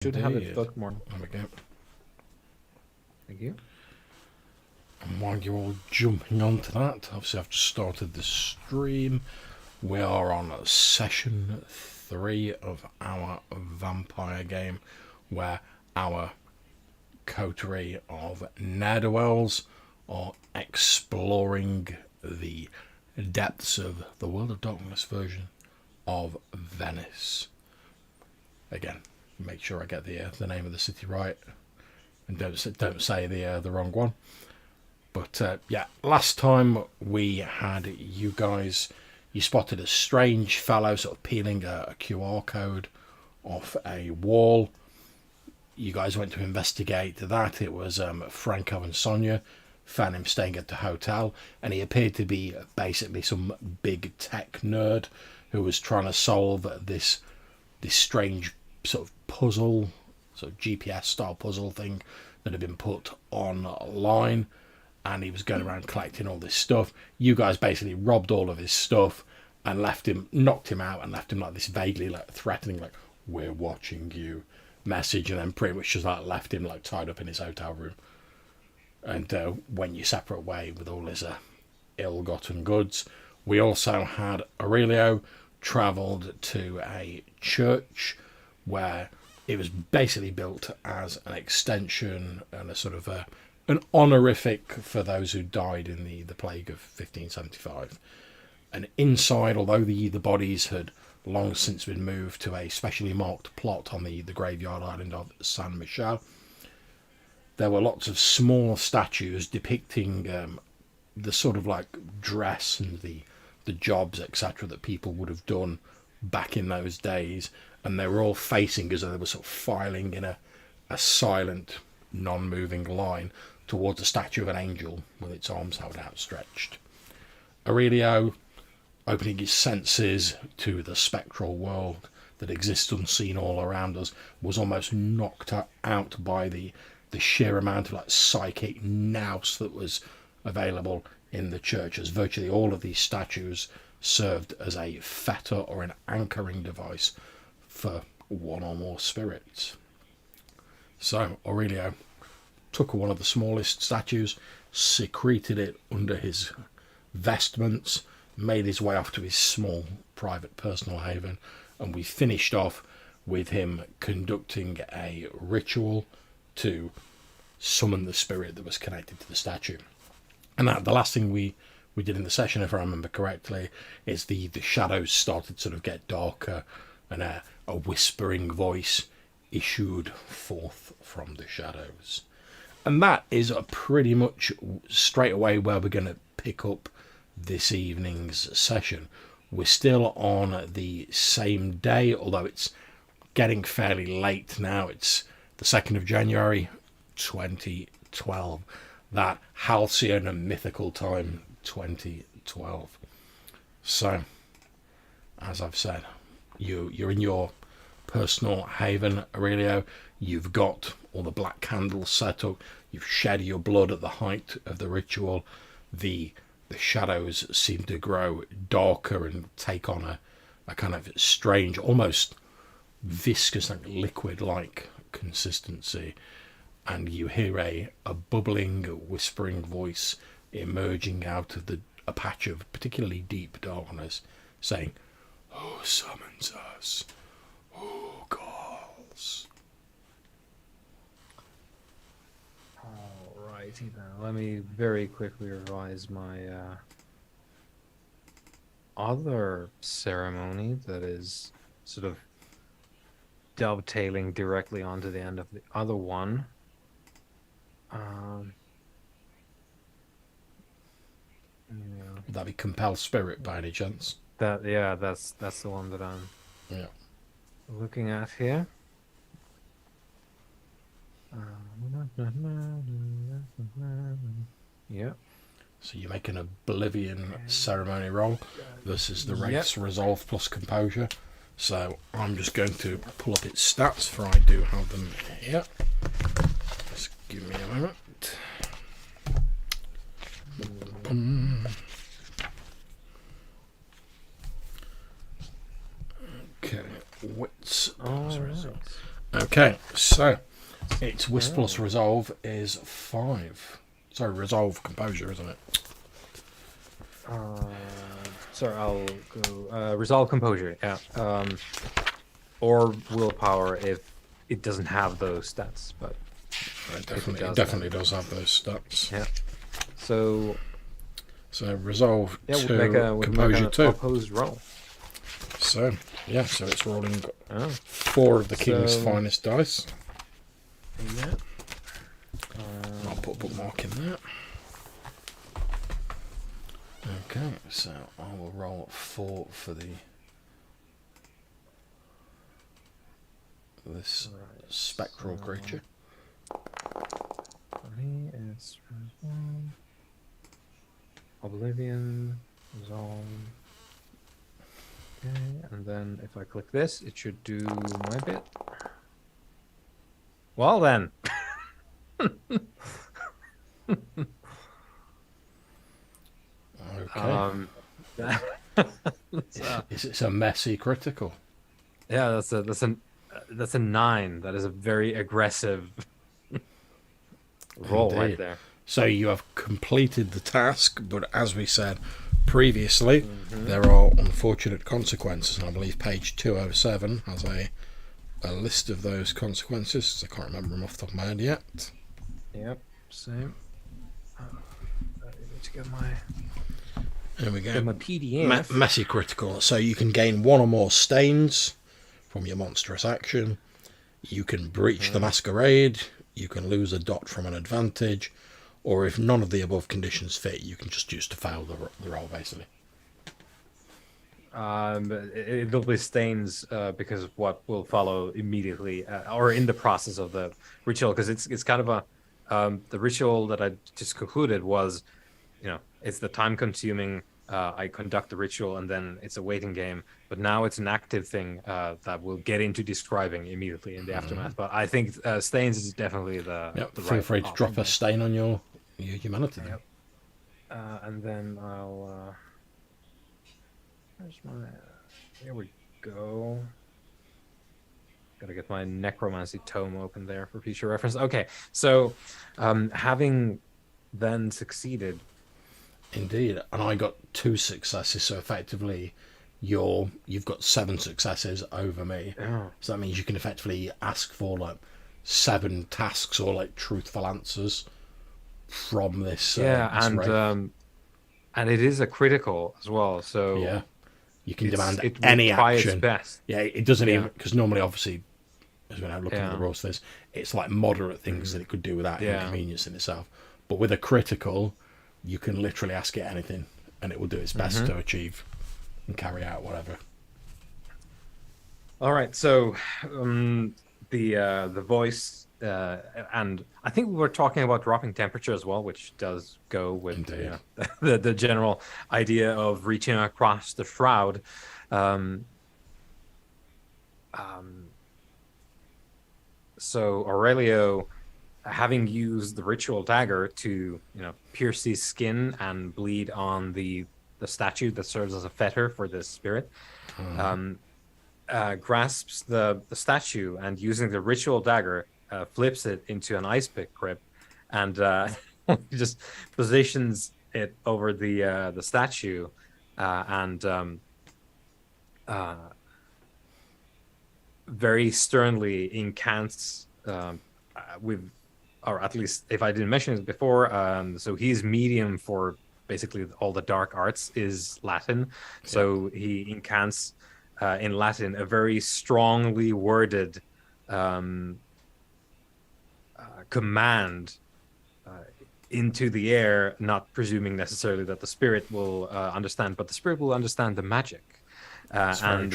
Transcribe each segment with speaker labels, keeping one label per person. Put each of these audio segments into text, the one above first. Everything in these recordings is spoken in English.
Speaker 1: Should have a book more.
Speaker 2: There we go.
Speaker 1: Thank you.
Speaker 2: And while you're all jumping onto that, obviously I've just started the stream. We are on session 3 of our vampire game, where our coterie of ne'er-do-wells are exploring the depths of the World of Darkness version of Venice. Again, make sure I get the name of the city right, and don't say the wrong one. But yeah, last time we had you guys, you spotted a strange fellow sort of peeling a QR code off a wall. You guys went to investigate that. It was Franco and Sonia. Found him staying at the hotel, and he appeared to be basically some big tech nerd who was trying to solve this strange sort of puzzle, sort of GPS style puzzle thing that had been put online, and he was going around collecting all this stuff. You guys basically robbed all of his stuff and knocked him out, and left him like this vaguely like threatening, like, "We're watching you" message, and then pretty much just like left him like tied up in his hotel room. And went your separate way with all his ill-gotten goods. We also had Aurelio travelled to a church where it was basically built as an extension and a sort of an honorific for those who died in the plague of 1575. And inside, although the bodies had long since been moved to a specially marked plot on the graveyard island of San Michel, there were lots of small statues depicting the sort of like dress and the jobs, etc., that people would have done back in those days. And they were all facing as though they were sort of filing in a silent, non-moving line towards a statue of an angel with its arms held outstretched. Aurelio, opening his senses to the spectral world that exists unseen all around us, was almost knocked out by the sheer amount of like psychic nous that was available in the church, as virtually all of these statues served as a fetter or an anchoring device for one or more spirits. So Aurelio took one of the smallest statues, secreted it under his vestments, made his way off to his small private personal haven, and we finished off with him conducting a ritual to summon the spirit that was connected to the statue. And that the last thing we did in the session, if I remember correctly, is the shadows started to sort of get darker, and a whispering voice issued forth from the shadows. And that is pretty much straight away where we're going to pick up this evening's session. We're still on the same day, although it's getting fairly late now. It's the 2nd of January 2012. That halcyon and mythical time, 2012. So, as I've said, you're in your personal haven, Aurelio. You've got all the black candles set up. You've shed your blood at the height of the ritual. The shadows seem to grow darker and take on a kind of strange, almost viscous, like liquid-like consistency. And you hear a bubbling, whispering voice emerging out of a patch of particularly deep darkness, saying, "Who summons us? Who calls?"
Speaker 1: Alrighty then. Let me very quickly revise my other ceremony that is sort of dovetailing directly onto the end of the other one. Yeah.
Speaker 2: Would that be compel spirit by any chance?
Speaker 1: That's the one that I'm looking at here. Yeah.
Speaker 2: So you make an oblivion ceremony roll versus the race resolve plus composure. So I'm just going to pull up its stats, for I do have them here. Just give me a moment. Okay, wits. Okay, Okay, so its Wisp plus
Speaker 1: Oh.
Speaker 2: Resolve is 5. Sorry, Resolve Composure, isn't it?
Speaker 1: Sorry, I'll go resolve composure. Yeah. Or willpower if it doesn't have those stats, but if it
Speaker 2: It
Speaker 1: does,
Speaker 2: definitely
Speaker 1: then
Speaker 2: does have those stats.
Speaker 1: yeah. So
Speaker 2: So Resolve
Speaker 1: yeah,
Speaker 2: 2,
Speaker 1: would make
Speaker 2: Composure
Speaker 1: an
Speaker 2: 2.
Speaker 1: opposed roll.
Speaker 2: So, yeah, so it's rolling
Speaker 1: Oh,
Speaker 2: 4 of the king's
Speaker 1: so
Speaker 2: finest dice.
Speaker 1: yeah.
Speaker 2: I'll put a bookmark in there. Okay, so I will roll 4 for this
Speaker 1: Right,
Speaker 2: spectral
Speaker 1: so
Speaker 2: creature.
Speaker 1: for me, it's Oblivion, Resolve. Okay, and then if I click this, it should do my bit. Well then.
Speaker 2: Okay. It's a messy critical.
Speaker 1: Yeah, that's a 9. That is a very aggressive roll right
Speaker 2: Indeed.
Speaker 1: there.
Speaker 2: So you have completed the task, but as we said previously,
Speaker 1: Mm-hmm.
Speaker 2: there are unfortunate consequences, and I believe page 207 has a list of those consequences. I can't remember them off the top of my head yet.
Speaker 1: Yep, same. I need to get my
Speaker 2: There we go.
Speaker 1: PDF.
Speaker 2: Messy critical. So you can gain 1 or more stains from your monstrous action. You can breach the masquerade. You can lose a dot from an advantage. Or if none of the above conditions fit, you can just choose to fail the roll, basically.
Speaker 1: It'll be stains because of what will follow immediately or in the process of the ritual, because it's kind of a the ritual that I just concluded was, it's the time consuming. I conduct the ritual and then it's a waiting game, but now it's an active thing that we'll get into describing immediately in the aftermath. But I think stains is definitely the
Speaker 2: Feel
Speaker 1: right
Speaker 2: free to drop a
Speaker 1: option.
Speaker 2: stain on your humanity.
Speaker 1: Yep. And then I'll where's my here we go. Gotta get my necromancy tome open there for future reference. Okay, so having then succeeded.
Speaker 2: Indeed, and I got 2 successes, so effectively you've got 7 successes over me.
Speaker 1: Oh.
Speaker 2: So that means you can effectively ask for like 7 tasks or like truthful answers from this. This wraith.
Speaker 1: And it is a critical as well. So
Speaker 2: Yeah, you can demand
Speaker 1: it will
Speaker 2: any
Speaker 1: try its
Speaker 2: action.
Speaker 1: best.
Speaker 2: Yeah, it doesn't
Speaker 1: Yeah.
Speaker 2: even, because normally, obviously, as we're now looking at the
Speaker 1: Yeah.
Speaker 2: rules for this, it's like moderate things that it could do without
Speaker 1: Yeah.
Speaker 2: inconvenience in itself. But with a critical, you can literally ask it anything, and it will do its best to achieve and carry out whatever.
Speaker 1: All right, so the voice and I think we were talking about dropping temperature as well, which does go with the general idea of reaching across the shroud. So Aurelio, having used the ritual dagger to pierce his skin and bleed on the statue that serves as a fetter for the spirit, grasps the statue and using the ritual dagger flips it into an ice pick grip and just positions it over the statue and very sternly incants with, or at least if I didn't mention it before, so he's medium for basically all the dark arts is Latin. So he incants in Latin a very strongly worded command into the air, not presuming necessarily that the spirit will understand, but the spirit will understand the magic. And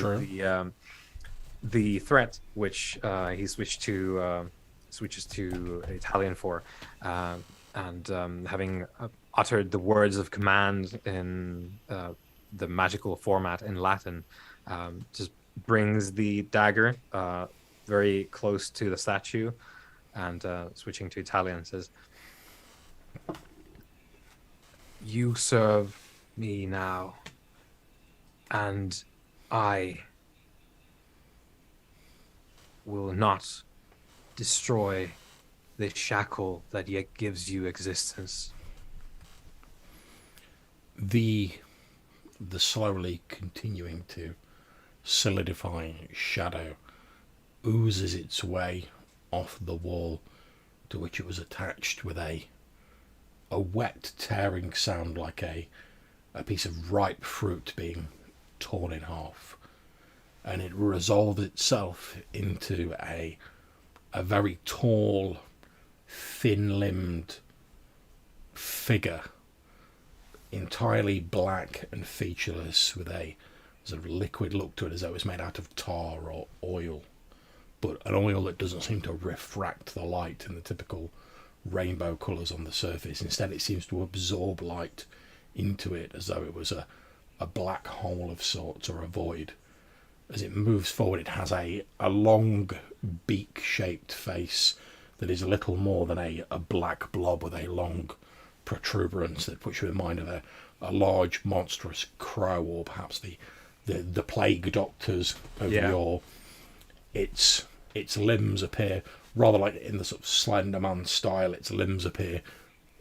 Speaker 1: the threat, which he switches to Italian for, and having uttered the words of command in the magical format in Latin, just brings the dagger very close to the statue, and switching to Italian says, "You serve me now, and I will not destroy the shackle that yet gives you existence.
Speaker 2: The slowly continuing to solidifying shadow oozes its way off the wall to which it was attached with a wet tearing sound like a piece of ripe fruit being torn in half, and it resolved itself into a very tall, thin-limbed figure, entirely black and featureless, with a sort of liquid look to it, as though it was made out of tar or oil, but an oil that doesn't seem to refract the light in the typical rainbow colours on the surface. Instead, it seems to absorb light into it as though it was a black hole of sorts, or a void. As it moves forward, it has a long beak-shaped face that is little more than a black blob with a long protuberance that puts you in mind of a large monstrous crow, or perhaps the plague doctors of yore. Its limbs appear rather like in the sort of Slender Man style. Its limbs appear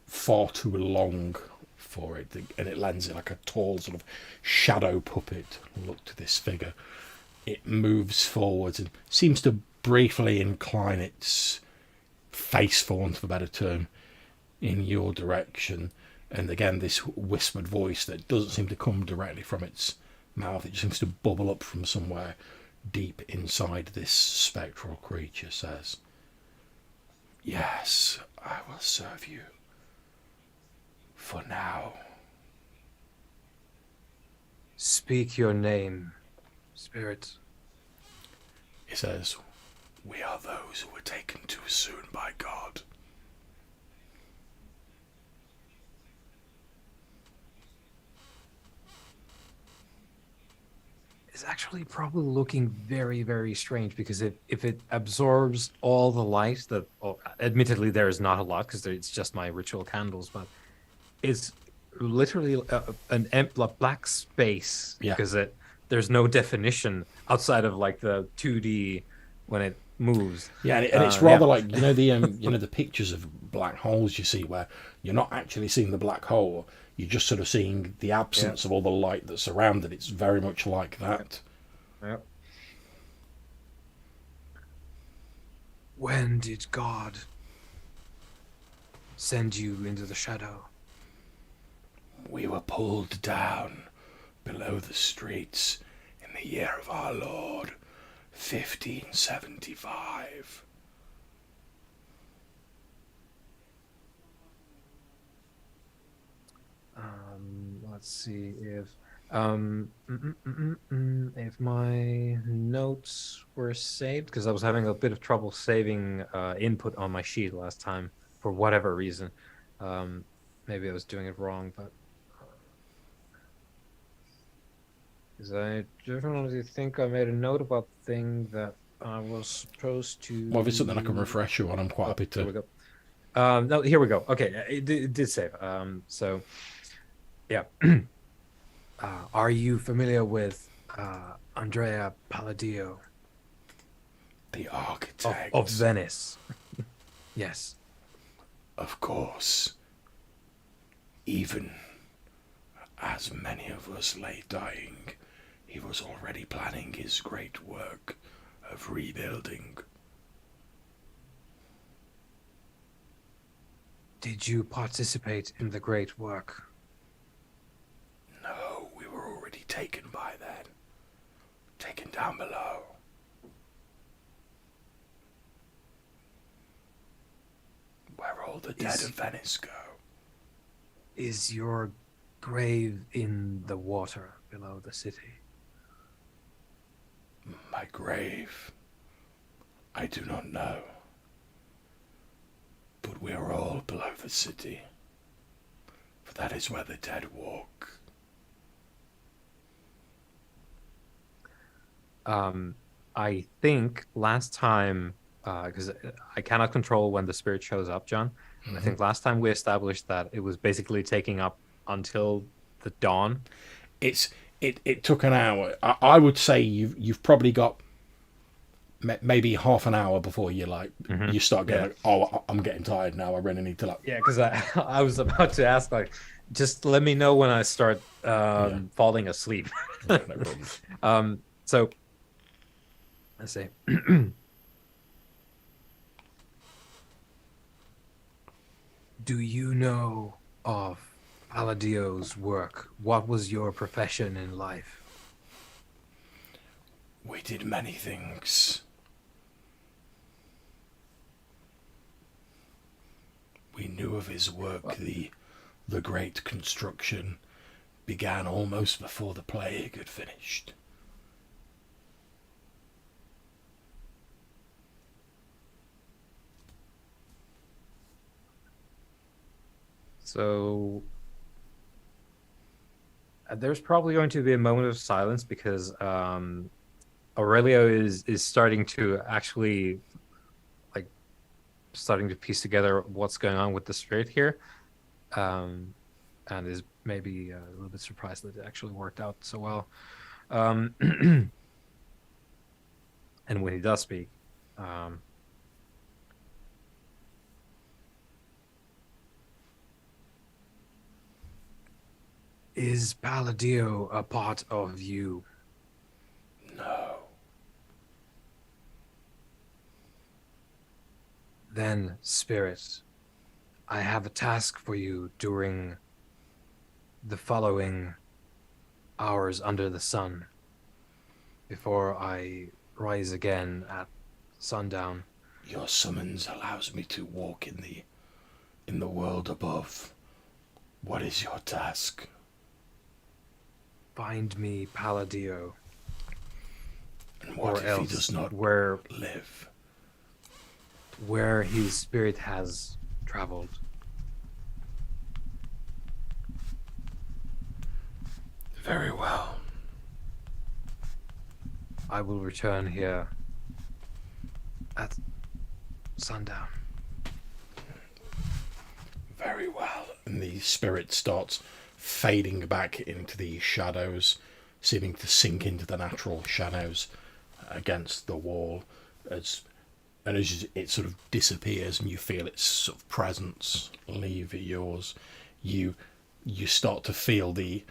Speaker 2: far too long for it, and it lends it like a tall sort of shadow puppet look to this figure. It moves forwards and seems to briefly incline its face, for want of a better term, in your direction. And again, this whispered voice that doesn't seem to come directly from its mouth, it just seems to bubble up from somewhere deep inside this spectral creature, says, "Yes, I will serve you. For now."
Speaker 1: Speak your name, spirit.
Speaker 2: He says, "We are those who were taken too soon by God."
Speaker 1: It's actually probably looking very, very strange, because if it absorbs all the light that, well, admittedly there is not a lot because it's just my ritual candles, but it's literally a black space, because there's no definition outside of like the 2D when it moves.
Speaker 2: Yeah, and it's rather like the pictures of black holes you see, where you're not actually seeing the black hole, you're just sort of seeing the absence of all the light that's around it. It's very much like that.
Speaker 1: Yep. When did God send you into the shadow?
Speaker 2: We were pulled down below the streets in the year of our Lord 1575.
Speaker 1: Let's see if my notes were saved, because I was having a bit of trouble saving input on my sheet last time for whatever reason. Maybe I was doing it wrong, but because I definitely think I made a note about the thing that I was supposed to.
Speaker 2: Well, if it's something I can refresh you on, I'm quite happy to.
Speaker 1: Here we go. No, here we go. Okay, it did save. So, yeah. Are you familiar with Andrea Palladio?
Speaker 2: The architect
Speaker 1: of Venice? Yes.
Speaker 2: Of course. Even as many of us lay dying, he was already planning his great work of rebuilding.
Speaker 1: Did you participate in the great work?
Speaker 2: No, we were already taken by then. Taken down below. Where all the dead of Venice go.
Speaker 1: Is your grave in the water below the city?
Speaker 2: My grave? I do not know. But we are all below the city, for that is where the dead walk.
Speaker 1: I think last time, because I cannot control when the spirit shows up, John. Mm-hmm. I think last time we established that it was basically taking up until the dawn.
Speaker 2: It took an hour. I would say you've probably got maybe half an hour before you like you start getting
Speaker 1: Yeah.
Speaker 2: like, oh, I'm getting tired now. I really need to like.
Speaker 1: Yeah, because I was about to ask, like, just let me know when I start
Speaker 2: Yeah,
Speaker 1: falling asleep.
Speaker 2: yeah, no problems.
Speaker 1: So let's see. Do you know of Palladio's work? What was your profession in life?
Speaker 2: We did many things. We knew of his work.
Speaker 1: Well,
Speaker 2: The great construction began almost before the plague had finished.
Speaker 1: so there's probably going to be a moment of silence because Aurelio is starting to actually like starting to piece together what's going on with the spirit here, um, and is maybe a little bit surprised that it actually worked out so well. Um, and when he does speak, um, is Palladio a part of you?
Speaker 2: No.
Speaker 1: Then, spirit, I have a task for you during the following hours under the sun before I rise again at sundown.
Speaker 2: Your summons allows me to walk in the world above. What is your task?
Speaker 1: Find me Palladio,
Speaker 2: And what
Speaker 1: or
Speaker 2: if he does
Speaker 1: else
Speaker 2: not
Speaker 1: where
Speaker 2: live?
Speaker 1: his spirit has traveled.
Speaker 2: Very well.
Speaker 1: I will return here at sundown.
Speaker 2: Very well. And the spirit starts fading back into the shadows, seeming to sink into the natural shadows against the wall as it sort of disappears and you feel its sort of presence leave yours, you start to feel the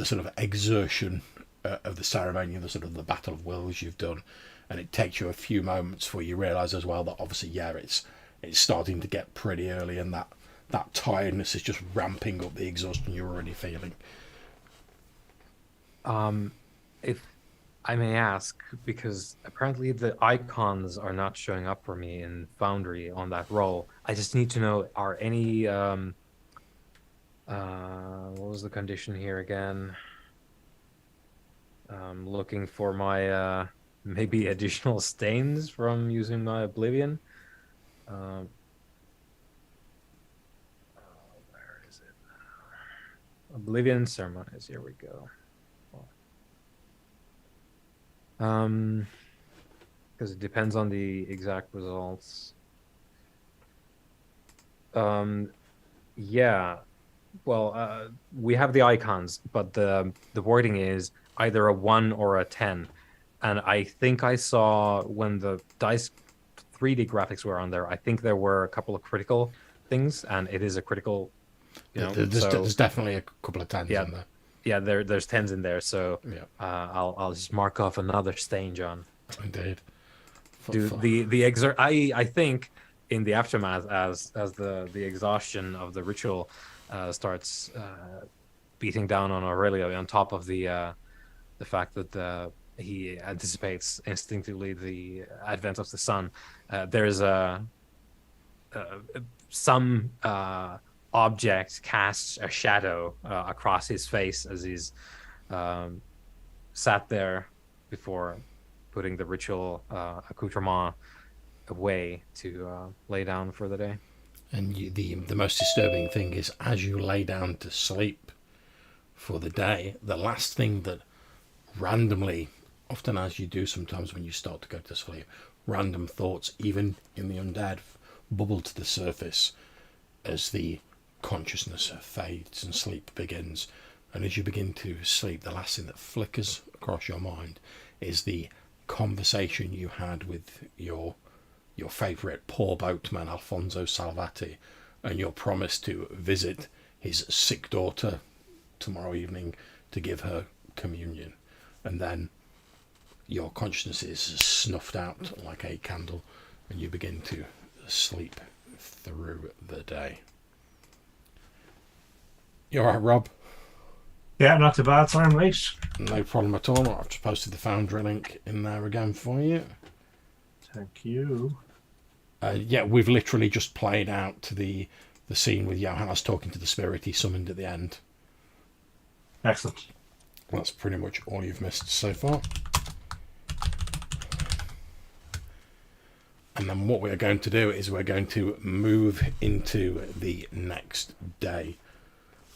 Speaker 2: sort of exertion of the ceremony, the sort of the battle of wills you've done, and it takes you a few moments before you realise as well that obviously it's starting to get pretty early, and that tiredness is just ramping up the exhaustion you're already feeling.
Speaker 1: If I may ask, because apparently the icons are not showing up for me in Foundry on that roll. I just need to know, are any what was the condition here again? Looking for my maybe additional stains from using my Oblivion. Um, where is it? Oblivion ceremonies. Here we go. Because it depends on the exact results. Yeah. Well, we have the icons, but the wording is either a 1 or a 10. And I think I saw when the dice 3D graphics were on there, I think there were a couple of critical things, and it is a critical,
Speaker 2: There's definitely a couple of tens
Speaker 1: yeah,
Speaker 2: in there.
Speaker 1: yeah, there's 10s in there, so
Speaker 2: Yeah,
Speaker 1: I'll just mark off another stain, John.
Speaker 2: indeed.
Speaker 1: Dude, I think in the aftermath, as the exhaustion of the ritual starts beating down on Aurelio, on top of the fact that he anticipates instinctively the advent of the sun, there's some object casts a shadow across his face as he's sat there before putting the ritual accoutrement away to lay down for the day.
Speaker 2: And the most disturbing thing is, as you lay down to sleep for the day, the last thing that randomly, often as you do sometimes when you start to go to sleep, random thoughts, even in the undead, bubble to the surface as the consciousness fades and sleep begins. And as you begin to sleep, the last thing that flickers across your mind is the conversation you had with your favourite poor boatman Alfonso Salvati, and your promise to visit his sick daughter tomorrow evening to give her communion, and then your consciousness is snuffed out like a candle and you begin to sleep through the day. You alright, Rob?
Speaker 3: Yeah, not too bad. Sorry I'm late.
Speaker 2: No problem at all. I've just posted the Foundry link in there again for you.
Speaker 3: Thank you.
Speaker 2: Yeah, we've literally just played out to the scene with Johannes talking to the spirit he summoned at the end.
Speaker 3: Excellent.
Speaker 2: That's pretty much all you've missed so far. And then what we're going to do is we're going to move into the next day.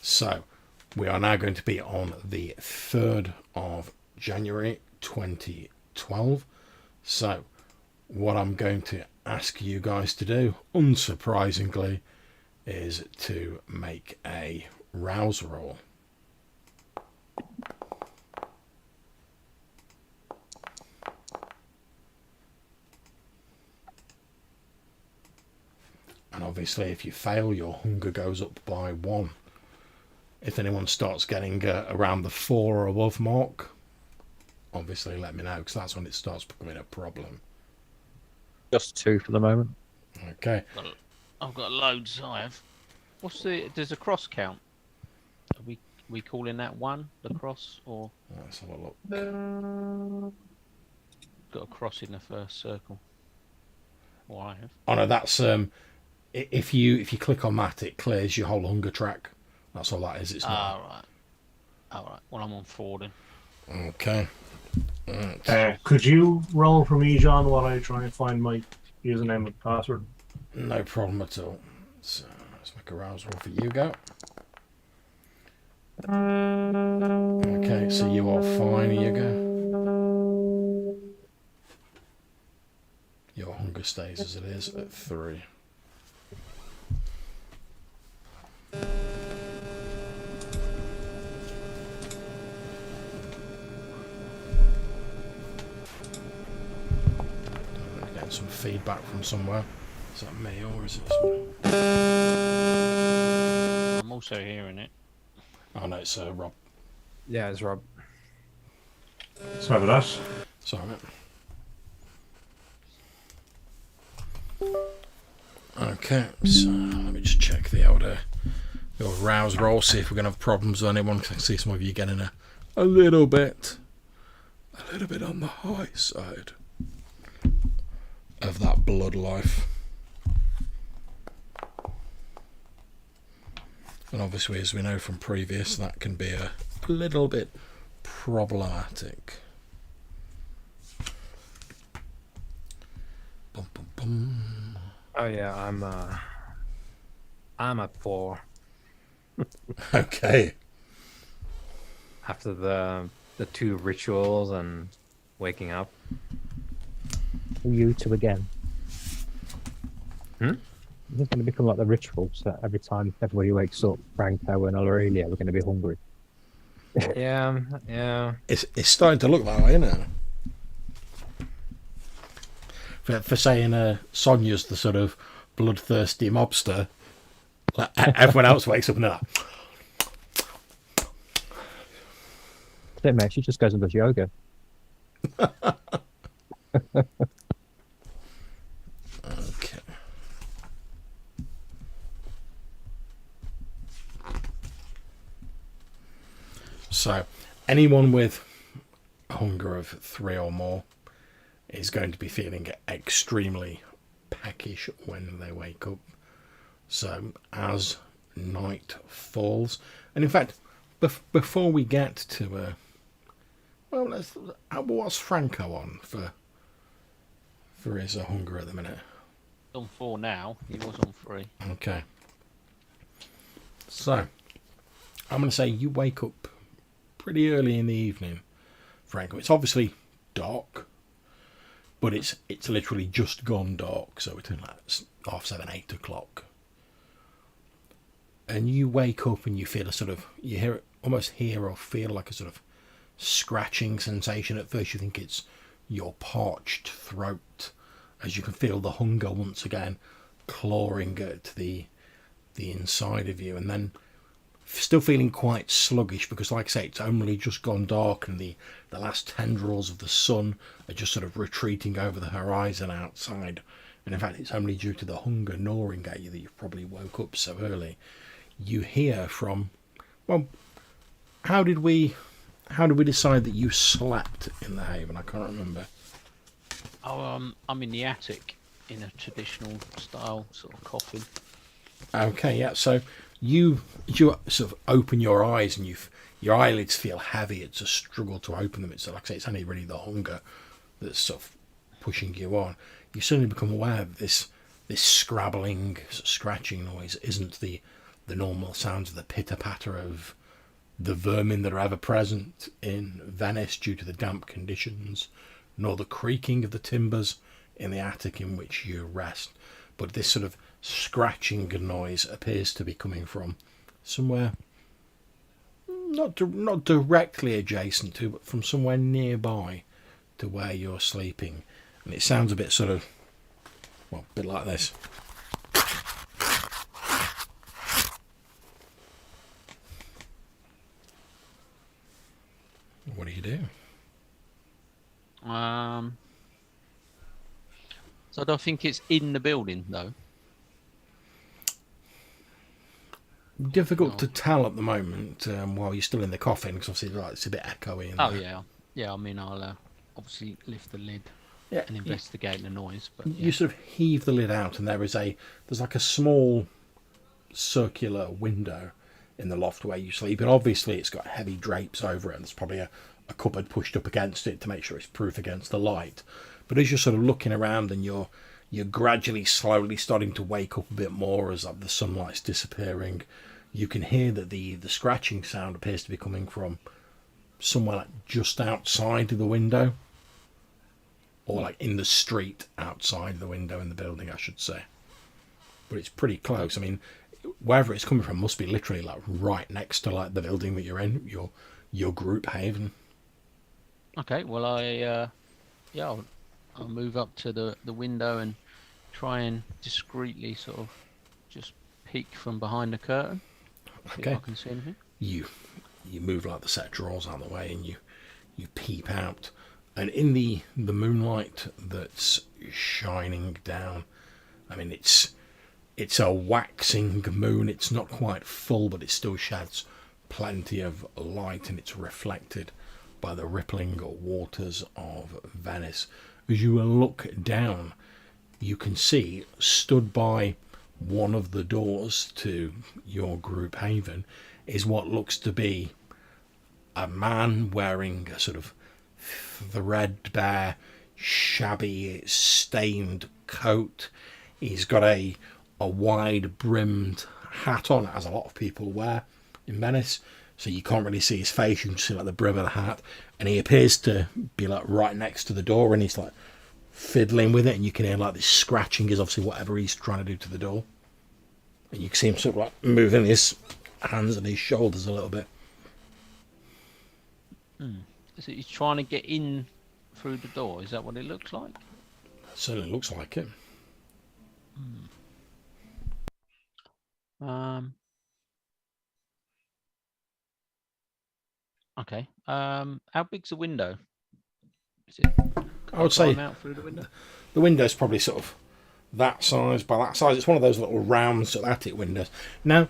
Speaker 2: So we are now going to be on the 3rd of January 2012. So what I'm going to ask you guys to do, unsurprisingly, is to make a rouse roll. And obviously if you fail, your hunger goes up by 1. If anyone starts getting around the 4 or above mark, obviously let me know, because that's when it starts becoming a problem.
Speaker 4: Just 2 for the moment.
Speaker 2: Okay.
Speaker 5: I've got loads. I have. There's a cross count? Are we calling that 1, the cross, or?
Speaker 2: Let's have a look.
Speaker 5: Got a cross in the first circle. Well, I have.
Speaker 2: Oh no, that's if you click on that, it clears your whole hunger track. That's all that is. It's not.
Speaker 5: All right. Well, I'm on 4 then.
Speaker 2: Okay. Right.
Speaker 3: Could you roll for me, John, while I try and find my username and password?
Speaker 2: No problem at all. So let's make a rouse roll for you, go. Okay, so you are fine, you go. Your hunger stays as it is at 3. Getting some feedback from somewhere. Is that me or is it someone?
Speaker 5: I'm also hearing it.
Speaker 2: Oh no, it's Rob.
Speaker 1: Yeah, it's Rob.
Speaker 3: Sorry about that.
Speaker 2: Sorry, mate. Okay, so let me just check the old rouse roll, see if we're going to have problems with anyone. I see some of you getting a little bit on the high side of that blood life. And obviously, as we know from previous, that can be a little bit problematic. Bum, bum, bum.
Speaker 1: Oh yeah, I'm at 4
Speaker 2: Okay.
Speaker 1: after the 2 rituals and waking up.
Speaker 4: You 2 again. It's going to become like the rituals that every time everybody wakes up, Franco and Aurelia, we're going to be hungry.
Speaker 1: Yeah.
Speaker 2: It's starting to look that way, isn't it? For saying Sonia's the sort of bloodthirsty mobster, like, everyone else wakes up and they're like,
Speaker 4: Hey, mate, she just goes and does yoga.
Speaker 2: okay. So, anyone with a hunger of 3 or more is going to be feeling extremely peckish when they wake up. So as night falls, and in fact, before we get to what's Franco on for his hunger at the minute?
Speaker 5: On 4 now. He was on 3.
Speaker 2: Okay. So I'm going to say you wake up pretty early in the evening, Franco. It's obviously dark, but it's literally just gone dark, so between like 7:30, 8 o'clock. And you wake up and you feel a sort of, almost hear or feel like a sort of scratching sensation. At first you think it's your parched throat as you can feel the hunger once again clawing at the inside of you, and then still feeling quite sluggish because, like I say, it's only just gone dark and the last tendrils of the sun are just sort of retreating over the horizon outside. And in fact, it's only due to the hunger gnawing at you that you've probably woke up so early. You hear from, well, how did we decide that you slept in the Haven? I can't remember.
Speaker 5: Oh, I'm in the attic in a traditional style sort of coffin.
Speaker 2: Okay, yeah. So you sort of open your eyes and your eyelids feel heavy. It's a struggle to open them. It's like I say, it's only really the hunger that's sort of pushing you on. You suddenly become aware that this scrabbling, sort of scratching noise isn't the normal sounds of the pitter patter of the vermin that are ever present in Venice due to the damp conditions, nor the creaking of the timbers in the attic in which you rest. But this sort of scratching noise appears to be coming from somewhere not directly adjacent to, but from somewhere nearby to where you're sleeping. And it sounds a bit sort of, well, a bit like this. What do you do?
Speaker 5: So I don't think it's in the building though.
Speaker 2: Difficult to tell at the moment while you're still in the coffin, because obviously like, it's a bit echoey.
Speaker 5: Oh yeah. I mean, I'll obviously lift the lid and investigate the noise. But
Speaker 2: you sort of heave the lid out, and there's like a small circular window in the loft where you sleep, and obviously it's got heavy drapes over it, and there's probably a cupboard pushed up against it to make sure it's proof against the light. But as you're sort of looking around and you're gradually, slowly starting to wake up a bit more as like, the sunlight's disappearing, you can hear that the scratching sound appears to be coming from somewhere like just outside of the window, or like in the street outside the window in the building, I should say. But it's pretty close. I mean, wherever it's coming from must be literally like right next to like the building that you're in, your group haven.
Speaker 5: Okay, well I'll move up to the window and try and discreetly sort of just peek from behind the curtain. See
Speaker 2: Okay.
Speaker 5: if I can see anything.
Speaker 2: You move like the set drawers out of the way and you peep out, and in the moonlight that's shining down, I mean it's a waxing moon. It's not quite full, but it still sheds plenty of light, and it's reflected by the rippling waters of Venice. As you look down, you can see, stood by one of the doors to your group haven, is what looks to be a man wearing a sort of threadbare, shabby, stained coat. He's got a wide brimmed hat on, as a lot of people wear in Venice, so you can't really see his face. You can see like the brim of the hat, and he appears to be like right next to the door, and he's like fiddling with it, and you can hear like this scratching is obviously whatever he's trying to do to the door, and you can see him sort of like moving his hands and his shoulders a little bit.
Speaker 5: So he's trying to get in through the door. Is that what it looks like?
Speaker 2: Certainly looks like it.
Speaker 5: Okay. How big's the window? Is it?
Speaker 2: I would say
Speaker 5: out through the window.
Speaker 2: the window's probably sort of that size by that size. It's one of those little round sort of attic windows. Now,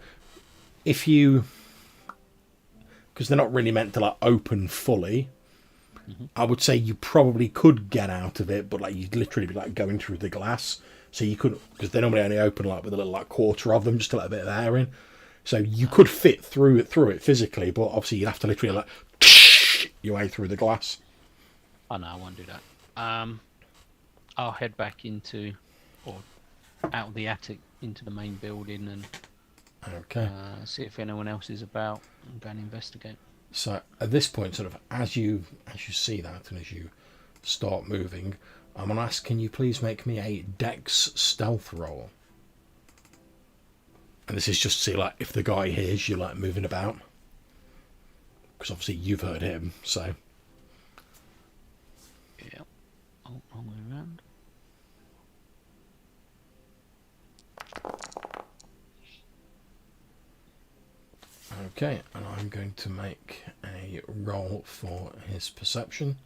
Speaker 2: if you, because they're not really meant to like open fully, I would say you probably could get out of it, but like you'd literally be like going through the glass. So you couldn't, because they normally only open like with a little like quarter of them, just to let a bit of air in. So you could fit through it physically, but obviously you'd have to literally like your way through the glass.
Speaker 5: Oh no, I won't do that. I'll head back into, or out of the attic into the main building and
Speaker 2: Okay.
Speaker 5: see if anyone else is about and go and investigate.
Speaker 2: So at this point, sort of as you see that and as you start moving, I'm gonna ask, can you please make me a Dex stealth roll? And this is just to see like if the guy hears you like moving about, because obviously you've heard him. So
Speaker 5: Yeah. Oh, wrong way around.
Speaker 2: Okay, and I'm going to make a roll for his perception.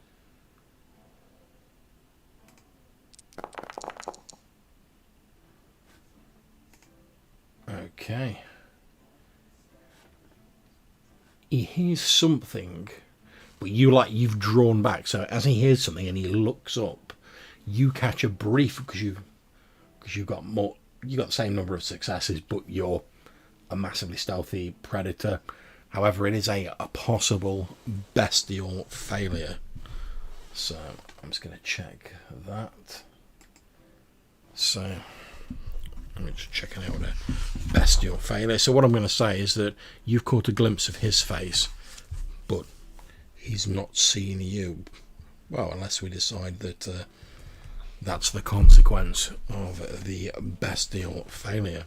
Speaker 2: Okay. He hears something, but you've drawn back. So as he hears something and he looks up, you catch a brief because you've got the same number of successes, but you're a massively stealthy predator. However, it is a possible bestial failure. So I'm just going to check that. So I'm just checking out a bestial failure. So what I'm going to say is that you've caught a glimpse of his face, but he's not seen you. Well, unless we decide that that's the consequence of the bestial failure.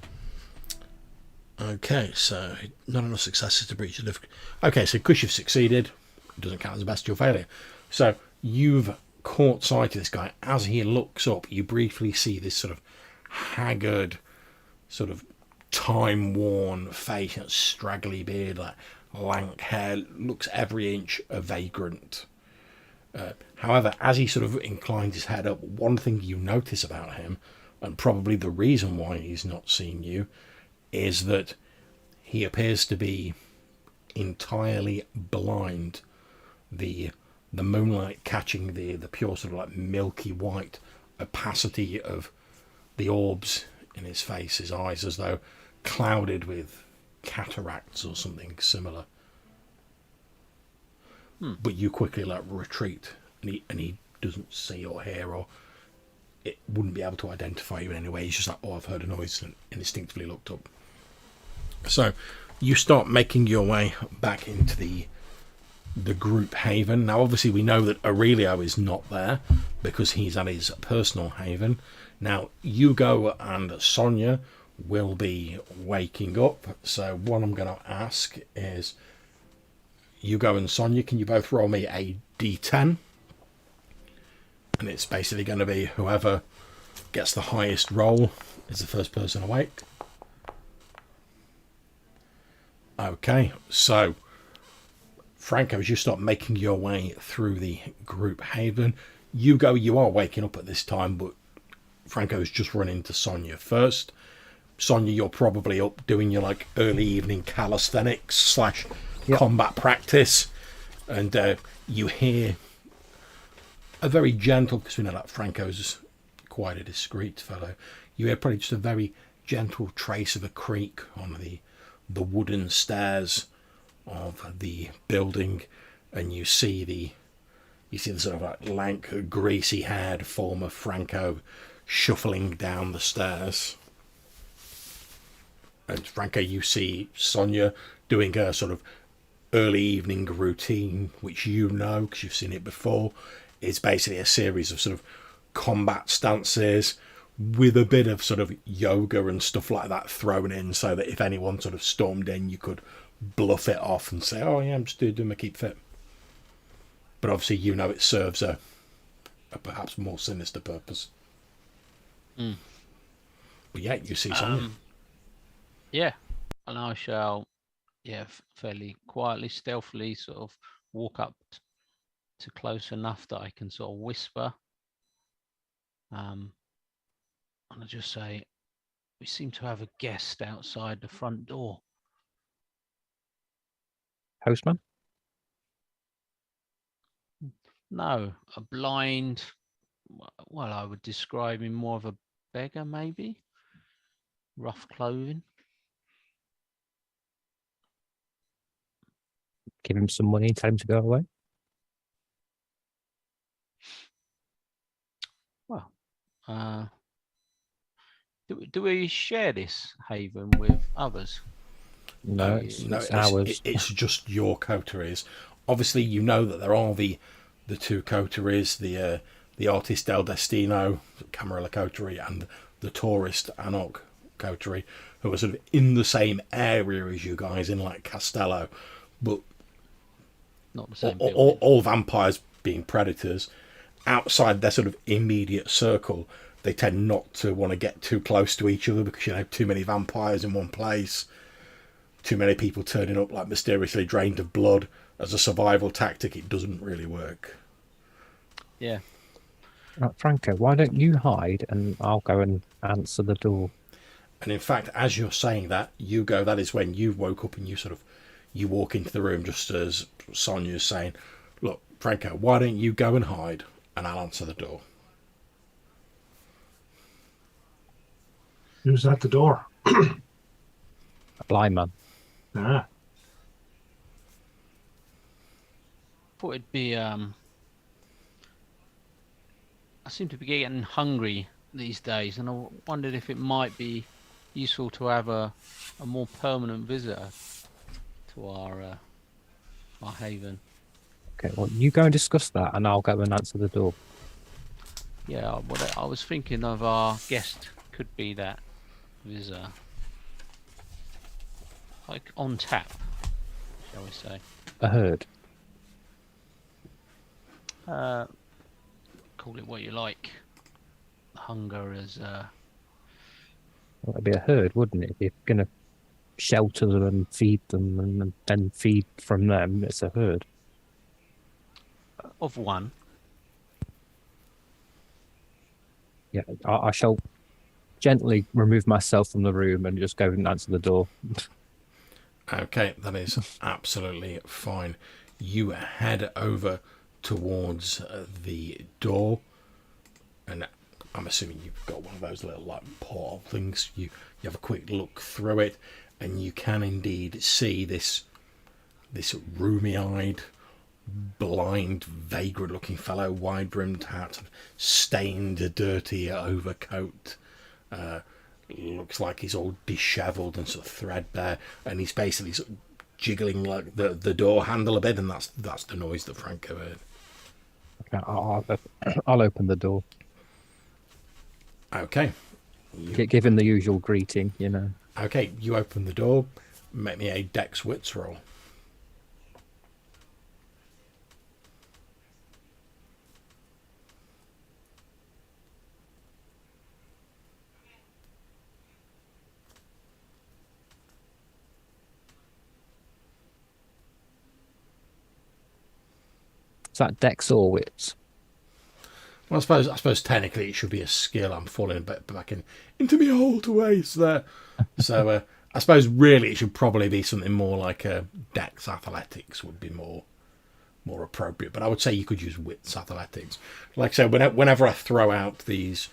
Speaker 2: Okay, so not enough successes to breach the difficulty. Okay, so because you've succeeded, it doesn't count as a bestial failure. So you've caught sight of this guy. As he looks up, you briefly see this sort of haggard, sort of time-worn face, straggly beard, like lank hair, looks every inch a vagrant. However, as he sort of inclines his head up, one thing you notice about him, and probably the reason why he's not seen you, is that he appears to be entirely blind. The moonlight catching the pure sort of like milky white opacity of the orbs in his face, his eyes, as though clouded with cataracts or something similar. But you quickly retreat, and he doesn't see or hear, or it wouldn't be able to identify you in any way. He's just like, oh, I've heard a noise, and instinctively looked up. So you start making your way back into the group haven. Now, obviously, we know that Aurelio is not there because he's at his personal haven. Now, Hugo and Sonia will be waking up. So what I'm going to ask is, Hugo and Sonia, can you both roll me a d10? And it's basically going to be whoever gets the highest roll is the first person awake. Okay, so Franco, as you start making your way through the group haven, Hugo, you are waking up at this time, but Franco's just run into Sonia first. Sonia, you're probably up doing your like early evening calisthenics / combat practice, and you hear a very gentle, because we know that Franco's quite a discreet fellow, you hear probably just a very gentle trace of a creak on the wooden stairs of the building, and you see the sort of like lank, greasy haired form of Franco shuffling down the stairs. And Franco, you see Sonia doing her sort of early evening routine, which you know because you've seen it before. It's basically a series of sort of combat stances with a bit of sort of yoga and stuff like that thrown in, so that if anyone sort of stormed in, you could bluff it off and say, oh yeah, I'm just doing my keep fit. But obviously, you know, it serves a perhaps more sinister purpose. But yeah, you see something.
Speaker 5: Yeah, and I shall, fairly quietly, stealthily sort of walk up to close enough that I can sort of whisper. And I just say, we seem to have a guest outside the front door.
Speaker 4: Postman?
Speaker 5: No, a blind, well, I would describe him more of a beggar, maybe. Rough clothing.
Speaker 4: Give him some money, tell him to go away.
Speaker 5: Well, do we share this haven with others?
Speaker 4: No, it's ours.
Speaker 2: It's just your coteries. Obviously, you know that there are the two coteries, the Artist del Destino, Camarilla coterie, and the Tourist Anok coterie, who are sort of in the same area as you guys, in like Castello, but
Speaker 5: not the same.
Speaker 2: all vampires being predators. outside their sort of immediate circle, they tend not to want to get too close to each other because, you know, too many vampires in one place, too many people turning up like mysteriously drained of blood. As a survival tactic, it doesn't really work.
Speaker 5: Yeah.
Speaker 4: Franco, why don't you hide and I'll go and answer the door?
Speaker 2: And in fact, as you're saying that, you go, that is when you woke up and you walk into the room just as Sonia's saying, look, Franco, why don't you go and hide and I'll answer the door.
Speaker 3: Who's at the door?
Speaker 4: A blind man.
Speaker 3: Ah.
Speaker 5: Thought it'd be I seem to be getting hungry these days, and I wondered if it might be useful to have a more permanent visitor to our haven.
Speaker 4: Okay, well, you go and discuss that, and I'll go and answer the door.
Speaker 5: Yeah, what I was thinking of, our guest could be that visitor, like on tap, shall we say?
Speaker 4: A herd.
Speaker 5: Call it what you like. Hunger is
Speaker 4: Well, it'd be a herd, wouldn't it? If you're going to shelter them and feed them and then feed from them, it's a herd.
Speaker 5: of one.
Speaker 4: Yeah, I shall gently remove myself from the room and just go and answer the door.
Speaker 2: Okay, that is absolutely fine. You head over towards the door, and I'm assuming you've got one of those little like portal things. You have a quick look through it, and you can indeed see this roomy-eyed, blind, vagrant-looking fellow, wide-brimmed hat, stained, dirty overcoat. Looks like he's all dishevelled and sort of threadbare, and he's basically sort of jiggling like the door handle a bit, and that's the noise that Franco heard.
Speaker 4: Okay, I'll open the door.
Speaker 2: Okay.
Speaker 4: Give him the usual greeting, you know.
Speaker 2: Okay, you open the door. Make me a Dex Wits roll.
Speaker 4: Is that Dex or Wits?
Speaker 2: Well, I suppose technically it should be a skill. I'm falling a bit back into my old ways there. So I suppose really it should probably be something more like a Dex Athletics would be more appropriate. But I would say you could use Wits Athletics. Like I said, whenever I throw out these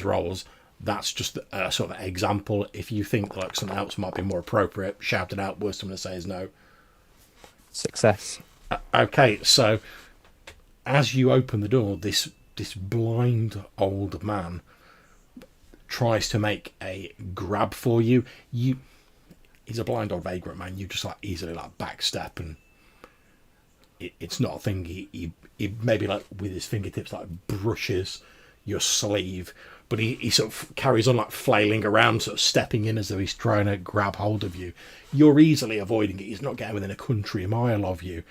Speaker 2: rolls, that's just a sort of example. If you think like something else might be more appropriate, shout it out. Worst I'm going to say is no.
Speaker 4: Success.
Speaker 2: Okay, so as you open the door, this blind old man tries to make a grab for you. He's a blind old vagrant man. You just like easily like backstep, and it's not a thing. He maybe like with his fingertips like brushes your sleeve, but he sort of carries on like flailing around, sort of stepping in as though he's trying to grab hold of you. You're easily avoiding it. He's not getting within a country mile of you.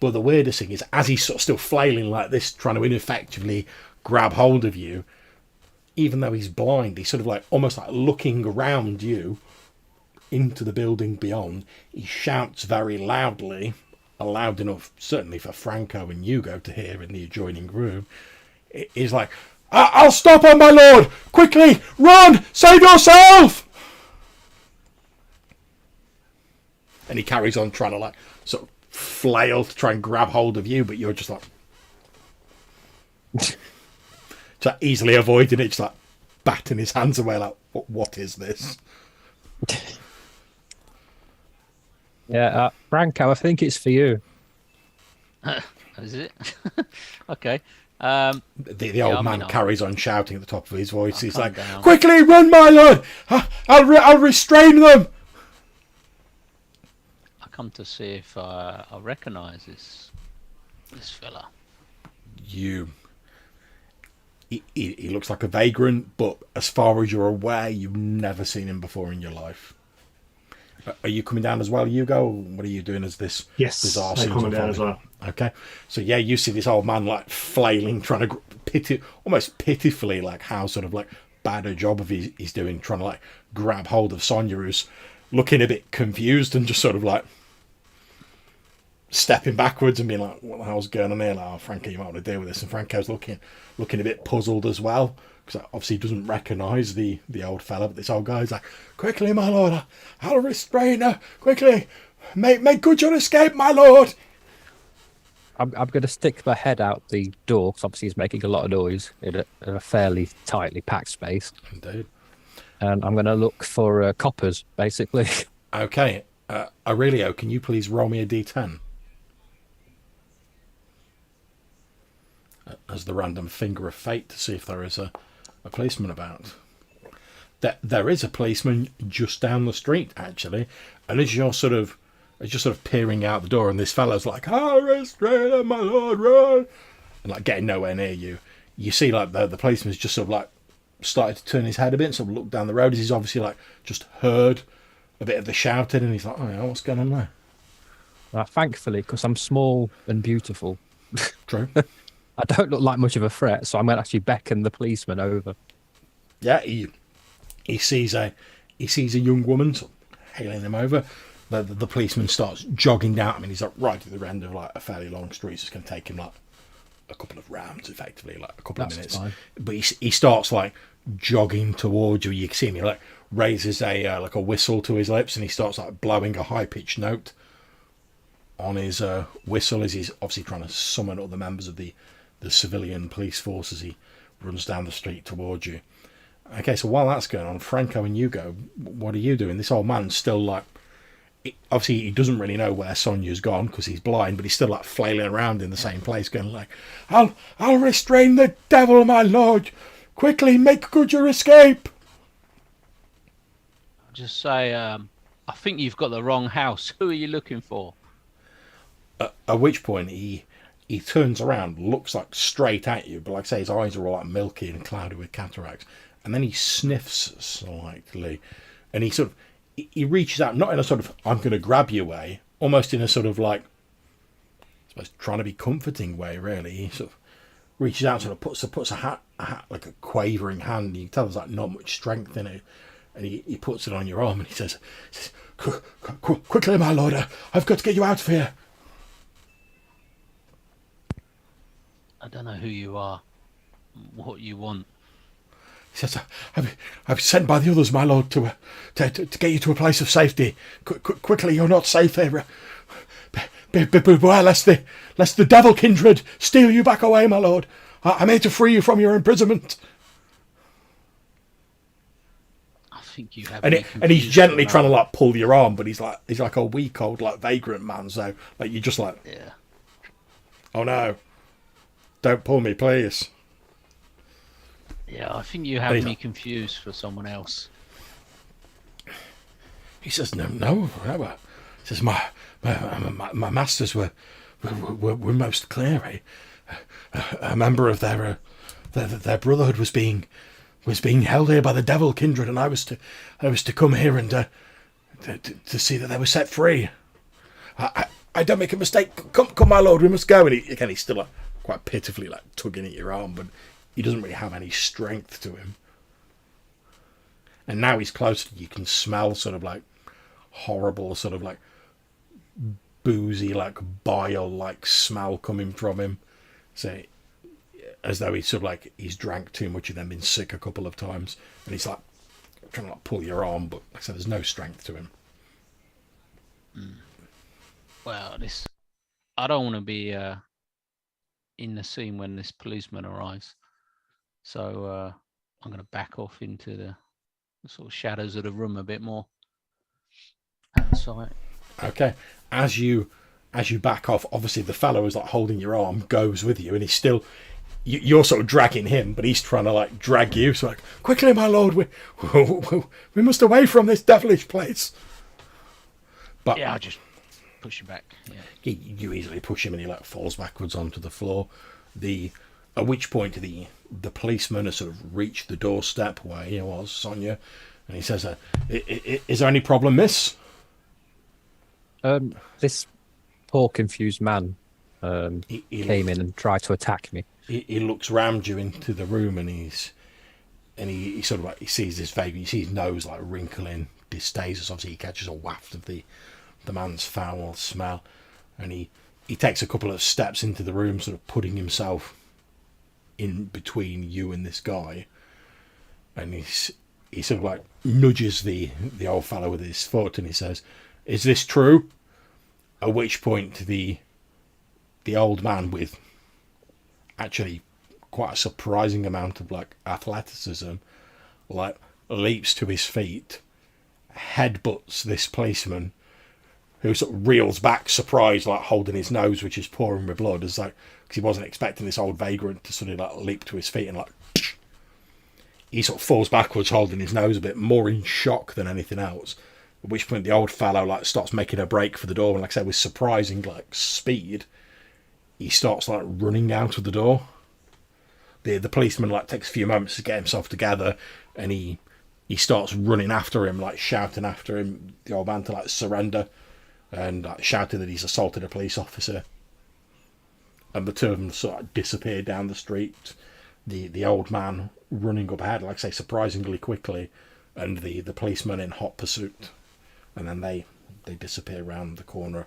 Speaker 2: But the weirdest thing is, as he's sort of still flailing like this, trying to ineffectively grab hold of you, even though he's blind, he's sort of like almost like looking around you into the building beyond. He shouts very loudly, loud enough certainly for Franco and Hugo to hear in the adjoining room. He's like, I'll stop her, my lord! Quickly, run! Save yourself! And he carries on trying to like sort of flail to try and grab hold of you, but you're just like so easily avoiding it, just like batting his hands away like, what is this?
Speaker 4: Yeah, Branko, I think it's for you.
Speaker 5: Is it? Okay.
Speaker 2: The old man carries on shouting at the top of his voice. He's like,
Speaker 5: down.
Speaker 2: Quickly, run, my lord! I'll restrain them!
Speaker 5: I come to see if I recognise this fella.
Speaker 2: He looks like a vagrant, but as far as you're aware, you've never seen him before in your life. Are you coming down as well, Hugo? What are you doing as this
Speaker 3: Yes,
Speaker 2: bizarre
Speaker 3: I'm
Speaker 2: scene
Speaker 3: coming down as well.
Speaker 2: Okay, so yeah, you see this old man like flailing, trying to almost pitifully, like how sort of like bad a job of he's doing, trying to like grab hold of Sonia, who's looking a bit confused and just sort of like stepping backwards and being like, "What the hell's going on here?" Like, "Oh, Franco, you might want to deal with this." And Franco's looking a bit puzzled as well, because obviously he doesn't recognise the old fella. But this old guy's like, "Quickly, my lord, I'll restrain her. Quickly, make good your escape, my lord."
Speaker 4: I'm going to stick my head out the door, because obviously he's making a lot of noise in a fairly tightly packed space.
Speaker 2: Indeed.
Speaker 4: And I'm going to look for coppers, basically.
Speaker 2: Okay, Aurelio, can you please roll me a d10? As the random finger of fate to see if there is a policeman about. There is a policeman just down the street, actually, and as you're sort of peering out the door, and this fellow's like, "Oh, restrain, my lord, run!" and like getting nowhere near you. You see, like the policeman's just sort of like started to turn his head a bit, and sort of look down the road. As he's obviously like just heard a bit of the shouting, and he's like, "Oh, yeah, what's going on there?"
Speaker 4: Thankfully, because I'm small and beautiful,
Speaker 2: True.
Speaker 4: I don't look like much of a threat, so I'm going to actually beckon the policeman over.
Speaker 2: Yeah, he sees a young woman sort of hailing him over. The policeman starts jogging down. I mean, he's like right at the end of like a fairly long street. So it's going to take him like a couple of rounds, effectively, like a couple of minutes.
Speaker 4: Fine.
Speaker 2: But he starts like jogging towards you. You can see him. He like raises a like a whistle to his lips, and he starts like blowing a high pitched note on his whistle, as he's obviously trying to summon other members of the civilian police force as he runs down the street towards you. Okay, so while that's going on, Franco and Hugo, what are you doing? This old man's still like, obviously he doesn't really know where Sonia's gone because he's blind, but he's still like flailing around in the same place, going like, I'll restrain the devil, my lord. Quickly, make good your escape."
Speaker 5: I'll just say, I think you've got the wrong house. Who are you looking for?
Speaker 2: At which point he turns around, looks like straight at you, but like I say, his eyes are all like milky and cloudy with cataracts, and then he sniffs slightly, and he reaches out, not in a sort of "I'm going to grab you" way, almost in a sort of like, I suppose, trying to be comforting way, really. He sort of reaches out, sort of puts a hat like a quavering hand, and you can tell there's like not much strength in it, and he puts it on your arm, and he says "Quickly, my lord, I've got to get you out of here."
Speaker 5: I don't know who you are, what you want.
Speaker 2: He says, "I've sent by the others, my lord, to get you to a place of safety. Quickly, you're not safe here. Beware lest the devil Kindred steal you back away, my lord. I'm here to free you from your imprisonment."
Speaker 5: I think you have.
Speaker 2: And he's gently trying to like pull your arm, but he's like a weak old like vagrant man. So like you're just like,
Speaker 5: Yeah.
Speaker 2: "Oh no, don't pull me, please."
Speaker 5: Yeah, I think you have me confused for someone else.
Speaker 2: He says, No. He says, my masters were most clear. A member of their brotherhood was being held here by the devil Kindred, and I was to come here and to see that they were set free. I don't make a mistake. Come, my lord, we must go. And he's still like, quite pitifully like tugging at your arm, but he doesn't really have any strength to him. And now he's close, you can smell sort of like horrible, sort of like boozy, like bile like smell coming from him. So as though he's sort of like he's drank too much and then been sick a couple of times, and he's like trying to like pull your arm, but like I said, there's no strength to him.
Speaker 5: Well, I don't want to be in the scene when this policeman arrives, so I'm going to back off into the sort of shadows of the room a bit more. Outside.
Speaker 2: Okay, as you back off, obviously the fellow who's like holding your arm goes with you, and he's still. You're sort of dragging him, but he's trying to like drag you. So like, quickly, my lord, we must away from this devilish place. But
Speaker 5: yeah, I'll just push you back. Yeah.
Speaker 2: You easily push him, and he like falls backwards onto the floor. At which point the policeman has sort of reached the doorstep where he was, Sonia, and he says, "Is there any problem, miss?"
Speaker 4: This poor confused man
Speaker 2: He
Speaker 4: came in and tried to attack me.
Speaker 2: he looks round you into the room, and he sort of like, he sees this vague, you see his nose like wrinkling, distaste. Obviously he catches a waft of the man's foul smell, and he takes a couple of steps into the room, sort of putting himself in between you and this guy, and he sort of like nudges the old fellow with his foot, and he says, "Is this true?" At which point the old man, with actually quite a surprising amount of like athleticism, like leaps to his feet, headbutts this policeman, who sort of reels back, surprised, like holding his nose, which is pouring with blood, as like, because he wasn't expecting this old vagrant to sort of like leap to his feet, and like he sort of falls backwards, holding his nose a bit, more in shock than anything else. At which point the old fellow like starts making a break for the door, and like I said, with surprising like speed, he starts like running out of the door. The policeman like takes a few moments to get himself together, and he starts running after him, like shouting after him, the old man, to like surrender, and like shouting that he's assaulted a police officer. And the two of them sort of disappear down the street. The old man running up ahead, like I say, surprisingly quickly, and the policeman in hot pursuit. And then they disappear round the corner.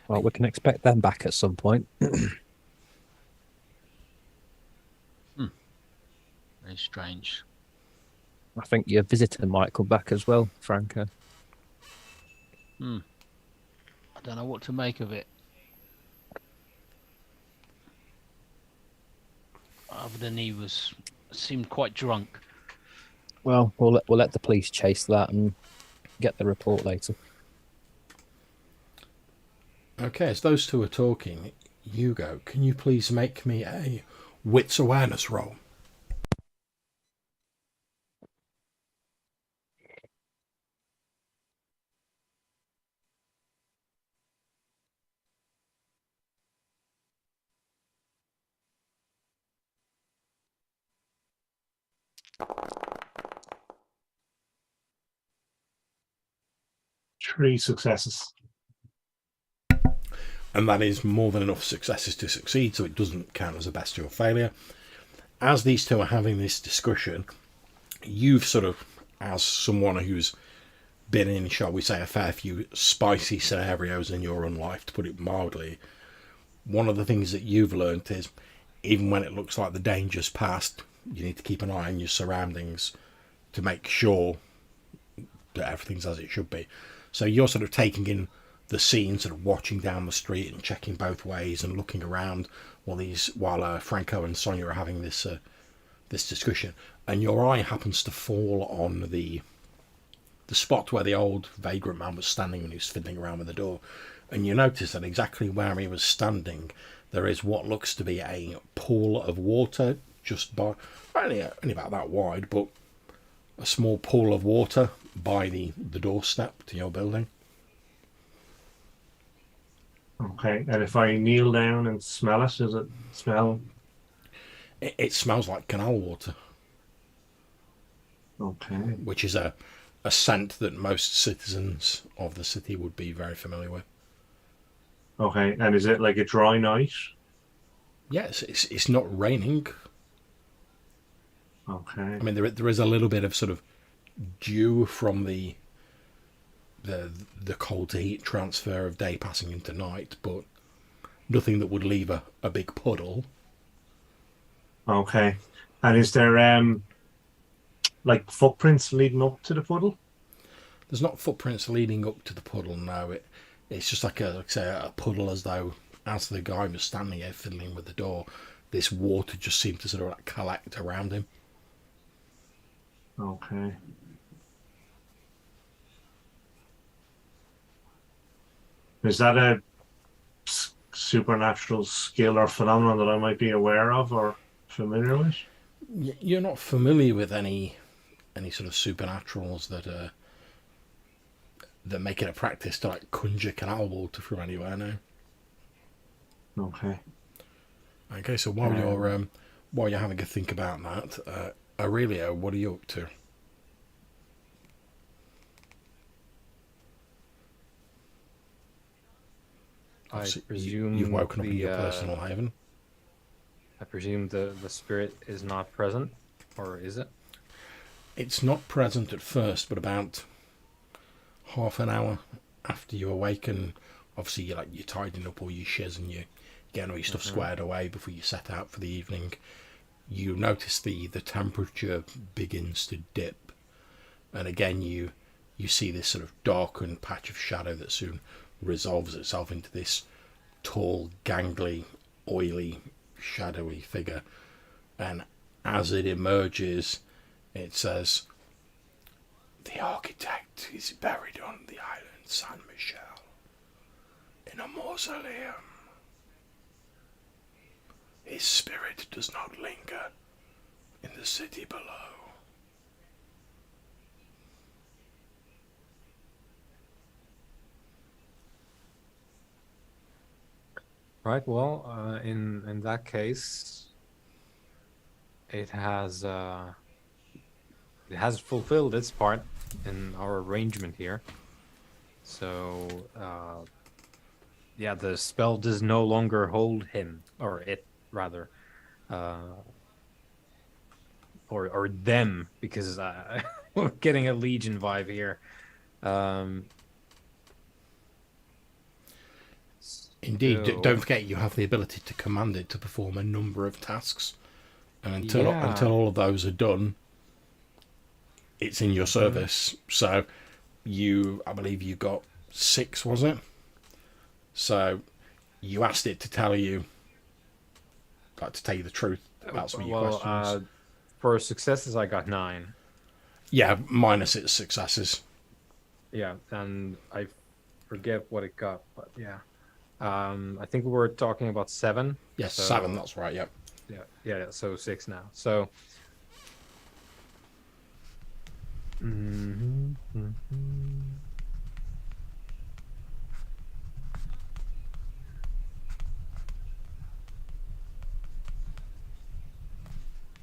Speaker 4: Well, we can expect them back at some point.
Speaker 5: Very strange.
Speaker 4: I think your visitor might come back as well, Franco.
Speaker 5: I don't know what to make of it. Other than he seemed quite drunk.
Speaker 4: Well, we'll let the police chase that and get the report later.
Speaker 2: Okay, as those two are talking, Hugo, can you please make me a wits awareness roll?
Speaker 3: Three successes.
Speaker 2: And that is more than enough successes to succeed, so it doesn't count as a bestial failure. As these two are having this discussion, you've sort of, as someone who's been in, shall we say, a fair few spicy scenarios in your own life, to put it mildly, one of the things that you've learnt is, even when it looks like the danger's past, you need to keep an eye on your surroundings to make sure that everything's as it should be. So you're sort of taking in the scene, sort of watching down the street and checking both ways and looking around while Franco and Sonia are having this discussion, and your eye happens to fall on the spot where the old vagrant man was standing when he was fiddling around with the door, and you notice that exactly where he was standing there is what looks to be a pool of water, just by only about that wide, but a small pool of water by the doorstep to your building.
Speaker 3: Okay, and if I kneel down and smell it, does it smell?
Speaker 2: It smells like canal water.
Speaker 3: Okay.
Speaker 2: Which is a scent that most citizens of the city would be very familiar with.
Speaker 3: Okay, and is it like a dry night?
Speaker 2: Yes, it's not raining.
Speaker 3: Okay.
Speaker 2: I mean, there is a little bit of sort of dew from the cold to heat transfer of day passing into night, but nothing that would leave a big puddle.
Speaker 3: Okay, and is there like footprints leading up to the puddle?
Speaker 2: There's not footprints leading up to the puddle. No, it's just like a puddle, as though as the guy was standing there fiddling with the door, this water just seemed to sort of like collect around him.
Speaker 3: Okay. Is that a supernatural skill or phenomenon that I might be aware of or familiar with?
Speaker 2: You're not familiar with any sort of supernaturals that make it a practice to like conjure canal water from anywhere now.
Speaker 3: Okay.
Speaker 2: Okay, so while you're having a think about that, Aurelio, what are you up to? Obviously,
Speaker 1: presume
Speaker 2: you've woken up in your personal haven.
Speaker 1: I presume the spirit is not present, or is it?
Speaker 2: It's not present at first, but about half an hour after you awaken, obviously you're tidying up all your shiz and you're getting all your stuff squared away before you set out for the evening. You notice the temperature begins to dip, and again you see this sort of darkened patch of shadow that soon resolves itself into this tall, gangly, oily, shadowy figure. And as it emerges, it says, "The architect is buried on the island San Michel in a mausoleum. His spirit does not linger in the city below."
Speaker 1: Right. Well, in that case, it has fulfilled its part in our arrangement here. So, yeah, the spell does no longer hold him, or it rather, or them, because we're getting a Legion vibe here.
Speaker 2: Indeed,
Speaker 1: So,
Speaker 2: don't forget you have the ability to command it to perform a number of tasks, and until
Speaker 1: yeah.
Speaker 2: all of those are done, it's in your service. So I believe you got 6, was it? So you asked it to tell you, like, to tell you the truth about some of your questions.
Speaker 1: For successes, I got 9.
Speaker 2: Yeah, minus its successes.
Speaker 1: Yeah, and I forget what it got, but yeah. I think we were talking about 7.
Speaker 2: Yes,
Speaker 1: so,
Speaker 2: 7, that's right, yep.
Speaker 1: Yeah, so 6 now. So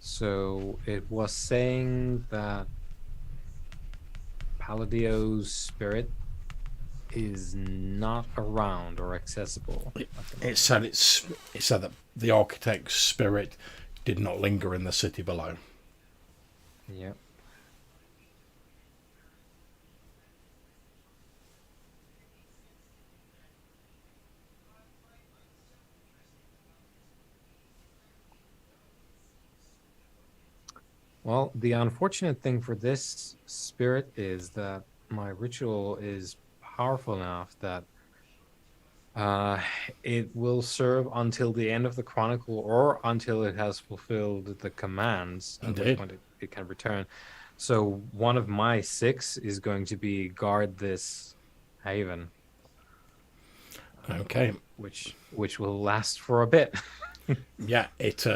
Speaker 1: So it was saying that Palladio's spirit is not around or accessible.
Speaker 2: It said that the architect's spirit did not linger in the city below.
Speaker 1: Yep. Well, the unfortunate thing for this spirit is that my ritual is powerful enough that it will serve until the end of the chronicle, or until it has fulfilled the commands, at which point it can return. So one of my 6 is going to be guard this haven.
Speaker 2: Okay.
Speaker 1: Which will last for a bit.
Speaker 2: Yeah, it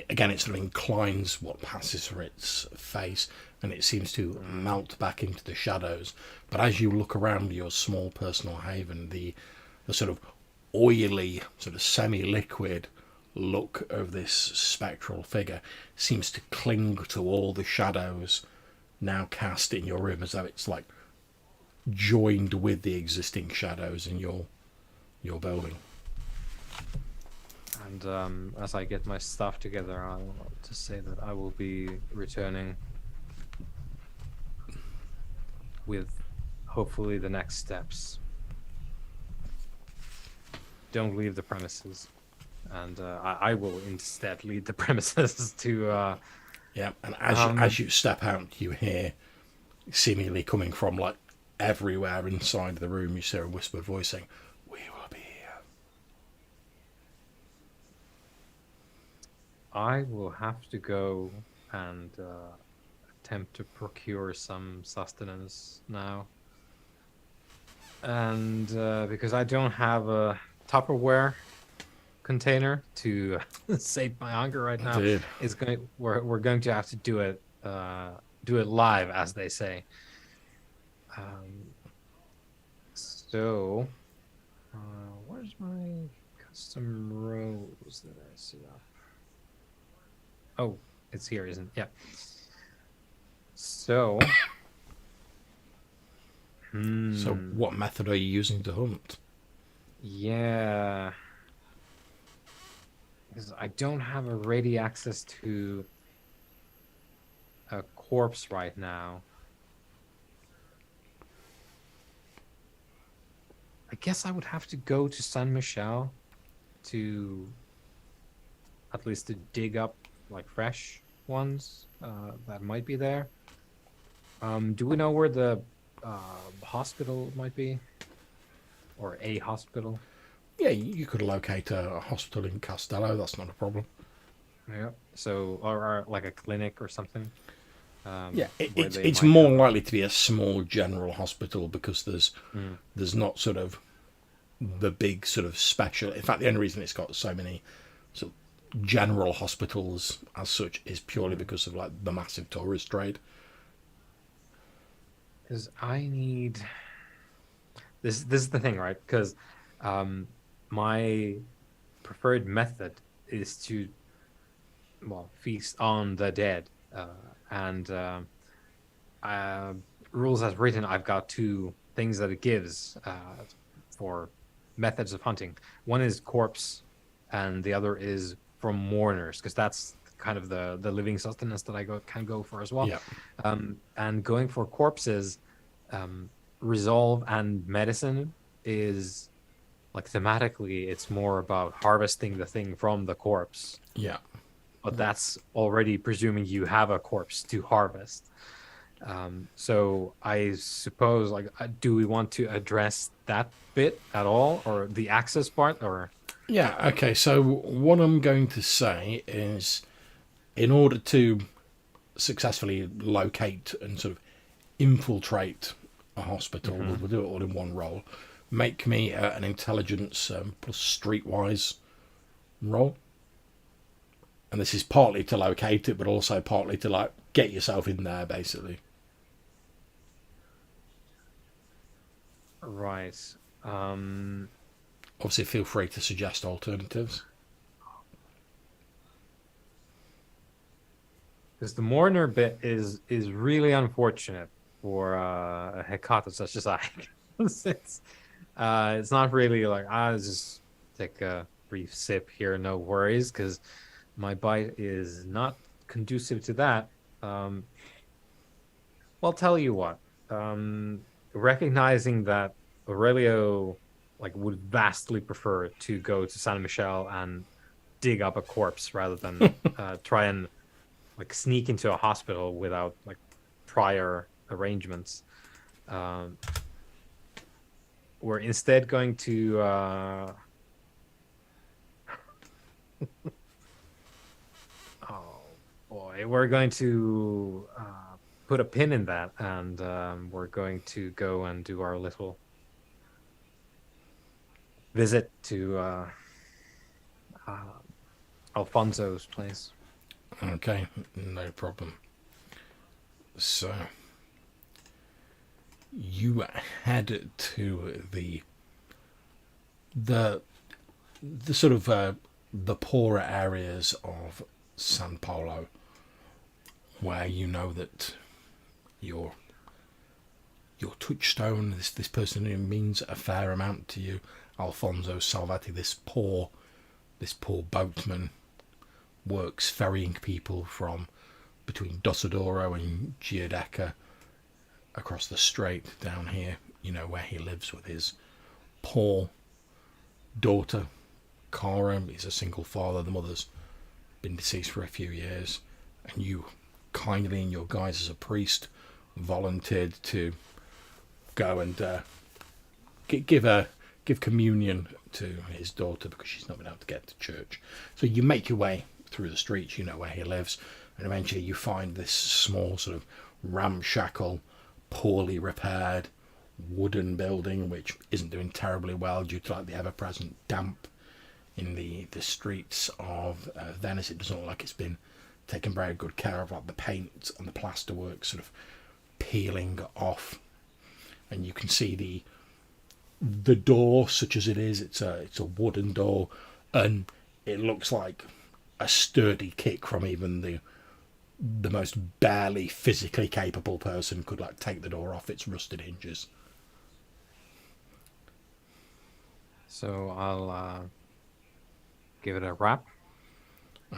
Speaker 2: again, it sort of inclines what passes for its face, and it seems to melt back into the shadows. But as you look around your small personal haven, the sort of oily, sort of semi-liquid look of this spectral figure seems to cling to all the shadows now cast in your room, as though it's like joined with the existing shadows in your building.
Speaker 1: And as I get my stuff together, I'll just say that I will be returning with hopefully the next steps. Don't leave the premises. And I will instead lead the premises to...
Speaker 2: Yeah, and as you step out, you hear, seemingly coming from like everywhere inside the room, you hear a whispered voice saying, "We will be here."
Speaker 1: I will have to go and attempt to procure some sustenance now. And because I don't have a Tupperware container to save my hunger right now, we're going to have to do it live, as they say. So where's my custom rows that I set up? Oh, it's here, isn't it? Yeah. So
Speaker 2: So what method are you using to hunt?
Speaker 1: Yeah, because I don't have a ready access to a corpse right now. I guess I would have to go to San Michel to at least to dig up like fresh ones that might be there. Do we know where the hospital might be, or a hospital?
Speaker 2: Yeah, you could locate a hospital in Castello. That's not a problem.
Speaker 1: Yeah. So, or like a clinic or something.
Speaker 2: Yeah,
Speaker 1: Where they
Speaker 2: it's
Speaker 1: might
Speaker 2: more
Speaker 1: have.
Speaker 2: likely to be a small general hospital because
Speaker 1: Mm.
Speaker 2: there's not sort of the big sort of special. In fact, the only reason it's got so many sort of general hospitals as such is purely because of like the massive tourist trade.
Speaker 1: Because I need this. This is the thing, right? Because um, my preferred method is to well feast on the dead, and uh, rules as written, I've got two things that it gives for methods of hunting. One is corpse, and the other is from mourners, because that's kind of the living sustenance that I can go for as well.
Speaker 2: Yeah,
Speaker 1: And going for corpses, um, resolve and medicine is like thematically, it's more about harvesting the thing from the corpse,
Speaker 2: yeah.
Speaker 1: but that's already presuming you have a corpse to harvest. So I suppose, like, do we want to address that bit at all, or the access part, or?
Speaker 2: Yeah, okay, so what I'm going to say is in order to successfully locate and sort of infiltrate a hospital, we'll do it all in one roll. Make me an intelligence plus streetwise roll. And this is partly to locate it, but also partly to like get yourself in there, basically.
Speaker 1: Right.
Speaker 2: Obviously, feel free to suggest alternatives.
Speaker 1: Because the mourner bit is really unfortunate for Hecata such as I. It's not really like I just take a brief sip here, no worries, because my bite is not conducive to that. Um, well, tell you what, recognizing that Aurelio like would vastly prefer to go to San Michel and dig up a corpse rather than try and like sneak into a hospital without like prior arrangements. Um, we're instead going to oh boy, we're going to put a pin in that, and we're going to go and do our little visit to uh, Alfonso's place.
Speaker 2: Okay, no problem. So you head to the sort of the poorer areas of San Paulo, where you know that your touchstone, this person who means a fair amount to you, Alfonso Salvati, this poor boatman, works ferrying people from between Dosadoro and Giudecca across the strait down here, you know, where he lives with his poor daughter, Cara. He's a single father. The mother's been deceased for a few years. And you kindly, in your guise as a priest, volunteered to go and give communion to his daughter because she's not been able to get to church. So you make your way through the streets, you know where he lives, and eventually you find this small sort of ramshackle, poorly repaired wooden building which isn't doing terribly well due to like the ever-present damp in the streets of Venice. It doesn't look like it's been taken very good care of, like the paint and the plasterwork sort of peeling off, and you can see the door, such as it is, it's a wooden door, and it looks like a sturdy kick from even the most barely physically capable person could like take the door off its rusted hinges.
Speaker 1: So I'll give it a rap.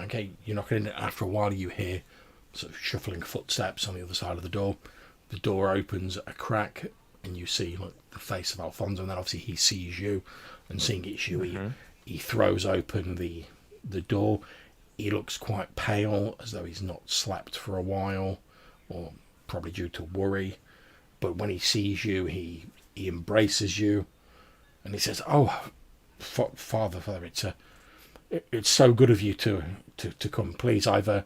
Speaker 2: Okay, you're knocking in. After a while, you hear sort of shuffling footsteps on the other side of the door. The door opens a crack, and you see like the face of Alfonso. And then obviously he sees you, and seeing it's you, he throws open the door. He looks quite pale, as though he's not slept for a while, or probably due to worry. But when he sees you, he embraces you, and he says, "Oh, Father, it's so good of you to come. Please, I've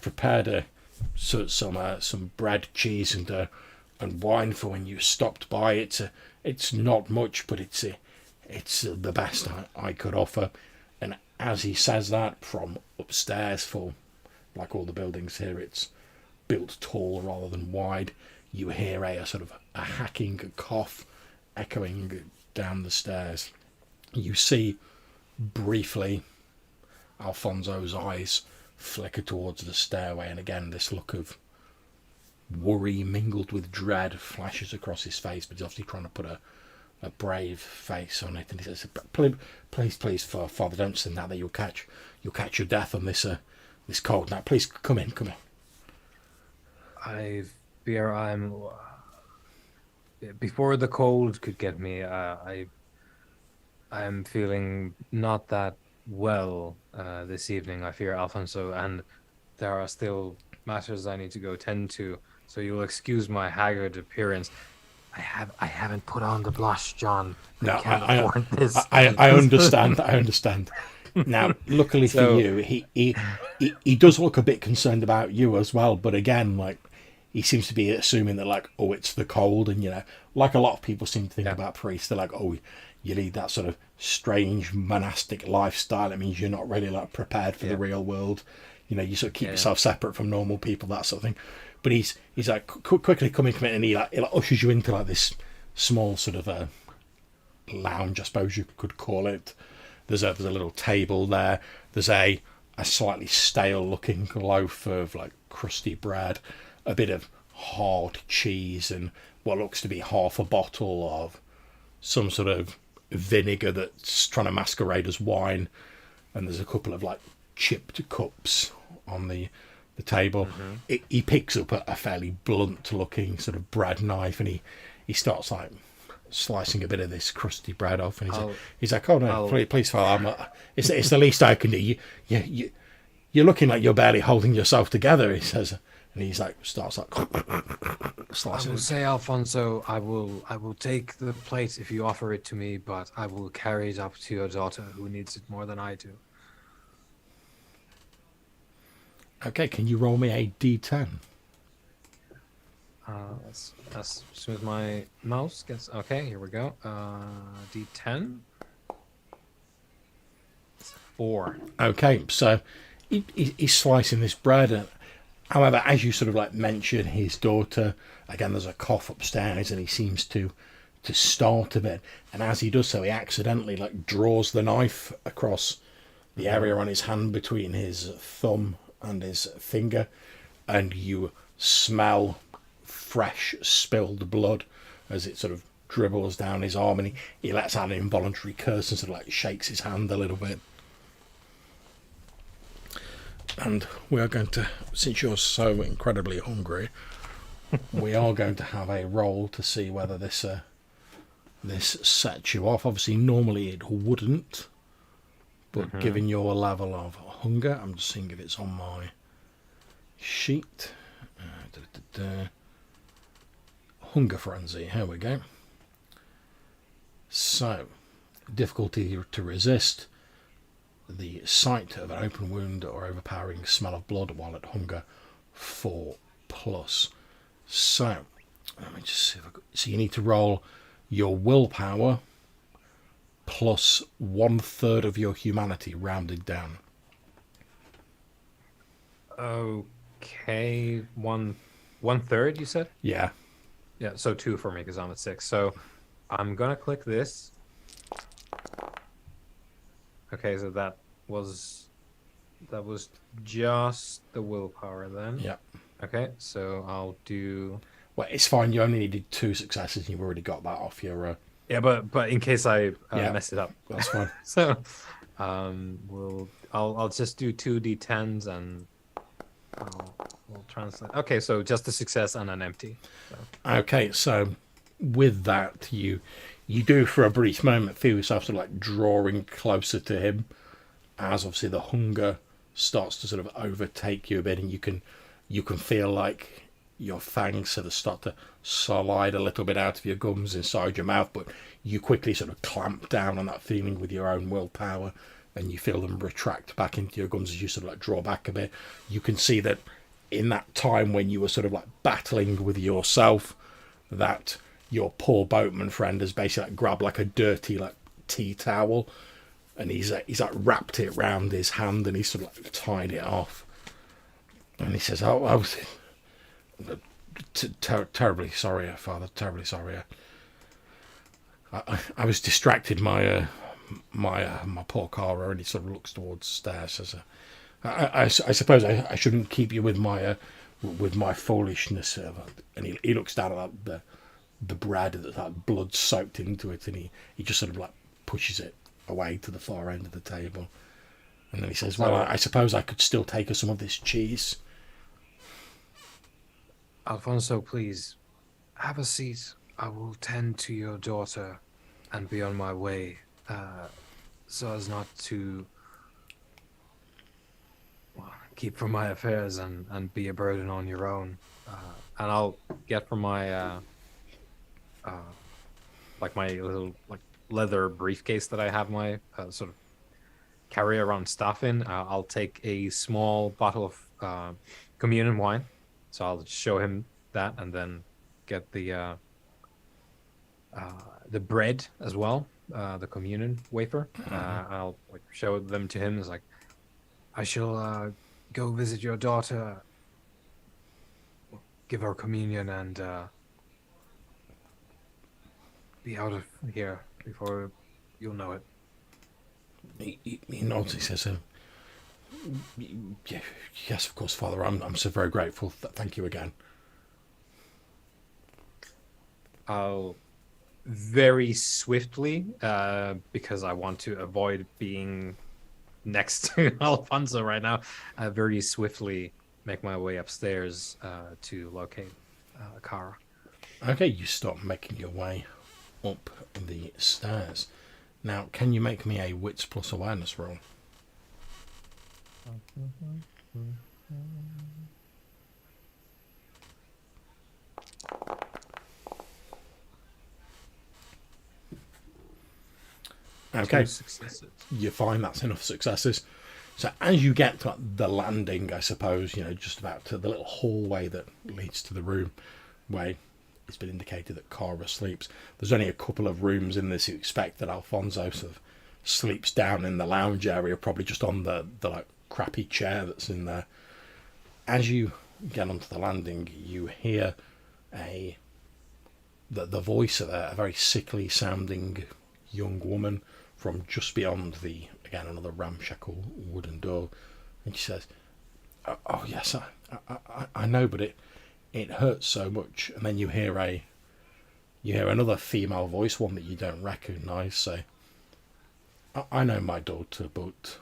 Speaker 2: prepared some bread, cheese, and wine for when you stopped by. It's not much, but it's the best I could offer." And as he says that, from upstairs, for like all the buildings here, it's built tall rather than wide. You hear a sort of a hacking cough echoing down the stairs. You see briefly Alfonso's eyes flicker towards the stairway, and again this look of worry mingled with dread flashes across his face, but he's obviously trying to put a brave face on it. And he says, please, Father, don't say that you'll catch your death on this cold night. Please come in.
Speaker 1: I fear I'm before the cold could get me. I'm feeling not that well this evening. I fear, Alfonso, and there are still matters I need to go tend to. So you'll excuse my haggard appearance. I haven't put on the blush, John.
Speaker 2: No,
Speaker 1: I can't afford this.
Speaker 2: I understand. I understand. Now, luckily for you, he does look a bit concerned about you as well. But again, like, he seems to be assuming that, like, oh, it's the cold, and like a lot of people seem to think about priests. They're like, oh, you lead that sort of strange monastic lifestyle. It means you're not really like prepared for the real world. You sort of keep yourself separate from normal people, that sort of thing. But he's like quickly coming to me, and he ushers you into like this small sort of a lounge, I suppose you could call it. There's a little table there. There's a slightly stale looking loaf of like crusty bread, a bit of hard cheese, and what looks to be half a bottle of some sort of vinegar that's trying to masquerade as wine. And there's a couple of like chipped cups on the table. He picks up a fairly blunt looking sort of bread knife, and he starts like slicing a bit of this crusty bread off, and he's like, oh no, please Father, it's the least I can do. You're looking like you're barely holding yourself together, he says. And he's like, starts like slicing.
Speaker 1: I will say, Alfonso, I will take the plate if you offer it to me, but I will carry it up to your daughter, who needs it more than I do.
Speaker 2: Okay, can you roll me a d10?
Speaker 1: As soon as my mouse gets... Okay, here we go. D10. 4.
Speaker 2: Okay, so he's slicing this bread. However, as you sort of like mention his daughter, again, there's a cough upstairs, and he seems to start a bit. And as he does so, he accidentally like draws the knife across the area on his hand between his thumb and his finger, and you smell fresh spilled blood as it sort of dribbles down his arm, and he lets out an involuntary curse and sort of like shakes his hand a little bit. And we are going to, since you're so incredibly hungry, we are going to have a roll to see whether this sets you off. Obviously, normally it wouldn't, but given your level of hunger, I'm just seeing if it's on my sheet. Hunger frenzy, here we go. So, difficulty to resist, the sight of an open wound or overpowering smell of blood while at hunger, 4+. So, let me just see if so you need to roll your willpower plus 1/3 of your humanity, rounded down.
Speaker 1: Okay, one third, you said?
Speaker 2: Yeah.
Speaker 1: Yeah, so 2 for me because I'm at 6. So I'm gonna click this. Okay, so that was just the willpower then.
Speaker 2: Yeah.
Speaker 1: Okay, so I'll do...
Speaker 2: Well, it's fine. You only needed 2 successes, and you've already got that off your
Speaker 1: Yeah, but in case I
Speaker 2: Yeah.
Speaker 1: mess it up,
Speaker 2: That's fine.
Speaker 1: so I'll just do 2d10s and we'll translate. Okay, so just a success and an empty. So.
Speaker 2: Okay, so with that, you do for a brief moment feel yourself sort of like drawing closer to him, as obviously the hunger starts to sort of overtake you a bit, and you can feel like your fangs sort of start to slide a little bit out of your gums inside your mouth, but you quickly sort of clamp down on that feeling with your own willpower, and you feel them retract back into your gums as you sort of like draw back a bit. You can see that in that time when you were sort of like battling with yourself, that your poor boatman friend has basically like grabbed like a dirty like tea towel, and he's like wrapped it round his hand, and he's sort of like tied it off, and he says, "Oh, I was terribly sorry, Father. Terribly sorry. I was distracted. My poor Cara," and he sort of looks towards the stairs. Says, I suppose I shouldn't keep you with my foolishness." And he looks down at the bread that's like blood soaked into it, and he just sort of like pushes it away to the far end of the table, and then he says, "Well, I suppose I could still take her some of this cheese."
Speaker 1: Alfonso, please have a seat. I will tend to your daughter and be on my way, so as not to keep from my affairs and be a burden on your own. And I'll get from my like my little like leather briefcase that I have my sort of carry around stuff in. I'll take a small bottle of communion wine. So I'll show him that, and then get the bread as well, the communion wafer. I'll like show them to him. It's like, I shall go visit your daughter, give her communion, and be out of here before you'll know it.
Speaker 2: He nods. He says, "Yes, of course, Father. I'm so very grateful. Thank you again."
Speaker 1: I'll very swiftly, because I want to avoid being next to Alfonso right now, very swiftly make my way upstairs to locate Kara.
Speaker 2: Okay, you start making your way up the stairs. Now, can you make me a wits plus awareness roll? Okay, you find that's enough successes. So as you get to the landing, I suppose, just about to the little hallway that leads to the room where it's been indicated that Cara sleeps. There's only a couple of rooms in this. You expect that Alfonso sort of sleeps down in the lounge area, probably just on the like crappy chair that's in there. As you get onto the landing, you hear the voice of a very sickly sounding young woman from just beyond another ramshackle wooden door, and she says, "Oh yes, I know, but it hurts so much." And then you hear another female voice, one that you don't recognise, say, I know my daughter, but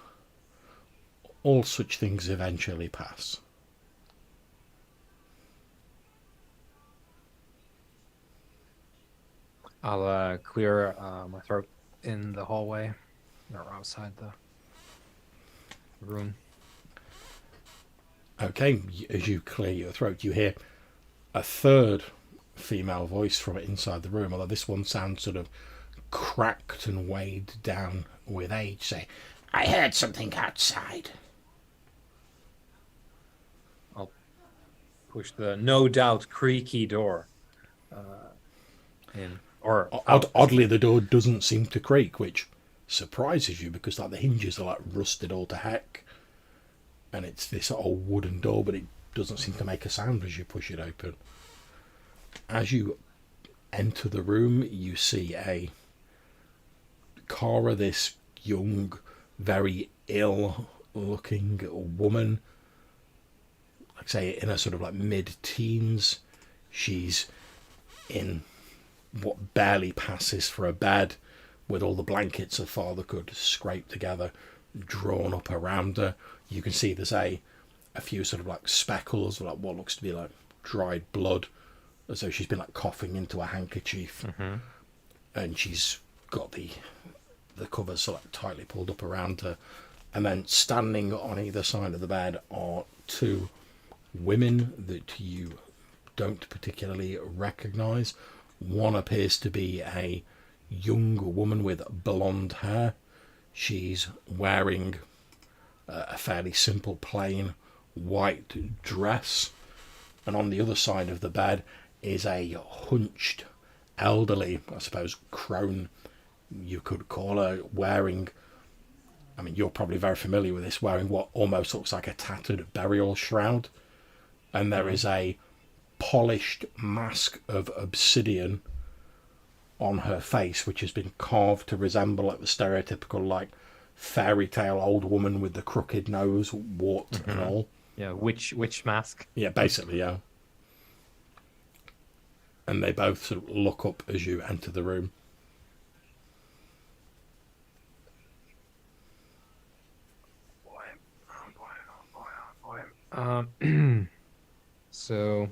Speaker 2: all such things eventually pass."
Speaker 1: I'll clear my throat in the hallway or outside the room.
Speaker 2: Okay, as you clear your throat, you hear a third female voice from inside the room, although this one sounds sort of cracked and weighed down with age, say, "I heard something outside."
Speaker 1: I'll push the no doubt creaky door in. Or
Speaker 2: oddly, the door doesn't seem to creak, which surprises you because like the hinges are like rusted all to heck, and it's this old wooden door, but it doesn't seem to make a sound as you push it open. As you enter the room, you see Cara, this young, very ill-looking woman, like say in a sort of like mid-teens. She's in what barely passes for a bed, with all the blankets her father could scrape together, drawn up around her. You can see there's a few sort of like speckles, like what looks to be like dried blood, as though she's been like coughing into a handkerchief. And she's got the covers sort of tightly pulled up around her. And then standing on either side of the bed are two women that you don't particularly recognise. One appears to be a young woman with blonde hair. She's wearing a fairly simple, plain white dress. And on the other side of the bed is a hunched, elderly, I suppose, crone, you could call her, wearing, I mean, you're probably very familiar with this, wearing what almost looks like a tattered burial shroud. And there is a polished mask of obsidian on her face, which has been carved to resemble like the stereotypical like fairy tale old woman with the crooked nose, wart and all.
Speaker 1: Yeah, witch mask.
Speaker 2: Yeah, basically, yeah. And they both sort of look up as you enter the room.
Speaker 1: So,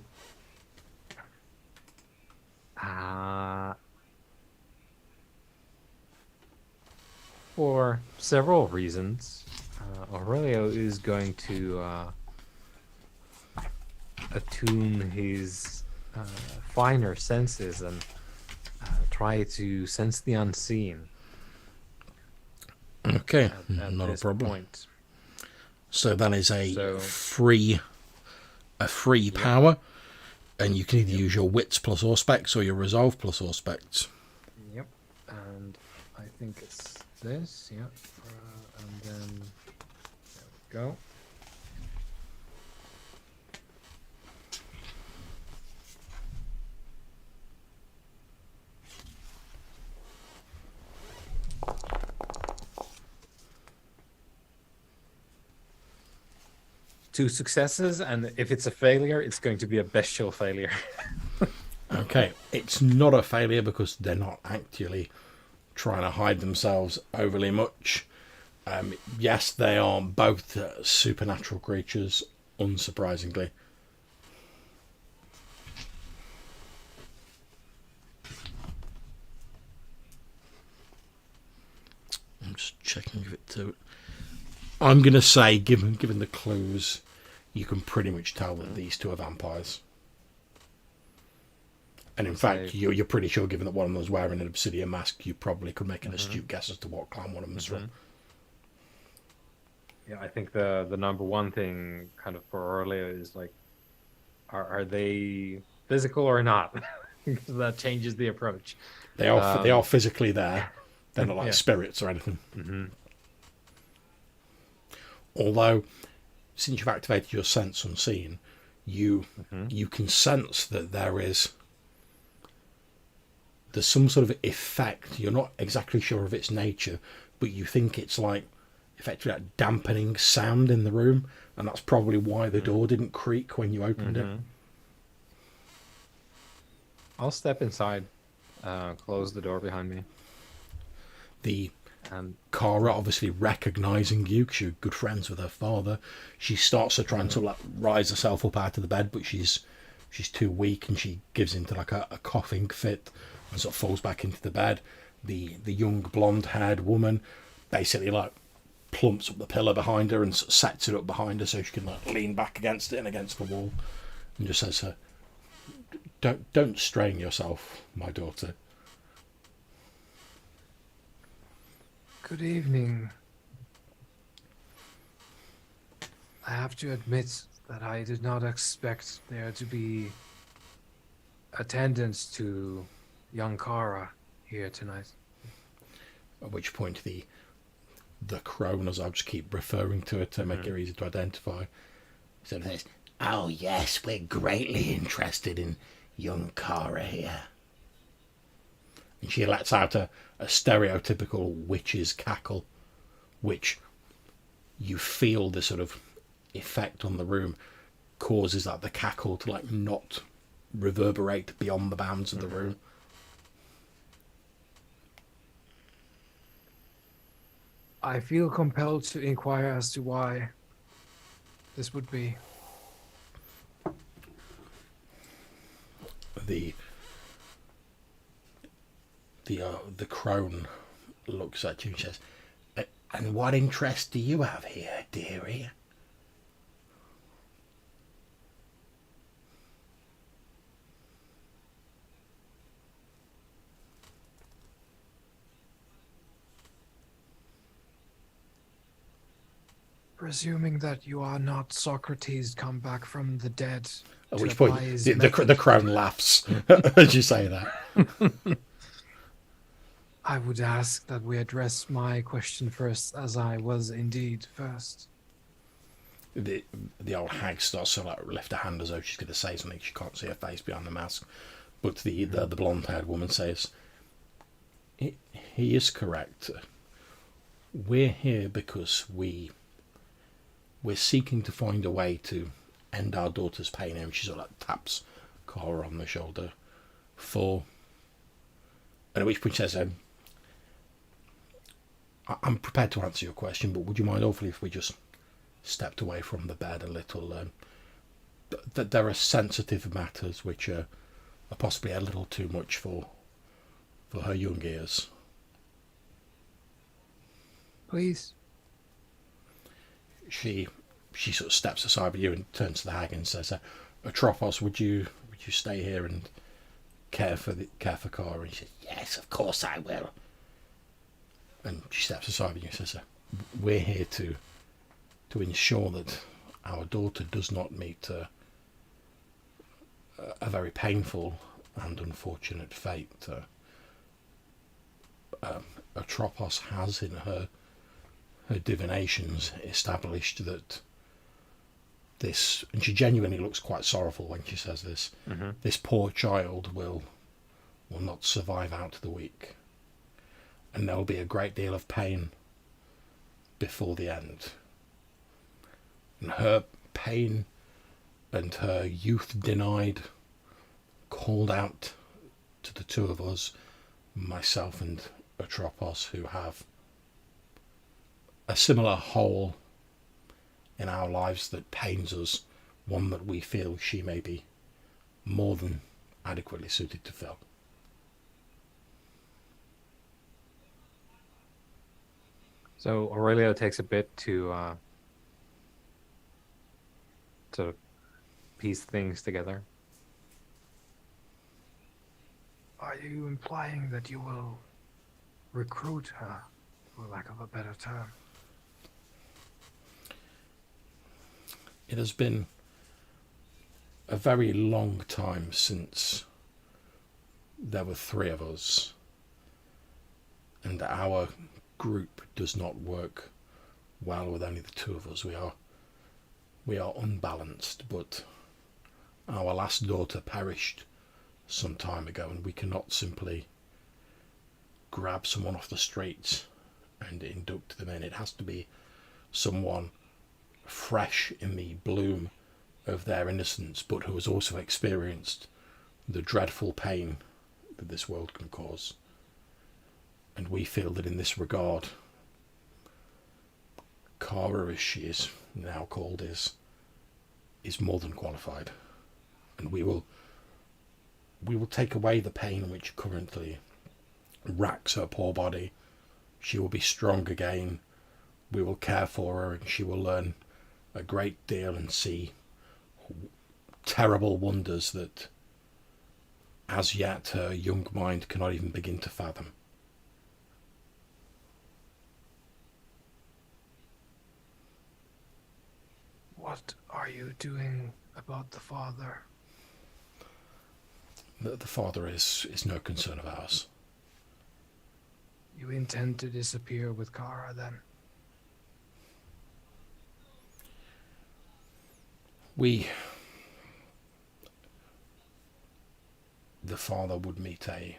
Speaker 1: for several reasons, Aurelio is going to attune his finer senses and try to sense the unseen.
Speaker 2: Okay,
Speaker 1: At
Speaker 2: not a
Speaker 1: this
Speaker 2: problem.
Speaker 1: point.
Speaker 2: So that is a
Speaker 1: So-
Speaker 2: free power, and you can either use your wits plus auspex or your resolve plus auspex.
Speaker 1: Yep, and I think it's this. Yep, and then there we go. Two successes, and if it's a failure, it's going to be a bestial failure.
Speaker 2: Okay, it's not a failure because they're not actually trying to hide themselves overly much. Yes, they are both supernatural creatures, unsurprisingly. I'm just checking if it. I'm going to say, given the clues, you can pretty much tell that these two are vampires. And in fact, you're pretty sure, given that one of them was wearing an obsidian mask, you probably could make an astute guess as to what clan one of them's from.
Speaker 1: Yeah, I think the number one thing kind of for Aurelio is like, are they physical or not? Because that changes the approach.
Speaker 2: They are physically there. They're not like
Speaker 1: Yeah.
Speaker 2: spirits or anything. Although, since you've activated your sense unseen, you can sense that there's some sort of effect. You're not exactly sure of its nature, but you think it's like effectively like dampening sound in the room, and that's probably why the door didn't creak when you opened it.
Speaker 1: I'll step inside, close the door behind me.
Speaker 2: The
Speaker 1: And
Speaker 2: Kara, obviously recognizing you because you're good friends with her father, she starts to try and sort of like rise herself up out of the bed, but she's too weak, and she gives into like a coughing fit and sort of falls back into the bed. The young blonde-haired woman basically like plumps up the pillar behind her and sort of sets it up behind her so she can like lean back against it and against the wall, and just says, "Don't strain yourself, my daughter."
Speaker 1: good evening. I have to admit that I did not expect there to be attendance to young Kara here tonight.
Speaker 2: At which point the crone, as I'll just keep referring to it to make it easy to identify, so says, "Oh yes, we're greatly interested in young Kara here." And she lets out a stereotypical witch's cackle, which you feel the sort of effect on the room causes that the cackle to like not reverberate beyond the bounds of the room.
Speaker 1: I feel compelled to inquire as to why this would be.
Speaker 2: The crone looks at you and says, "And what interest do you have here, dearie?"
Speaker 1: Presuming that you are not Socrates come back from the dead.
Speaker 2: At
Speaker 1: to
Speaker 2: which point
Speaker 1: apply his
Speaker 2: the
Speaker 1: method.
Speaker 2: crone laughs as you say that.
Speaker 1: I would ask that we address my question first, as I was indeed first.
Speaker 2: The old hag starts to like lift her hand as though she's going to say something. She can't see her face behind the mask, but the blonde-haired woman says, "He is correct. We're here because we're seeking to find a way to end our daughter's pain." And she sort of like taps Cara on the shoulder and at which point she says, "I'm prepared to answer your question, but would you mind awfully if we just stepped away from the bed a little? That there are sensitive matters which are possibly a little too much for her young ears."
Speaker 1: Please.
Speaker 2: She sort of steps aside with you and turns to the hag and says, "Atropos, would you stay here and care for Cara?" And she says, "Yes, of course I will." And she steps aside with you and says, "We're here to ensure that our daughter does not meet a very painful and unfortunate fate. Atropos has in her divinations established that this," and she genuinely looks quite sorrowful when she says this, "this poor child will not survive out the week, and there will be a great deal of pain before the end. And her pain and her youth denied called out to the two of us, myself and Atropos, who have a similar hole in our lives that pains us, one that we feel she may be more than adequately suited to fill."
Speaker 1: So Aurelio takes a bit to piece things together. Are you implying that you will recruit her, for lack of a better term?
Speaker 2: It has been a very long time since there were three of us, and our group does not work well with only the two of us. We are unbalanced, but our last daughter perished some time ago, and we cannot simply grab someone off the streets and induct them in. It has to be someone fresh in the bloom of their innocence, but who has also experienced the dreadful pain that this world can cause. And we feel that in this regard, Cara, as she is now called, is more than qualified. And we will take away the pain which currently racks her poor body. She will be strong again. We will care for her, and she will learn a great deal and see terrible wonders that as yet her young mind cannot even begin to fathom.
Speaker 1: What are you doing about the father?
Speaker 2: The father is no concern of ours.
Speaker 1: You intend to disappear with Cara, then?
Speaker 2: The father would meet a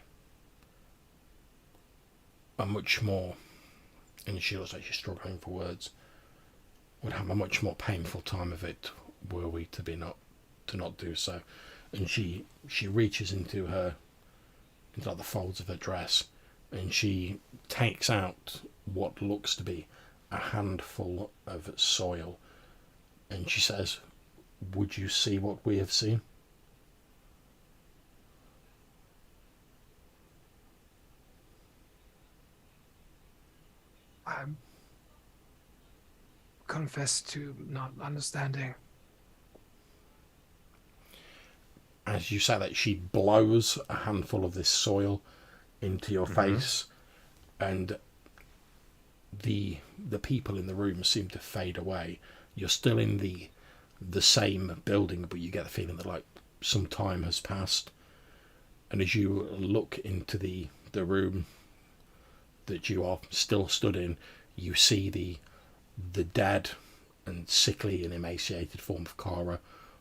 Speaker 2: much more, and she looks like she's struggling for words, would have a much more painful time of it were we to not do so. And she reaches into like the folds of her dress, and she takes out what looks to be a handful of soil, and she says, "Would you see what we have seen?"
Speaker 1: I confess to not understanding.
Speaker 2: As you say that, she blows a handful of this soil into your face, and the people in the room seem to fade away. You're still in the same building, but you get the feeling that like some time has passed. And as you look into the room that you are still stood in, you see the dead and sickly and emaciated form of Kara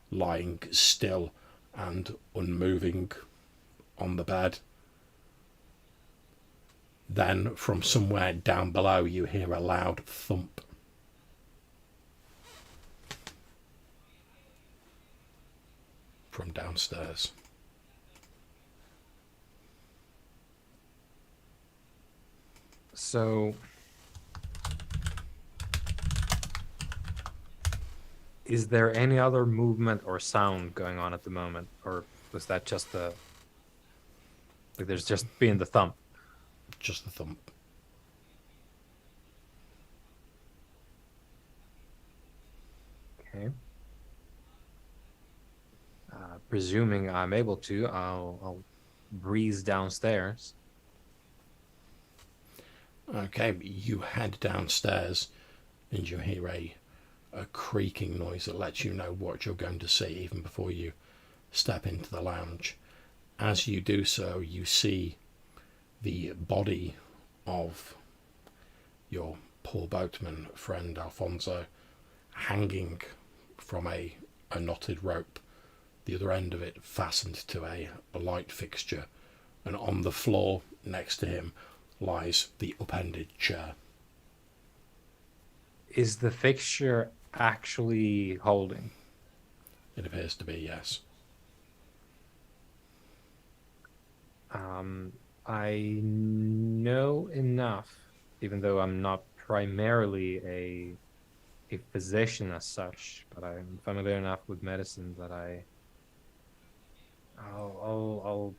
Speaker 2: lying still and unmoving on the bed. Then from somewhere down below you hear a loud thump. From downstairs.
Speaker 1: So, is there any other movement or sound going on at the moment, or was that just the like? There's just being the thump.
Speaker 2: Just the thump.
Speaker 1: Okay. Presuming I'm able to, I'll breeze downstairs.
Speaker 2: Okay, you head downstairs and you hear a creaking noise that lets you know what you're going to see even before you step into the lounge. As you do so, you see the body of your poor boatman friend Alfonso hanging from a knotted rope, the other end of it fastened to a light fixture, and on the floor next to him lies the upended chair.
Speaker 1: Is the fixture actually holding?
Speaker 2: It appears to be, yes.
Speaker 1: I know enough, even though I'm not primarily a physician as such, but I'm familiar enough with medicine that I'll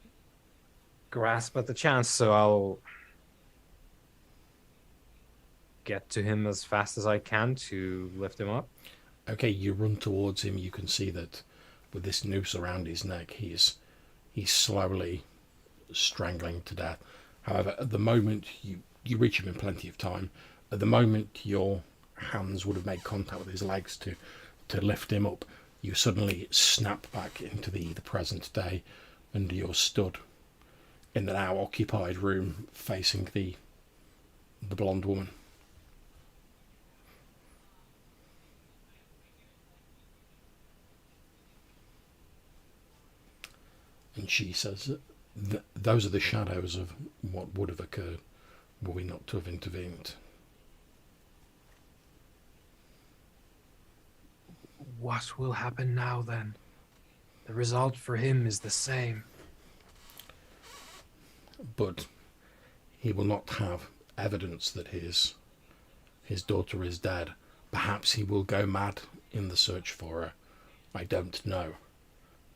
Speaker 1: grasp at the chance. So I'll get to him as fast as I can to lift him up.
Speaker 2: Okay, you run towards him. You can see that with this noose around his neck, he's slowly strangling to death. However, at the moment you reach him in plenty of time. At the moment your hands would have made contact with his legs to lift him up, you suddenly snap back into the present day, and you're stood in the now occupied room facing the blonde woman. And she says, those are the shadows of what would have occurred were we not to have intervened.
Speaker 1: What will happen now then? The result for him is the same.
Speaker 2: But he will not have evidence that his daughter is dead. Perhaps he will go mad in the search for her. I don't know.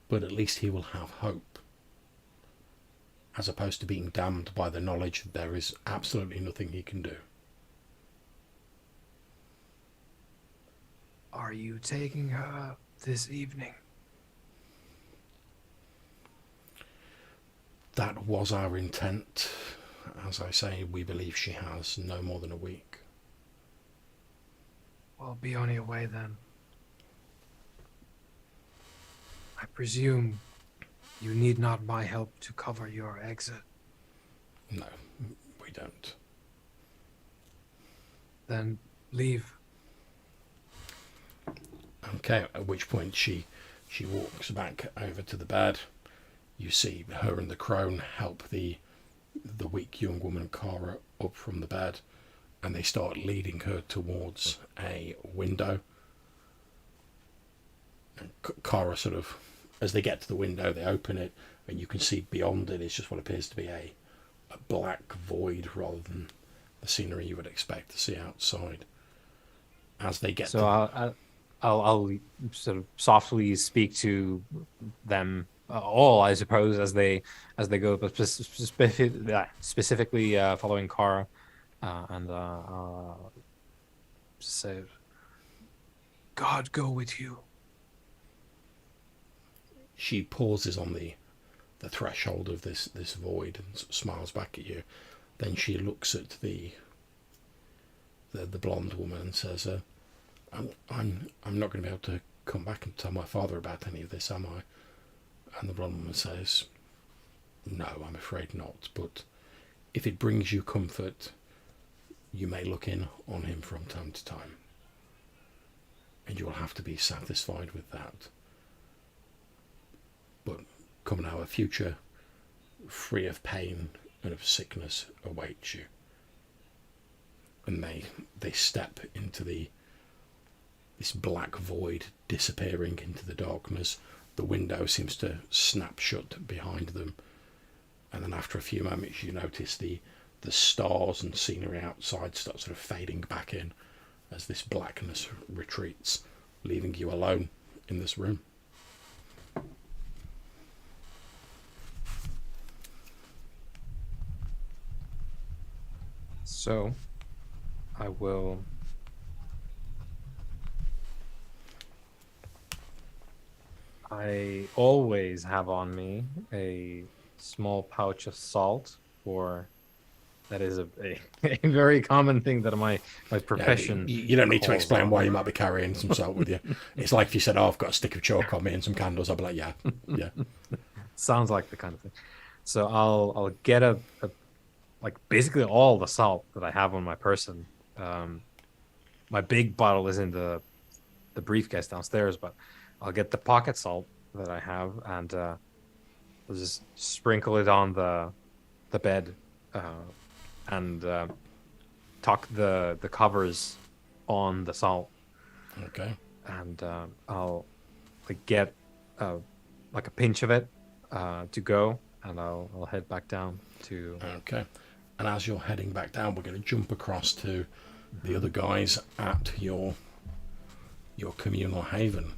Speaker 2: But at least he will have hope, as opposed to being damned by the knowledge that there is absolutely nothing he can do.
Speaker 1: Are you taking her this evening?
Speaker 2: That was our intent. As I say, we believe she has no more than a week.
Speaker 1: Well, be on your way then. I presume you need not my help to cover your exit.
Speaker 2: No, we don't.
Speaker 1: Then leave.
Speaker 2: Okay, at which point she walks back over to the bed. You see her and the crone help the weak young woman Kara up from the bed, and they start leading her towards a window. And Kara sort of, as they get to the window, they open it, and you can see beyond it is just what appears to be a black void rather than the scenery you would expect to see outside. As they get
Speaker 1: So
Speaker 2: to...
Speaker 1: I'll sort of softly speak to them all, I suppose, as they go, but specifically following Kara, and say, "God go with you."
Speaker 2: She pauses on the threshold of this void and smiles back at you. Then she looks at the blonde woman and says, I'm not going to be able to come back and tell my father about any of this, am I? And the blonde woman says, no, I'm afraid not, but if it brings you comfort, you may look in on him from time to time, and you will have to be satisfied with that. But come now, a future free of pain and of sickness awaits you. And they step into this black void, disappearing into the darkness. The window seems to snap shut behind them, and then after a few moments you notice the stars and scenery outside start sort of fading back in as this blackness retreats, leaving you alone in this room.
Speaker 1: So I will I always have on me a small pouch of salt, for that is a very common thing that my profession.
Speaker 2: Yeah, you don't need to
Speaker 1: calls
Speaker 2: explain
Speaker 1: on.
Speaker 2: why you might be carrying some salt with you. It's like if you said, "Oh, I've got a stick of chalk on me and some candles," I'll be like, "Yeah, yeah."
Speaker 1: Sounds like the kind of thing. So I'll get a like basically all the salt that I have on my person. My big bottle is in the briefcase downstairs, but I'll get the pocket salt that I have, and I'll just sprinkle it on the bed, and tuck the covers on the salt,
Speaker 2: Okay.
Speaker 1: and I'll like get like a pinch of it to go, and I'll head back down to.
Speaker 2: Okay. And as you're heading back down, we're going to jump across to the other guys at your communal haven.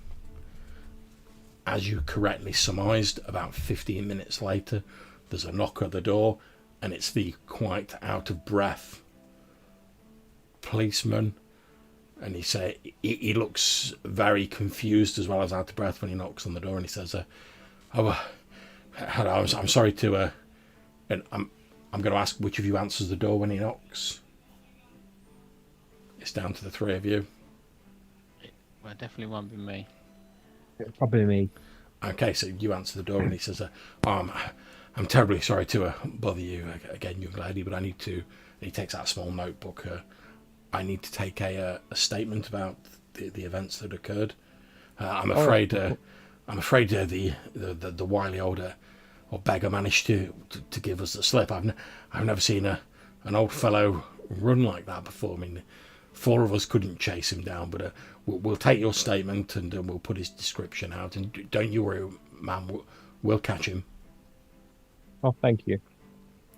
Speaker 2: As you correctly surmised, about 15 minutes later, there's a knock at the door, and it's the quite out of breath policeman. And he looks very confused as well as out of breath when he knocks on the door, and he says, hello, I'm sorry to, and I'm going to ask which of you answers the door when he knocks. It's down to the three of you.
Speaker 5: Well, it definitely won't be me.
Speaker 4: Probably me.
Speaker 2: Okay, so you answer the door, and he says, I'm terribly sorry to bother you again, young lady, but I need to... He takes out a small notebook. I need to take a statement about the events that occurred. I'm afraid the wily old beggar managed to give us the slip. I've never seen an old fellow run like that before. I mean, four of us couldn't chase him down, but we'll take your statement and we'll put his description out. And don't you worry, ma'am, we'll catch him.
Speaker 4: Oh, thank you.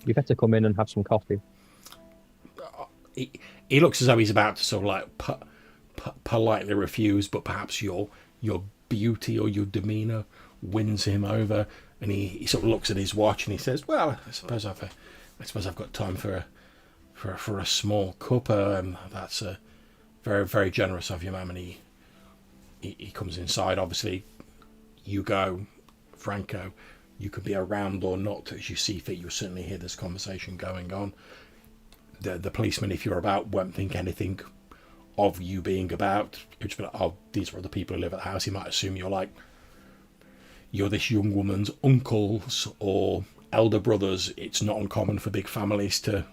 Speaker 4: You better come in and have some coffee.
Speaker 2: He looks as though he's about to sort of like politely refuse, but perhaps your beauty or your demeanour wins him over. And he sort of looks at his watch and he says, "Well, I suppose I've got time for a small cuppa. That's very, very generous of you, ma'am." And he comes inside. Obviously, you go, Franco. You could be around or not as you see fit. You'll certainly hear this conversation going on. The policeman, if you're about, won't think anything of you being about. He'll just be like, "Oh, these are the people who live at the house." He might assume you're this young woman's uncles or elder brothers. It's not uncommon for big families to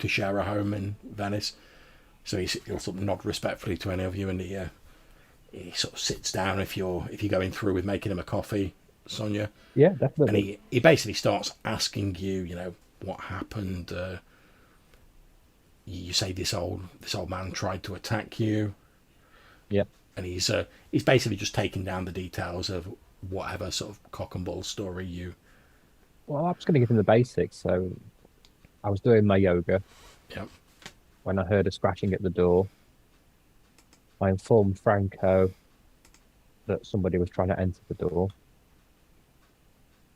Speaker 2: share a home in Venice. So he'll sort of nod respectfully to any of you, and he sort of sits down if you're going through with making him a coffee, Sonia.
Speaker 4: Yeah, definitely.
Speaker 2: And he basically starts asking you, what happened. You say this old man tried to attack you.
Speaker 4: Yep.
Speaker 2: And he's basically just taking down the details of whatever sort of cock and bull story you.
Speaker 4: Well, I was going to give him the basics. So I was doing my yoga.
Speaker 2: Yep.
Speaker 4: when I heard a scratching at the door. I informed Franco that somebody was trying to enter the door.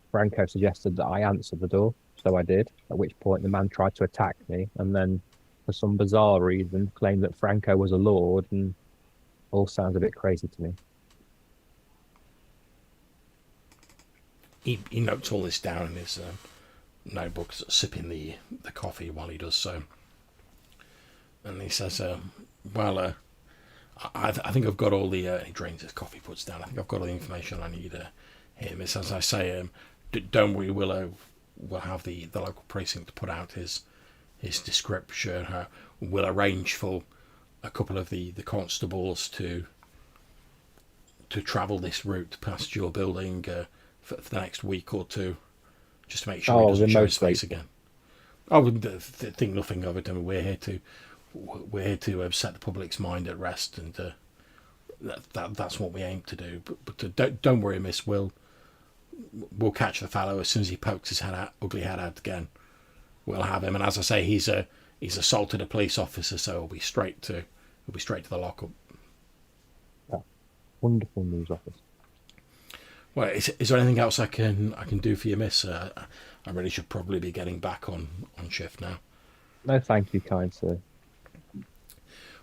Speaker 4: Franco suggested that I answer the door, so I did, at which point the man tried to attack me and then, for some bizarre reason, claimed that Franco was a lord, and all sounds a bit crazy to me.
Speaker 2: He notes all this down in his notebook, sipping the coffee while he does so. And he says, I think I've got all the... he drains his coffee, puts down. I think I've got all the information I need here, miss. As I say, don't worry, we'll have the local precinct put out his description. We'll arrange for a couple of the constables to travel this route past your building for the next week or two, just to make sure he doesn't show his face again. I wouldn't think nothing of it. I mean, we're here to set the public's mind at rest, and that's what we aim to do. But don't worry, miss. We'll catch the fellow as soon as he pokes his ugly head out again. We'll have him, and as I say, he's assaulted a police officer, so he'll be straight to the lockup.
Speaker 4: Yeah. Wonderful news, officer.
Speaker 2: Well, is there anything else I can do for you, miss? I really should probably be getting back on shift now.
Speaker 4: No, thank you, kind sir.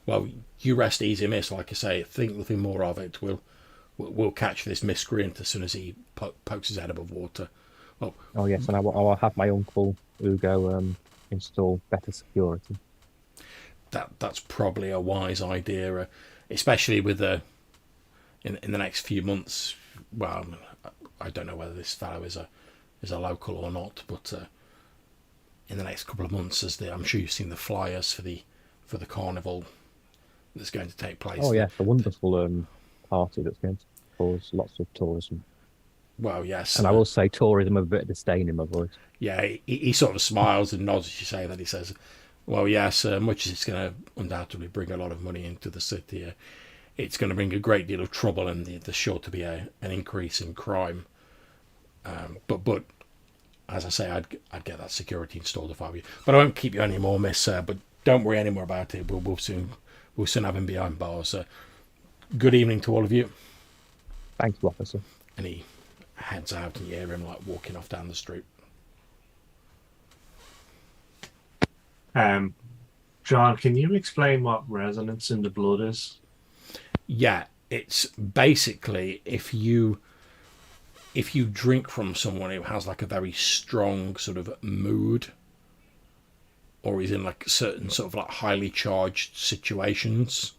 Speaker 2: Well, you rest easy, miss. Like I say, think nothing more of it. We'll catch this miscreant as soon as he pokes his head above water. Well,
Speaker 4: oh yes, and I will have my uncle Ugo install better security.
Speaker 2: That's probably a wise idea, especially with in the next few months. Well, I don't know whether this fellow is a local or not, but in the next couple of months, I'm sure you've seen the flyers for the carnival that's going to take place.
Speaker 4: Oh yes, a wonderful party that's going to cause lots of tourism.
Speaker 2: Well, yes,
Speaker 4: and I will say tourism with a bit of disdain in my voice.
Speaker 2: Yeah, he sort of smiles and nods as you say that. He says, "Well, yes, much as it's going to undoubtedly bring a lot of money into the city, it's going to bring a great deal of trouble, and there's sure to be an increase in crime. But as I say, I'd get that security installed if I were you. But I won't keep you any more, miss. But don't worry any more about it. We'll soon have him behind bars. Good evening to all of you."
Speaker 4: Thank you, officer.
Speaker 2: And he heads out, and you hear him like walking off down the street.
Speaker 3: John, can you explain what resonance in the blood is?
Speaker 2: Yeah, it's basically if you drink from someone who has like a very strong sort of mood, or is in like certain sort of like highly charged situations,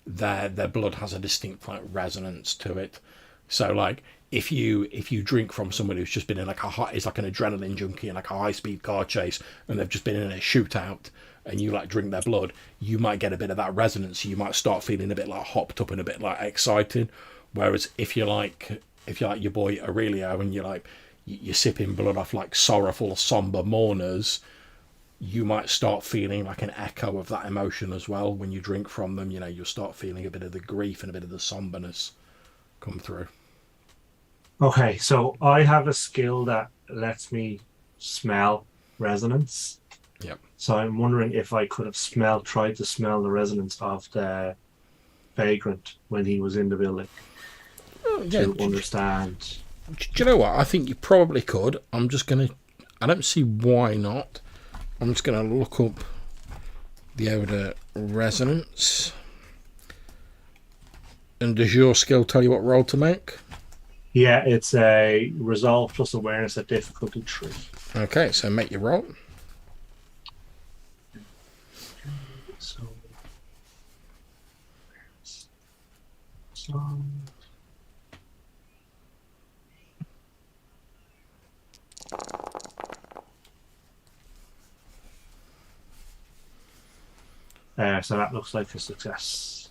Speaker 2: their blood has a distinct like resonance to it. So like if you drink from someone who's just been in like is like an adrenaline junkie in like a high speed car chase, and they've just been in a shootout, and you like drink their blood, you might get a bit of that resonance. You might start feeling a bit like hopped up and a bit like excited. Whereas if you're like your boy Aurelio, and you're sipping blood off like sorrowful, somber mourners, you might start feeling like an echo of that emotion as well. When you drink from them, you'll start feeling a bit of the grief and a bit of the somberness come through.
Speaker 3: Okay, so I have a skill that lets me smell resonance.
Speaker 2: Yep.
Speaker 3: So I'm wondering if I could have tried to smell the resonance of the vagrant when he was in the building to understand.
Speaker 2: Do you know what? I think you probably could. I don't see why not. I'm just going to look up the odor resonance. And does your skill tell you what roll to make?
Speaker 3: Yeah, it's a resolve plus awareness at difficulty 3.
Speaker 2: Okay, so make your roll.
Speaker 3: So that looks like a success.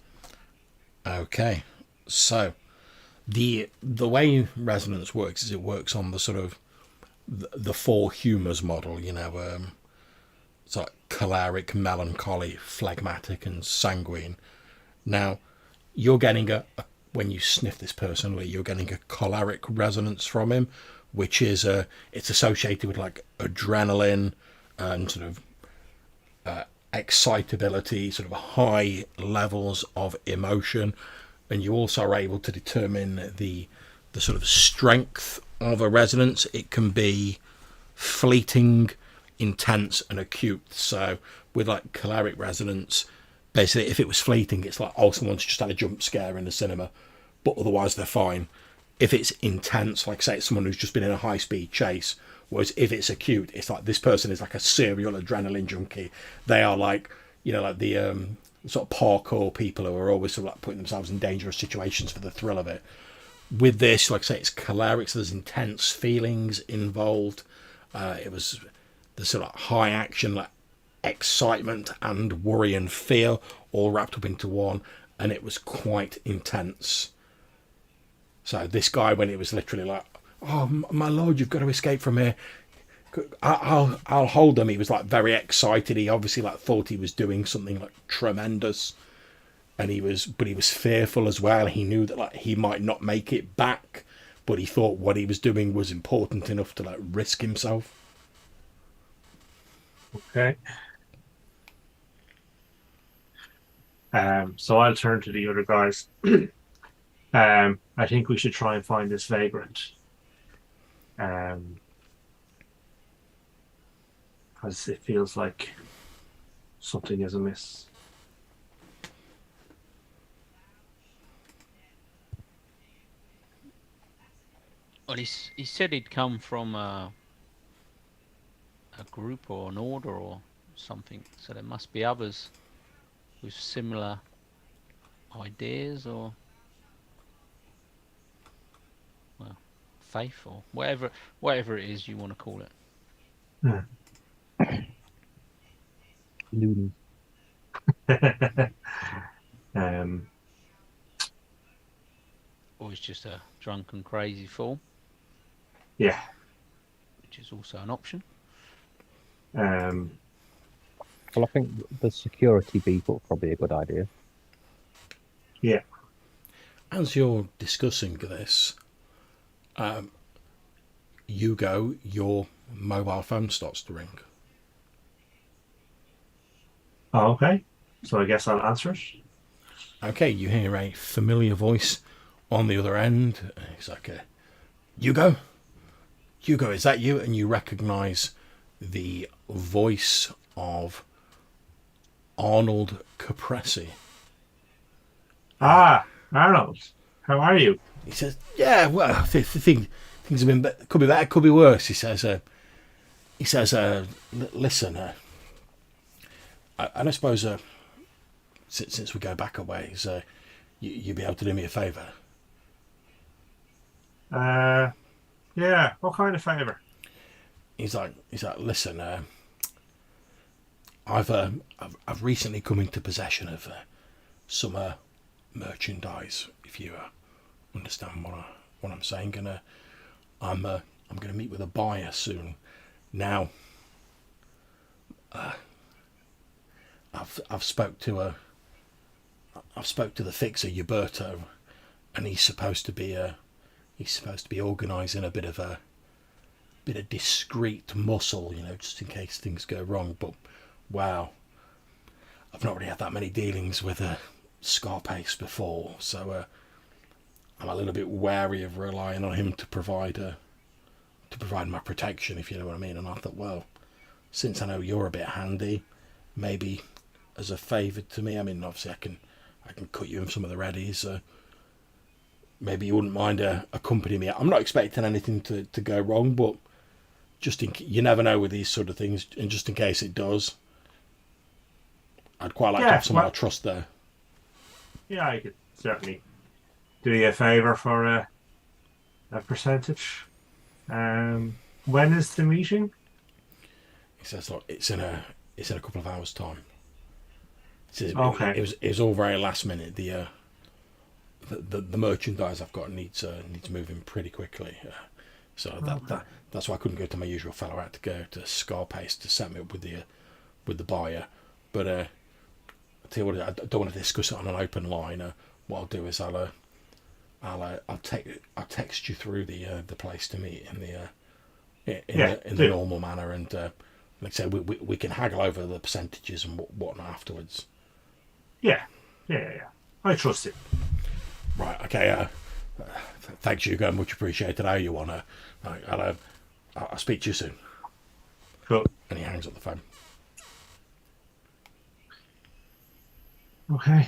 Speaker 2: Okay, so the way resonance works is it works on the sort of the four humours model. It's like choleric, melancholy, phlegmatic, and sanguine. Now, you're getting when you sniff this person, you're getting a choleric resonance from him, which is it's associated with like adrenaline and sort of excitability, sort of high levels of emotion, and you also are able to determine the sort of strength of a resonance. It can be fleeting, intense, and acute. So with like choleric resonance, basically if it was fleeting, it's like, oh, someone's just had a jump scare in the cinema, but otherwise they're fine. If it's intense, like say it's someone who's just been in a high-speed chase, whereas if it's acute, it's like this person is like a serial adrenaline junkie. They are like, you know, like the sort of parkour people who are always sort of like putting themselves in dangerous situations for the thrill of it. With this, like I say, it's choleric, so there's intense feelings involved. It was the sort of high action, like excitement and worry and fear all wrapped up into one, and it was quite intense. So this guy, when it was literally like, oh my lord, you've got to escape from here, I'll hold them, he was like very excited. He obviously like thought he was doing something like tremendous, and he was fearful as well. He knew that like he might not make it back, but he thought what he was doing was important enough to like risk himself.
Speaker 3: Okay. So I'll turn to the other guys. I think we should try and find this vagrant. Because it feels like something is amiss.
Speaker 5: Well, he said he'd come from a group or an order or something, so there must be others with similar ideas or, well, faith or whatever it is you want to call it.
Speaker 4: Loony.
Speaker 5: Or he's just a drunken crazy fool.
Speaker 3: Yeah.
Speaker 5: Which is also an option.
Speaker 4: Well, I think the security people are probably a good idea.
Speaker 3: Yeah.
Speaker 2: As you're discussing this, Hugo, your mobile phone starts to ring.
Speaker 3: Oh, okay. So I guess I'll answer it.
Speaker 2: Okay, you hear a familiar voice on the other end. It's like, Hugo, is that you? And you recognise the voice of Arnold Caprese.
Speaker 3: Ah, Arnold, how are you?
Speaker 2: He says, yeah, well, things have been, could be better, could be worse. He says, listen, I suppose since we go back a ways, you'd be able to do me a favour.
Speaker 3: Yeah, what kind of favour?
Speaker 2: He's like, listen, I've recently come into possession of some merchandise, if you understand what I'm saying, and I'm going to meet with a buyer soon. Now, I've spoke to the fixer Huberto, and he's supposed to be organising a bit of discreet muscle, you know, just in case things go wrong. But wow, I've not really had that many dealings with Scarpace before, so I'm a little bit wary of relying on him to provide my protection, if you know what I mean. And I thought, well, since I know you're a bit handy, maybe as a favour to me, I mean, obviously I can cut you in some of the readies. Maybe you wouldn't mind accompanying me. I'm not expecting anything to go wrong, but you never know with these sort of things, and just in case it does, I'd quite like to have someone I trust there.
Speaker 3: Yeah, I could certainly do you a favour for a percentage. When is the meeting?
Speaker 2: He says, look, it's in a couple of hours' time.
Speaker 3: Okay.
Speaker 2: It was all very last minute. The merchandise I've got needs moving pretty quickly. So that's why I couldn't go to my usual fellow. I had to go to Scarpace to set me up with the buyer. But I tell you what, I don't want to discuss it on an open line. What I'll do is I'll text you through the place to meet in the normal manner, and Like I said, we can haggle over the percentages and whatnot afterwards.
Speaker 3: Yeah. I trust it.
Speaker 2: Right, okay. Thanks, Hugo. Much appreciated. How you want to? I'll speak to you soon.
Speaker 3: Cool.
Speaker 2: And he hangs up the phone.
Speaker 3: Okay.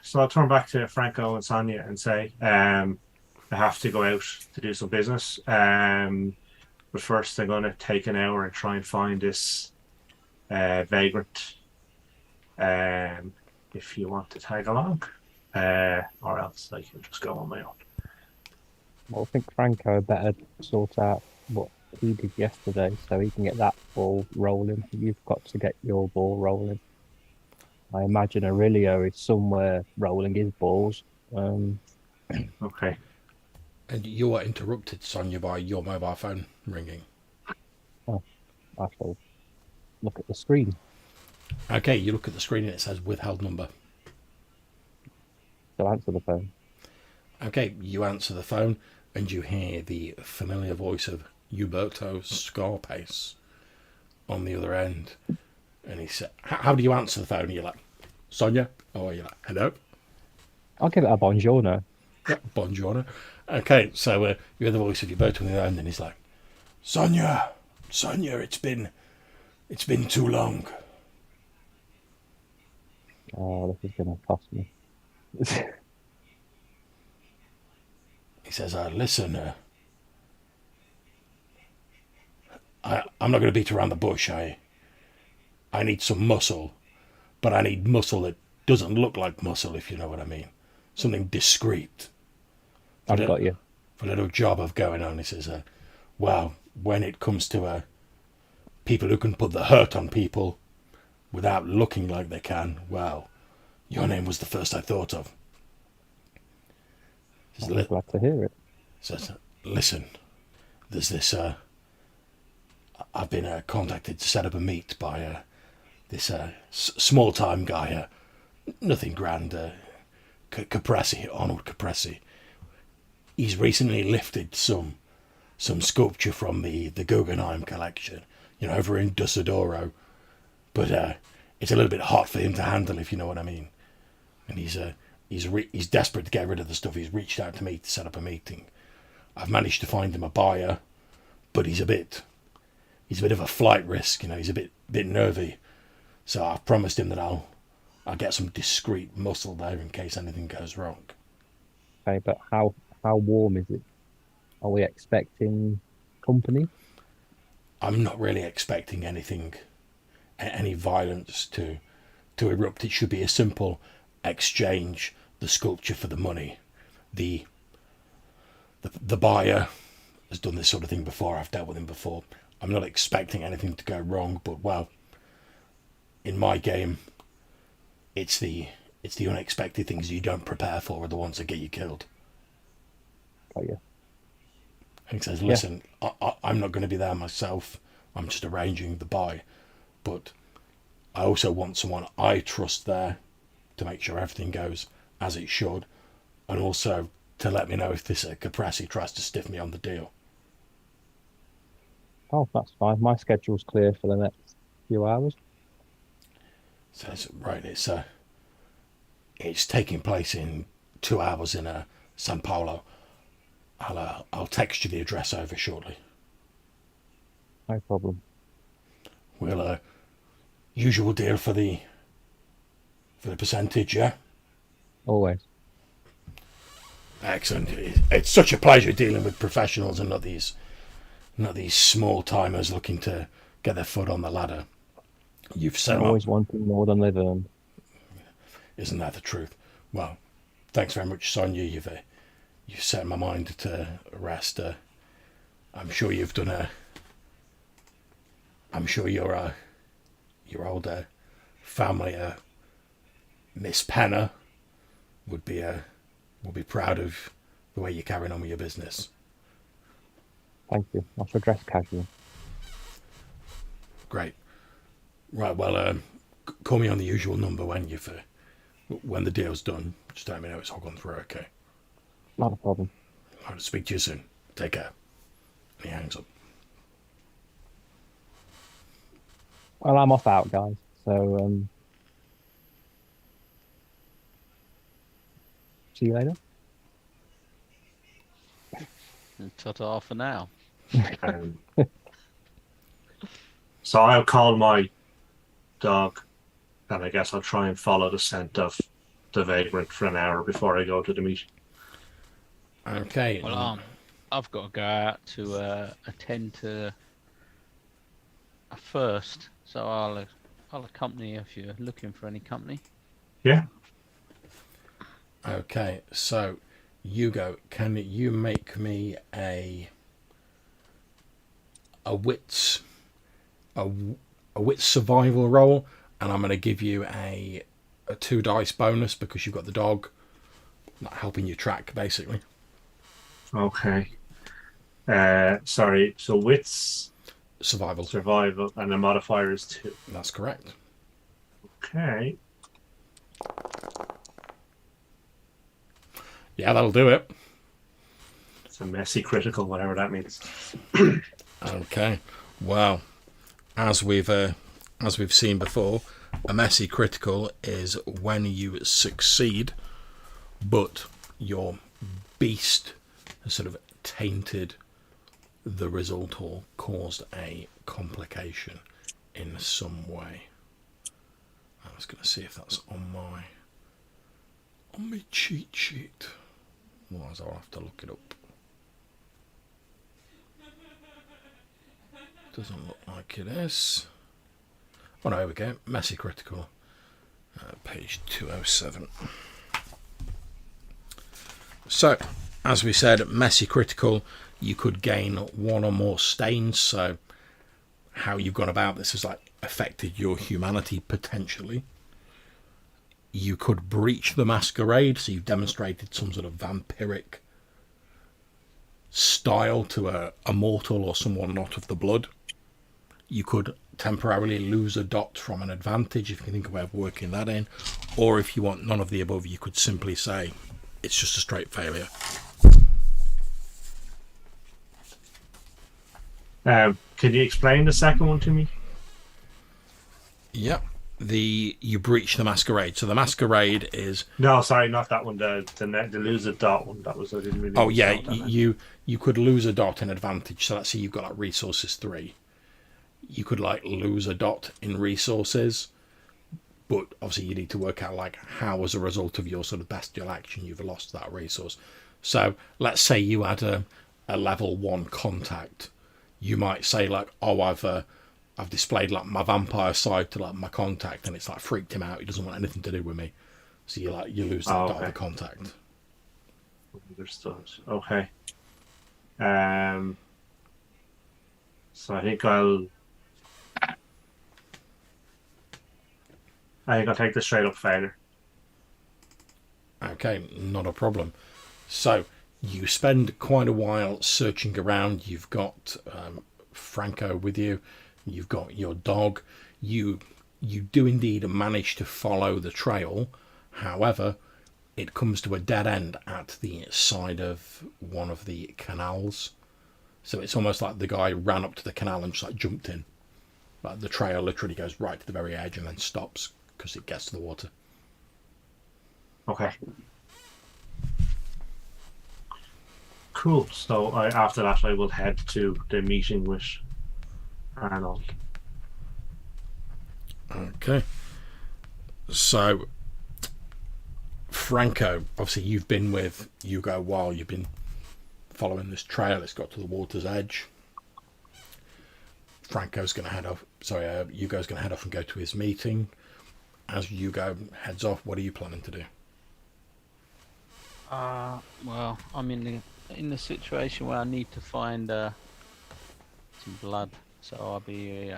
Speaker 3: So I'll turn back to Franco and Sonia and say, I have to go out to do some business. But first, I'm going to take an hour and try and find this vagrant. If you want to tag along, or else I can just go on my own.
Speaker 4: Well, I think Franco better sort out what he did yesterday so he can get that ball rolling. You've got to get your ball rolling. I imagine Aurelio is somewhere rolling his balls.
Speaker 3: Okay.
Speaker 2: And you are interrupted, Sonia, by your mobile phone ringing.
Speaker 4: Oh, I shall look at the screen.
Speaker 2: Okay, you look at the screen and it says withheld number.
Speaker 4: So answer the phone.
Speaker 2: Okay, you answer the phone and you hear the familiar voice of Uberto Scarpace on the other end. And he said, how do you answer the phone? You're like, Sonia? Or you're like, hello?
Speaker 4: I'll give it a buongiorno.
Speaker 2: Yeah, buongiorno. Okay, so you hear the voice of Uberto on the other end and he's like, Sonia, it's been too long.
Speaker 4: Oh, this is going to cost me.
Speaker 2: He says, listen, I'm not going to beat around the bush. I need some muscle, but I need muscle that doesn't look like muscle, if you know what I mean. Something discreet.
Speaker 4: I've got you.
Speaker 2: For a little job of going on. He says, well, when it comes to people who can put the hurt on people without looking like they can, well, your name was the first I thought of.
Speaker 4: I'm glad to hear it.
Speaker 2: Says, listen, there's this, I've been contacted to set up a meet by this small-time guy, nothing grand, Arnold Caprese. He's recently lifted some sculpture from the Guggenheim collection, over in Dussadoro, but it's a little bit hot for him to handle, if you know what I mean. And he's desperate to get rid of the stuff. He's reached out to me to set up a meeting. I've managed to find him a buyer, but he's a bit of a flight risk, he's a bit nervy. So I've promised him that I'll get some discreet muscle there in case anything goes wrong.
Speaker 4: Okay, but how warm is it? Are we expecting company?
Speaker 2: I'm not really expecting any violence to erupt. It should be a simple exchange, the sculpture for the money. The buyer has done this sort of thing before. I've dealt with him before. I'm not expecting anything to go wrong, but well, in my game, it's the unexpected things you don't prepare for are the ones that get you killed.
Speaker 4: Oh yeah.
Speaker 2: And he says, listen, I'm not going to be there myself. I'm just arranging the buy. But I also want someone I trust there to make sure everything goes as it should. And also to let me know if this Caprese tries to stiff me on the deal.
Speaker 4: Oh, that's fine. My schedule's clear for the next few hours.
Speaker 2: Says, right, it's taking place in 2 hours in San Paulo. I'll text you the address over shortly.
Speaker 4: No problem.
Speaker 2: We'll usual deal for the percentage, yeah?
Speaker 4: Always.
Speaker 2: Excellent. It's such a pleasure dealing with professionals and not these small timers looking to get their foot on the ladder. You've set
Speaker 4: always wanting more than they've earned.
Speaker 2: Isn't that the truth? Well, thanks very much, Sonia. You've set my mind to rest. I'm sure you've done I'm sure your older family, Miss Penna, would be proud of the way you're carrying on with your business.
Speaker 4: Thank you. I shall dress casual.
Speaker 2: Great. Right. Well, call me on the usual number when the deal's done. Just let me know it's all gone through. Okay.
Speaker 4: Not a problem.
Speaker 2: I'll speak to you soon. Take care. And he hangs up.
Speaker 4: Well, I'm off out, guys. So see you later.
Speaker 5: Ta-ta for now.
Speaker 3: Um, so I'll call my dog, and I guess I'll try and follow the scent of the vagrant for an hour before I go to the meeting.
Speaker 2: Okay.
Speaker 5: Well, I've got to go out to attend to a first, so I'll accompany you if you're looking for any company.
Speaker 3: Yeah.
Speaker 2: Okay. So, Hugo, can you make me a wits a wits survival roll, and I'm going to give you a 2 dice bonus because you've got the dog not helping you track, basically.
Speaker 3: Okay. Sorry. So wits,
Speaker 2: Survival.
Speaker 3: survival, and the modifier is 2.
Speaker 2: That's correct.
Speaker 3: Okay.
Speaker 2: Yeah, that'll do it.
Speaker 3: It's a messy critical, whatever that means.
Speaker 2: Okay. Well, as we've seen before, a messy critical is when you succeed, but your beast has sort of tainted the result or caused a complication in some way. I was going to see if that's on my cheat sheet. Otherwise, I'll have to look it up. Doesn't look like it is. Oh no, here we go. Messy critical. Page 207. So, as we said, messy critical, you could gain 1 or more stains. So, how you've gone about this has like affected your humanity potentially. You could breach the masquerade, so you've demonstrated some sort of vampiric style to a mortal or someone not of the blood. You could temporarily lose a dot from an advantage if you can think of a way of working that in. Or if you want none of the above, you could simply say it's just a straight failure.
Speaker 3: Can you explain the second one to me?
Speaker 2: Yep. You breach the masquerade. So the masquerade is...
Speaker 3: No, sorry, not that one. The lose a dot one. That was I didn't really.
Speaker 2: Oh yeah,
Speaker 3: understand what that meant.
Speaker 2: you could lose a dot in advantage. So let's say you've got like resources 3. You could like lose a dot in resources, but obviously you need to work out like how as a result of your sort of bestial action you've lost that resource. So let's say you had a level 1 contact. You might say like, oh, I've displayed like my vampire side to like my contact, and it's like freaked him out. He doesn't want anything to do with me. So you lose that dot of the contact.
Speaker 3: Understood. Okay. So I think I'll take the straight up failure.
Speaker 2: Okay, not a problem. So you spend quite a while searching around. You've got Franco with you. You've got your dog. You do indeed manage to follow the trail. However, it comes to a dead end at the side of one of the canals. So it's almost like the guy ran up to the canal and just like jumped in. Like the trail literally goes right to the very edge and then stops because it gets to the water.
Speaker 3: Okay. Cool. So after that, I will head to the meeting with Arnold.
Speaker 2: Okay. So, Franco, obviously you've been with Hugo while you've been following this trail. It's got to the water's edge. Hugo's going to head off and go to his meeting. As Hugo heads off, what are you planning to do?
Speaker 5: Well, I'm in the situation where I need to find some blood, so I'll be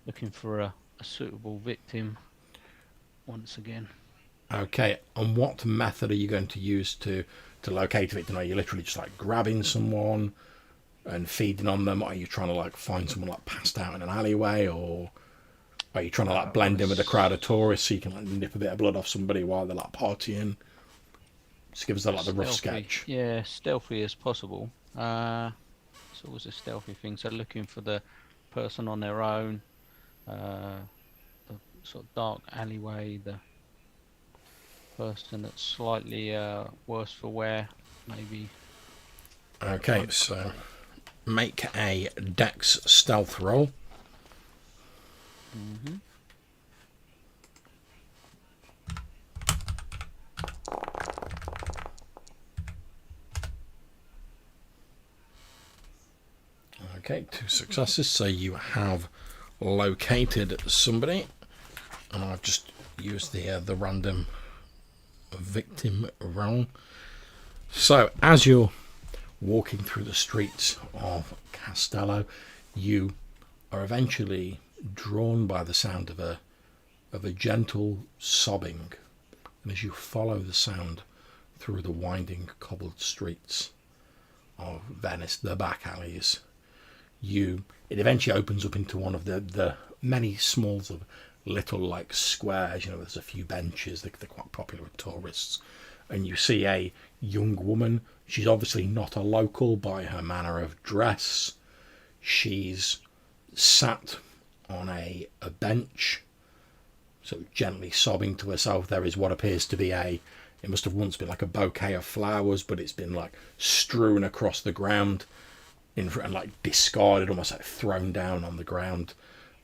Speaker 5: looking for a suitable victim once again.
Speaker 2: Okay, and what method are you going to use to locate a victim? Are you literally just like grabbing someone and feeding on them? Are you trying to like find someone like passed out in an alleyway, or are you trying to like blend in with a crowd of tourists so you can like nip a bit of blood off somebody while they're like partying? Just give us like the rough sketch.
Speaker 5: Yeah, stealthy as possible. It's always a stealthy thing. So looking for the person on their own, the sort of dark alleyway, the person that's slightly worse for wear, maybe.
Speaker 2: Okay, so make a Dex stealth roll.
Speaker 5: Mm-hmm.
Speaker 2: Okay, 2 successes, so you have located somebody, and I've just used the random victim roll. So as you're walking through the streets of Castello, you are eventually drawn by the sound of a gentle sobbing, and as you follow the sound through the winding cobbled streets of Venice, the back alleys, it eventually opens up into one of the many small sort of little like squares. There's a few benches, they're quite popular with tourists, and you see a young woman. She's obviously not a local by her manner of dress. She's sat on a bench, sort of gently sobbing to herself. There is what appears to be it must have once been like a bouquet of flowers, but it's been like strewn across the ground and like discarded, almost like thrown down on the ground.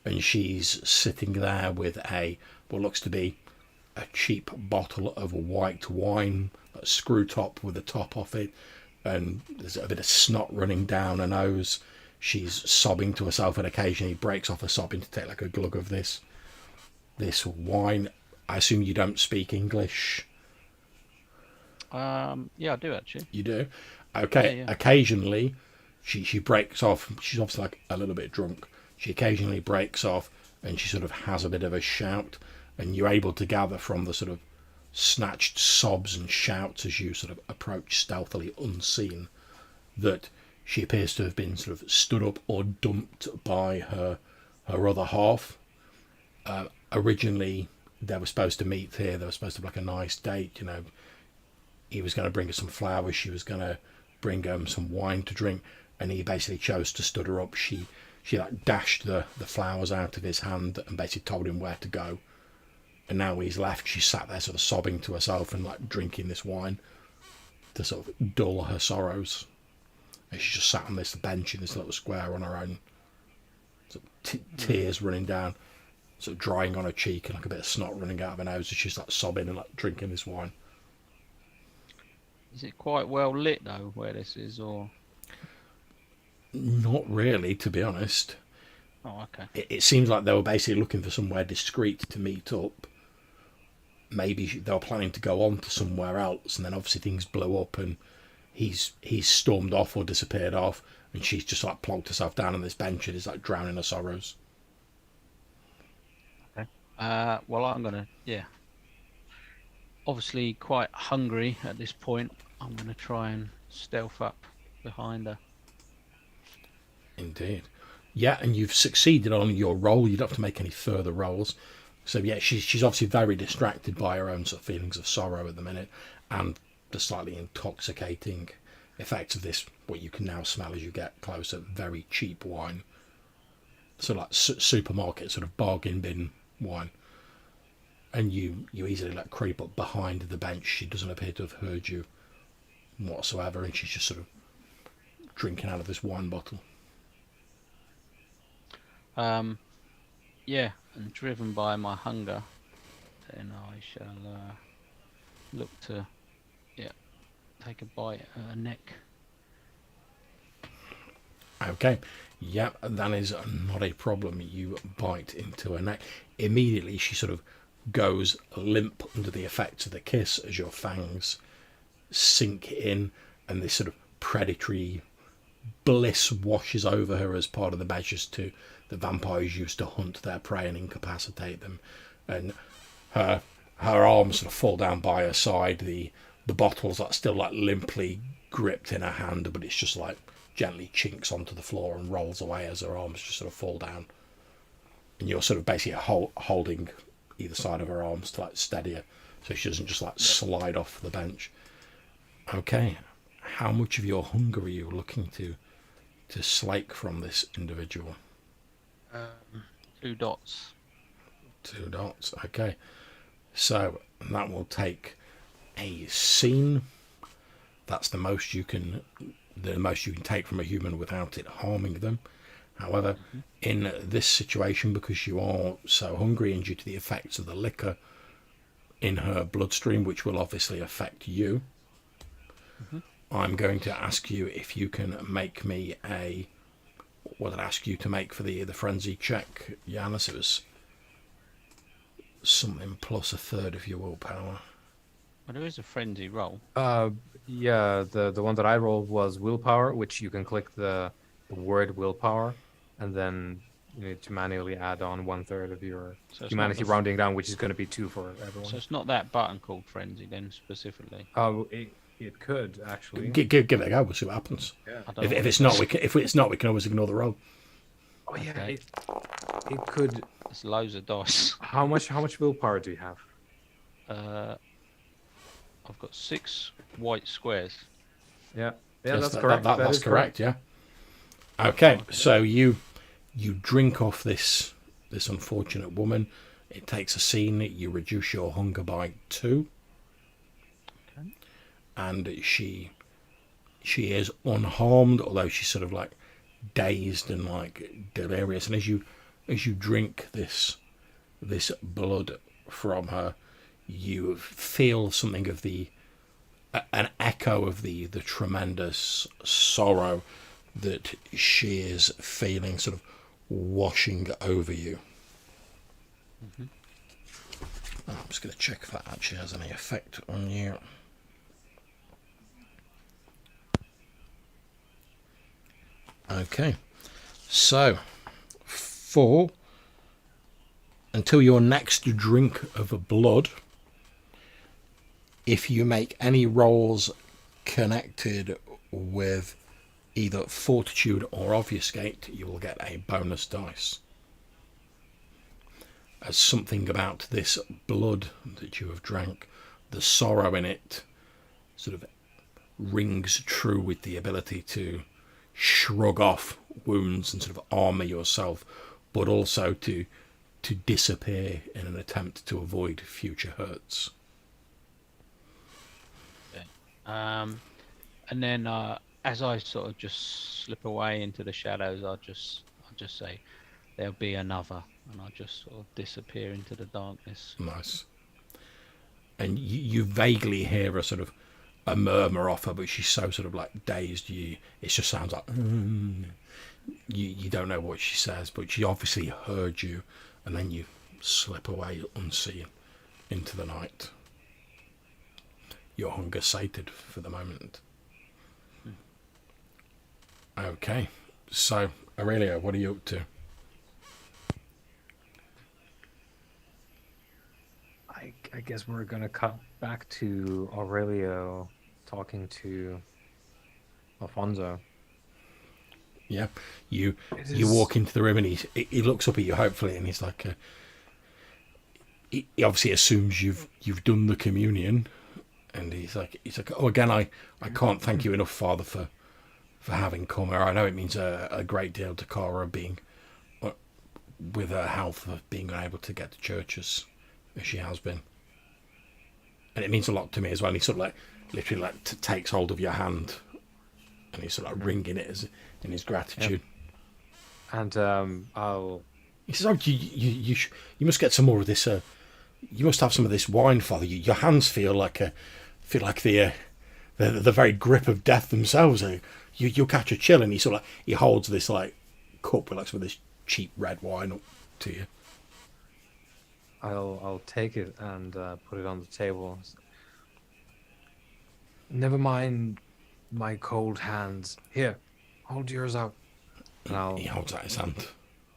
Speaker 2: And she's sitting there with what looks to be a cheap bottle of white wine, a screw top with the top off it, and there's a bit of snot running down her nose. She's sobbing to herself and occasionally breaks off her sobbing to take like a glug of this wine. I assume you don't speak English.
Speaker 5: Yeah, I do actually.
Speaker 2: You do? Okay.
Speaker 5: Yeah.
Speaker 2: Occasionally she breaks off. She's obviously like a little bit drunk. She occasionally breaks off and she sort of has a bit of a shout, and you're able to gather from the sort of snatched sobs and shouts as you sort of approach stealthily unseen that she appears to have been sort of stood up or dumped by her other half. Originally they were supposed to meet here. They were supposed to have like a nice date. He was going to bring her some flowers, she was going to bring some wine to drink, and he basically chose to stud her up. She like dashed the flowers out of his hand and basically told him where to go. And now he's left, she sat there sort of sobbing to herself and like drinking this wine to sort of dull her sorrows. And she just sat on this bench in this little square on her own, sort of tears running down, sort of drying on her cheek, and like a bit of snot running out of her nose as she's like sobbing and like drinking this wine.
Speaker 5: Is it quite well lit though where this is, or?
Speaker 2: Not really, to be honest.
Speaker 5: Oh, okay.
Speaker 2: It seems like they were basically looking for somewhere discreet to meet up. Maybe they were planning to go on to somewhere else, and then obviously things blew up and he's stormed off or disappeared off, and she's just like plonked herself down on this bench and is like drowning her sorrows.
Speaker 5: Okay. Well, I'm gonna, obviously quite hungry at this point. I'm gonna try and stealth up behind her.
Speaker 2: Indeed. Yeah, and you've succeeded on your roll. You don't have to make any further rolls. So yeah, she's obviously very distracted by her own sort of feelings of sorrow at the minute, and the slightly intoxicating effects of this, what you can now smell as you get closer, very cheap wine. So like supermarket sort of bargain bin wine. And you easily like creep up behind the bench. She doesn't appear to have heard you whatsoever, and she's just sort of drinking out of this wine bottle.
Speaker 5: Yeah, and driven by my hunger, then I shall look to, take a bite at her neck.
Speaker 2: Okay, yeah, that is not a problem. You bite into her neck. Immediately she sort of goes limp under the effects of the kiss as your fangs sink in, and this sort of predatory bliss washes over her as part of the measures to the vampires used to hunt their prey and incapacitate them. And her arms sort of fall down by her side. The bottle's like still like limply gripped in her hand, but it's just like gently chinks onto the floor and rolls away as her arms just sort of fall down. And you're sort of basically holding either side of her arms to like steady her, so she doesn't just like slide off the bench. Okay, how much of your hunger are you looking to slake from this individual?
Speaker 5: 2 dots.
Speaker 2: 2 dots. Okay. So that will take a scene. That's the most you can take from a human without it harming them. However, in this situation, because you are so hungry and due to the effects of the liquor in her bloodstream, which will obviously affect you, I'm going to ask you if you can make me what did I ask you to make for the frenzy check, Yanis? It was something plus a third of your willpower.
Speaker 5: Well, there is a frenzy roll.
Speaker 1: Yeah, the one that I rolled was willpower, which you can click the word willpower, and then you need to manually add on 1/3 of your humanity, rounding down, which is going to be 2 for everyone.
Speaker 5: So it's not that button called frenzy then specifically.
Speaker 1: Oh, it could actually.
Speaker 2: Give it a go. We'll see what happens.
Speaker 1: Yeah.
Speaker 2: If it's not, we can always ignore the roll.
Speaker 1: Oh yeah,
Speaker 5: Okay.
Speaker 1: it could.
Speaker 5: There's loads of dice.
Speaker 1: How much willpower do you have?
Speaker 5: I've got 6 white squares.
Speaker 1: Yeah,
Speaker 2: Yes,
Speaker 1: that's correct.
Speaker 2: That's correct. Yeah. Okay, so you drink off this unfortunate woman. It takes a scene. You reduce your hunger by 2, and she is unharmed, although she's sort of like dazed and like delirious. And as you drink this blood from her, you feel something of an echo of the tremendous sorrow that she is feeling sort of washing over you. I'm just going to check if that actually has any effect on you. Okay, so until your next drink of blood, if you make any rolls connected with either fortitude or obfuscate, you will get a bonus dice. As something about this blood that you have drank, the sorrow in it sort of rings true with the ability to shrug off wounds and sort of armour yourself, but also to disappear in an attempt to avoid future hurts.
Speaker 5: And then as I sort of just slip away into the shadows, I'll just say, "There'll be another," and I'll just sort of disappear into the darkness.
Speaker 2: Nice. And you vaguely hear a sort of a murmur off her, but she's so sort of like dazed. It just sounds like you don't know what she says, but she obviously heard you, and then you slip away unseen into the night. Your hunger sated for the moment. Okay, so Aurelia, what are you up to?
Speaker 1: I guess we're gonna cut back to Aurelio talking to Alfonso.
Speaker 2: Yeah, you walk into the room and he looks up at you hopefully, and he's like, he obviously assumes you've done the communion, and he's like, oh, again, I can't thank you enough, Father, for having come here. I know it means a great deal to Cara, being with her health, of being unable to get to church as she has been, and it means a lot to me as well. And he sort of like literally like takes hold of your hand, and he's sort of like wringing it as in his gratitude.
Speaker 1: Yep. And
Speaker 2: he says, "Oh, you must get some more of this. You must have some of this wine, Father. Your hands feel like the very grip of death themselves. You'll catch a chill." And he sort of he holds this like cup with like some of this cheap red wine up to you.
Speaker 1: I'll take it and put it on the table. Never mind my cold hands. Here, hold yours out. And
Speaker 2: He holds out his hand.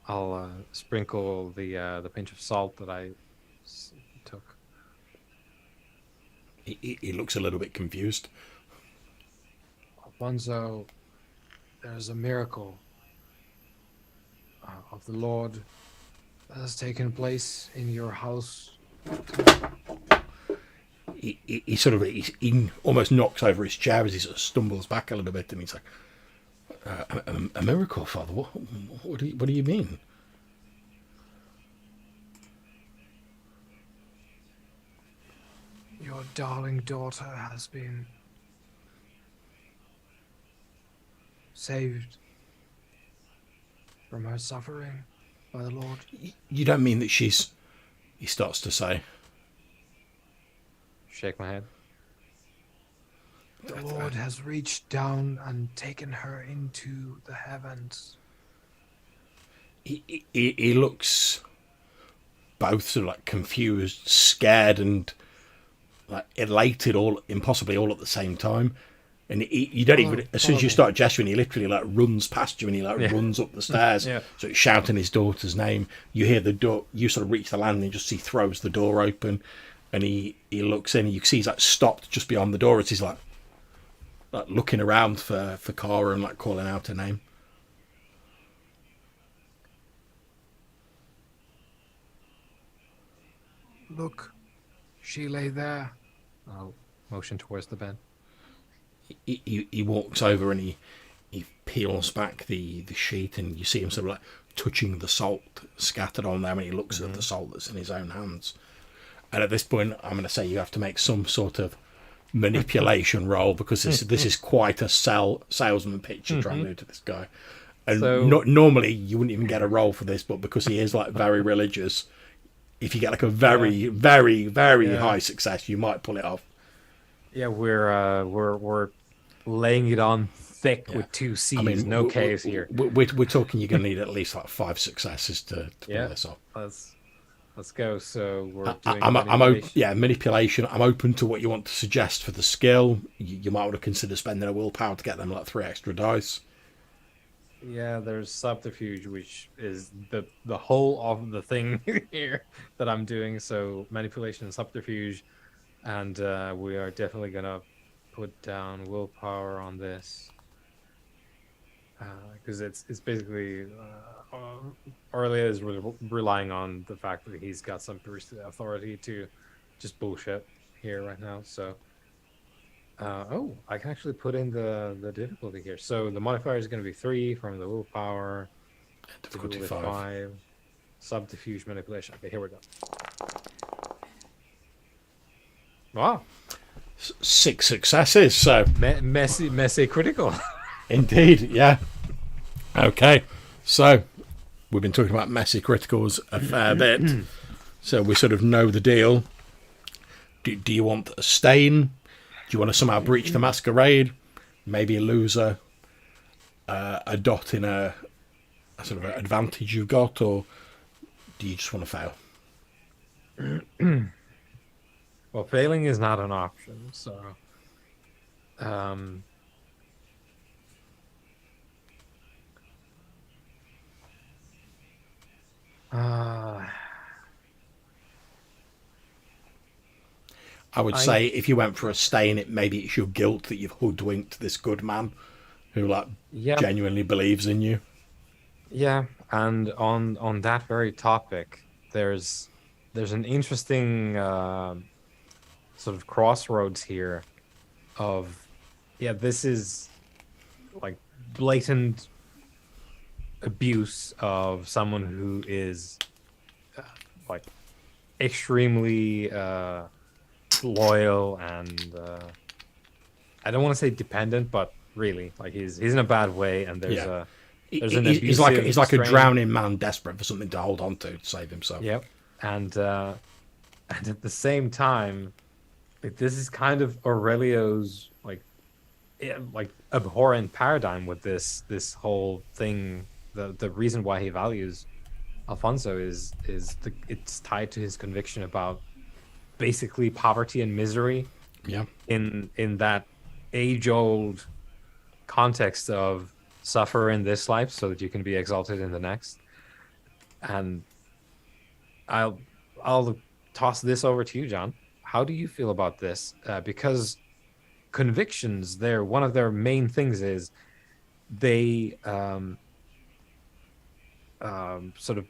Speaker 1: I'll sprinkle the pinch of salt that I took.
Speaker 2: He looks a little bit confused.
Speaker 1: Alfonso, there's a miracle of the Lord that has taken place in your house.
Speaker 2: He sort of he almost knocks over his chair as he sort of stumbles back a little bit, and he's like, "A miracle, Father? What do you mean?"
Speaker 1: Your darling daughter has been saved from her suffering by the Lord.
Speaker 2: You don't mean that she's... He starts to say.
Speaker 1: Shake my head. The Lord has reached down and taken her into the heavens.
Speaker 2: He looks both sort of like confused, scared, and like elated, all impossibly all at the same time. And you don't even, as soon as you start gesturing, he literally like runs past you and he like runs up the stairs.
Speaker 1: Yeah.
Speaker 2: So it's shouting his daughter's name. You hear the door, you sort of reach the landing and just see throws the door open, and he looks in and you see he's like stopped just beyond the door as he's like looking around for Cara and like calling out her name.
Speaker 1: Look, she lay there. I'll motion towards the bed.
Speaker 2: He walks over and he peels back the sheet, and you see him sort of like touching the salt scattered on there, and he looks at the salt that's in his own hands. And at this point, I'm going to say you have to make some sort of manipulation roll, because this is quite a salesman pitch you're trying to do to this guy. And normally you wouldn't even get a roll for this, but because he is like very religious, if you get like a very, very, very high success, you might pull it off.
Speaker 1: Yeah, we're laying it on thick with two C's, no K's here.
Speaker 2: We're talking you're going to need at least like 5 successes to pull this off.
Speaker 1: Let's go. So we're doing
Speaker 2: manipulation. I'm open to what you want to suggest for the skill. You might want to consider spending a willpower to get them like 3 extra dice.
Speaker 1: Yeah, there's subterfuge, which is the whole of the thing here that I'm doing. So manipulation and subterfuge, and we are definitely gonna put down willpower on this, because it's basically Aurelia is relying on the fact that he's got some priestly authority to just bullshit here right now. So I can actually put in the difficulty here. So the modifier is going to be 3 from the willpower.
Speaker 2: Difficulty 5.
Speaker 1: Subterfuge manipulation. Okay, here we go. Wow.
Speaker 2: 6 successes. So
Speaker 1: messy critical.
Speaker 2: Indeed, yeah. Okay, so we've been talking about messy criticals a fair bit, so we sort of know the deal. Do you want a stain? Do you want to somehow breach the masquerade? Maybe lose a dot in a sort of advantage you've got, or do you just want to fail?
Speaker 1: Well, failing is not an option, so
Speaker 2: I would say if you went for a stain, maybe it's your guilt that you've hoodwinked this good man who genuinely believes in you.
Speaker 1: Yeah, and on that very topic, there's an interesting sort of crossroads here of this is like blatant abuse of someone who is like extremely loyal and I don't want to say dependent, but really like he's in a bad way, and there's an
Speaker 2: he's like a drowning man desperate for something to hold on to save himself.
Speaker 1: Yep. And at the same time, like, this is kind of Aurelio's like abhorrent paradigm with this whole thing. The reason why he values Alfonso is it's tied to his conviction about basically poverty and misery.
Speaker 2: Yeah.
Speaker 1: In that age-old context of suffer in this life so that you can be exalted in the next. And I'll toss this over to you, John. How do you feel about this? Because convictions, one of their main things is they sort of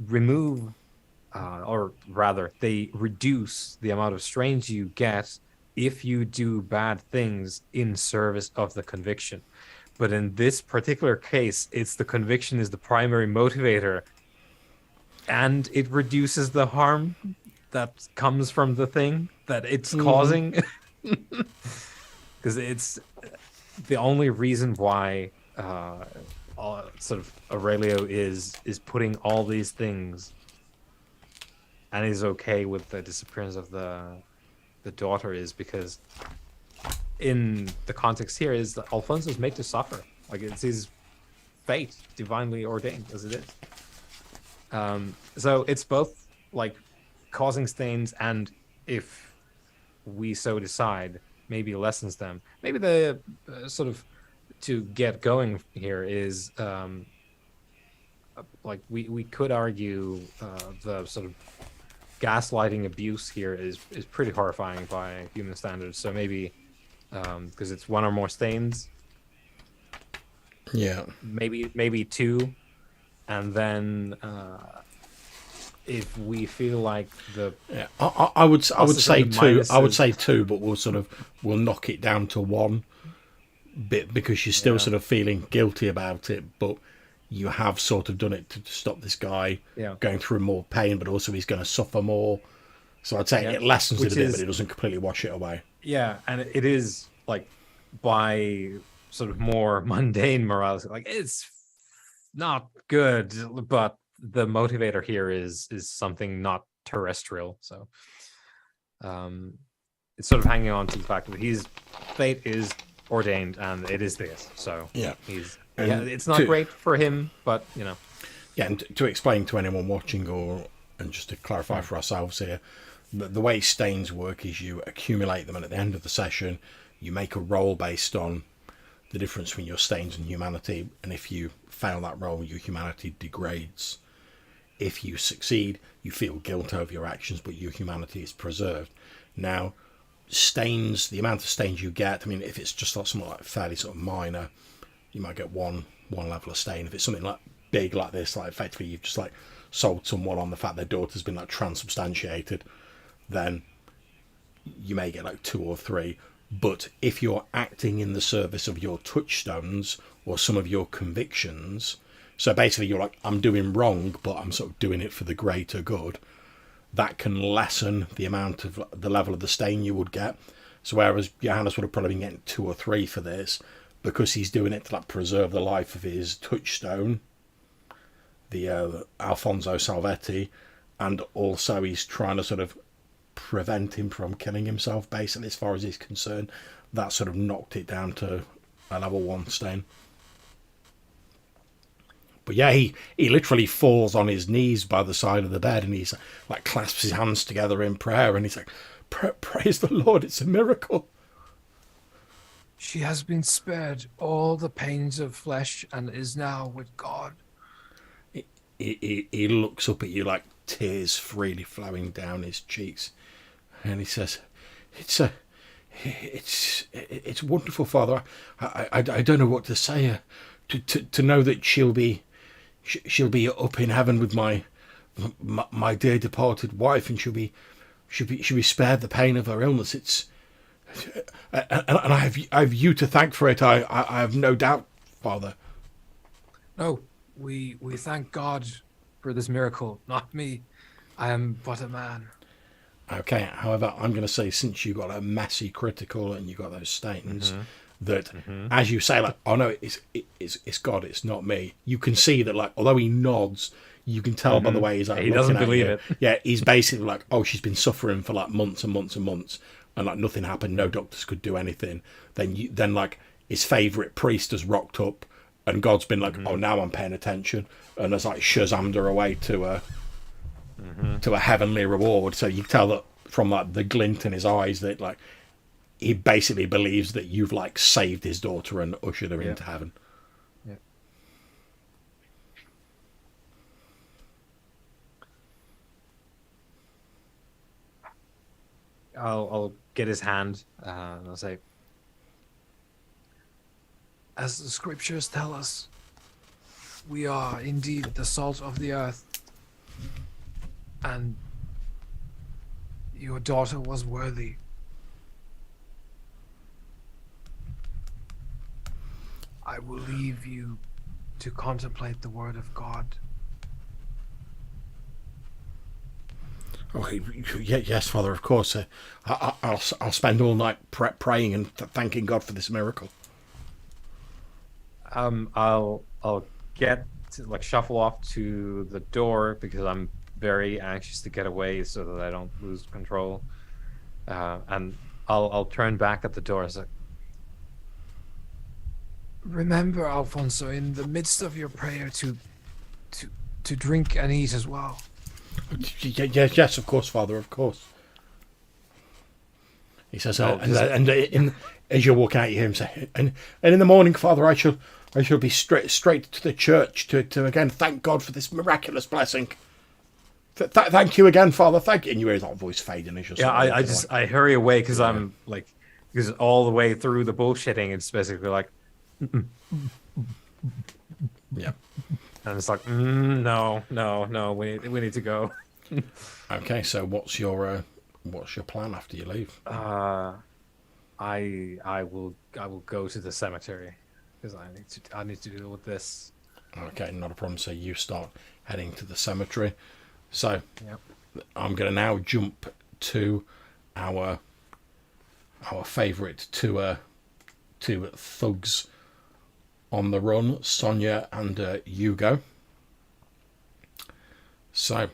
Speaker 1: remove, or rather, they reduce the amount of strains you get if you do bad things in service of the conviction. But in this particular case, it's the conviction is the primary motivator, and it reduces the harm that comes from the thing that it's causing. Because it's the only reason why sort of Aurelio is putting all these things and is okay with the disappearance of the daughter is because in the context here is that Alfonso's made to suffer. Like, it's his fate, divinely ordained as it is. So it's both like causing stains and, if we so decide, maybe lessens them. Maybe the sort of to get going here is like we could argue the sort of gaslighting abuse here is pretty horrifying by human standards. So maybe because it's one or more stains, maybe two, and then if we feel like
Speaker 2: I would say two. I would say two, but we'll knock it down to one bit because you're still sort of feeling guilty about it, but you have sort of done it to stop this guy going through more pain, but also he's going to suffer more. So I'd say it lessens it a bit, but it doesn't completely wash it away.
Speaker 1: Yeah, and it is like by sort of more mundane morality, like it's not good, but the motivator here is something not terrestrial. So it's sort of hanging on to the fact that his fate is ordained and it is this. So it's not great for him, but you know.
Speaker 2: Yeah, and to explain to anyone watching, and just to clarify for ourselves here, the way stains work is you accumulate them, and at the end of the session, you make a roll based on the difference between your stains and humanity. And if you fail that roll, your humanity degrades. If you succeed, you feel guilt over your actions, but your humanity is preserved. Now, stains, the amount of stains you get, I mean, if it's just something like fairly sort of minor, you might get one level of stain. If it's something like big like this, like effectively you've just like sold someone on the fact their daughter's been like transubstantiated, then you may get like 2 or 3. But if you're acting in the service of your touchstones or some of your convictions, so basically you're like, I'm doing wrong, but I'm sort of doing it for the greater good, that can lessen the amount of the level of the stain you would get. So whereas Johannes would have probably been getting 2 or 3 for this, because he's doing it to like preserve the life of his touchstone, the Alfonso Salvetti, and also he's trying to sort of prevent him from killing himself, basically, as far as he's concerned. That sort of knocked it down to a level 1 stain. But yeah, he literally falls on his knees by the side of the bed, and he's like clasps his hands together in prayer, and he's like, praise the Lord, it's a miracle.
Speaker 1: She has been spared all the pains of flesh and is now with God.
Speaker 2: He looks up at you, like tears freely flowing down his cheeks, and he says, it's wonderful, Father. I don't know what to say. To know that she'll be up in heaven with my dear departed wife, and she'll be spared the pain of her illness. And I have you to thank for it. I have no doubt, Father.
Speaker 1: No, we thank God for this miracle, not me. I am but a man.
Speaker 2: Okay, however, I'm going to say, since you got a messy critical and you got those statements, that as you say, like, oh no, it's God, it's not me. You can see that, like, although he nods, you can tell by the way he's like,
Speaker 1: he doesn't believe it.
Speaker 2: Yeah, he's basically like, oh, she's been suffering for like months and months and months, and like nothing happened, no doctors could do anything. Then like his favourite priest has rocked up, and God's been like, oh, now I'm paying attention, and has like Shazammed her away to a heavenly reward. So you tell that from like the glint in his eyes that like he basically believes that you've like saved his daughter and ushered her into heaven.
Speaker 1: Yeah. I'll get his hand and I'll say, as the scriptures tell us, we are indeed the salt of the earth, and your daughter was worthy. I will leave you to contemplate the word of God.
Speaker 2: Oh, yes, Father, of course. I'll spend all night praying and thanking God for this miracle.
Speaker 1: I'll get to, like, shuffle off to the door because I'm very anxious to get away so that I don't lose control. And I'll turn back at the door as like, remember, Alfonso, in the midst of your prayer to drink and eat as well.
Speaker 2: Yes, of course, Father, of course. He says, as you're walking out, you hear him say, and in the morning, Father, I shall be straight to the church to again thank God for this miraculous blessing. Thank you again, Father. Thank you. And you hear that voice fading as you're
Speaker 1: I hurry away because I'm like, because all the way through the bullshitting, it's basically like,
Speaker 2: yeah.
Speaker 1: And it's like, no, we need to go.
Speaker 2: Okay, so what's your plan after you leave?
Speaker 1: I will go to the cemetery because I need to deal with this.
Speaker 2: Okay, not a problem. So you start heading to the cemetery. So
Speaker 1: yep.
Speaker 2: I'm going to now jump to our favourite two thugs on the run, Sonia and Hugo. So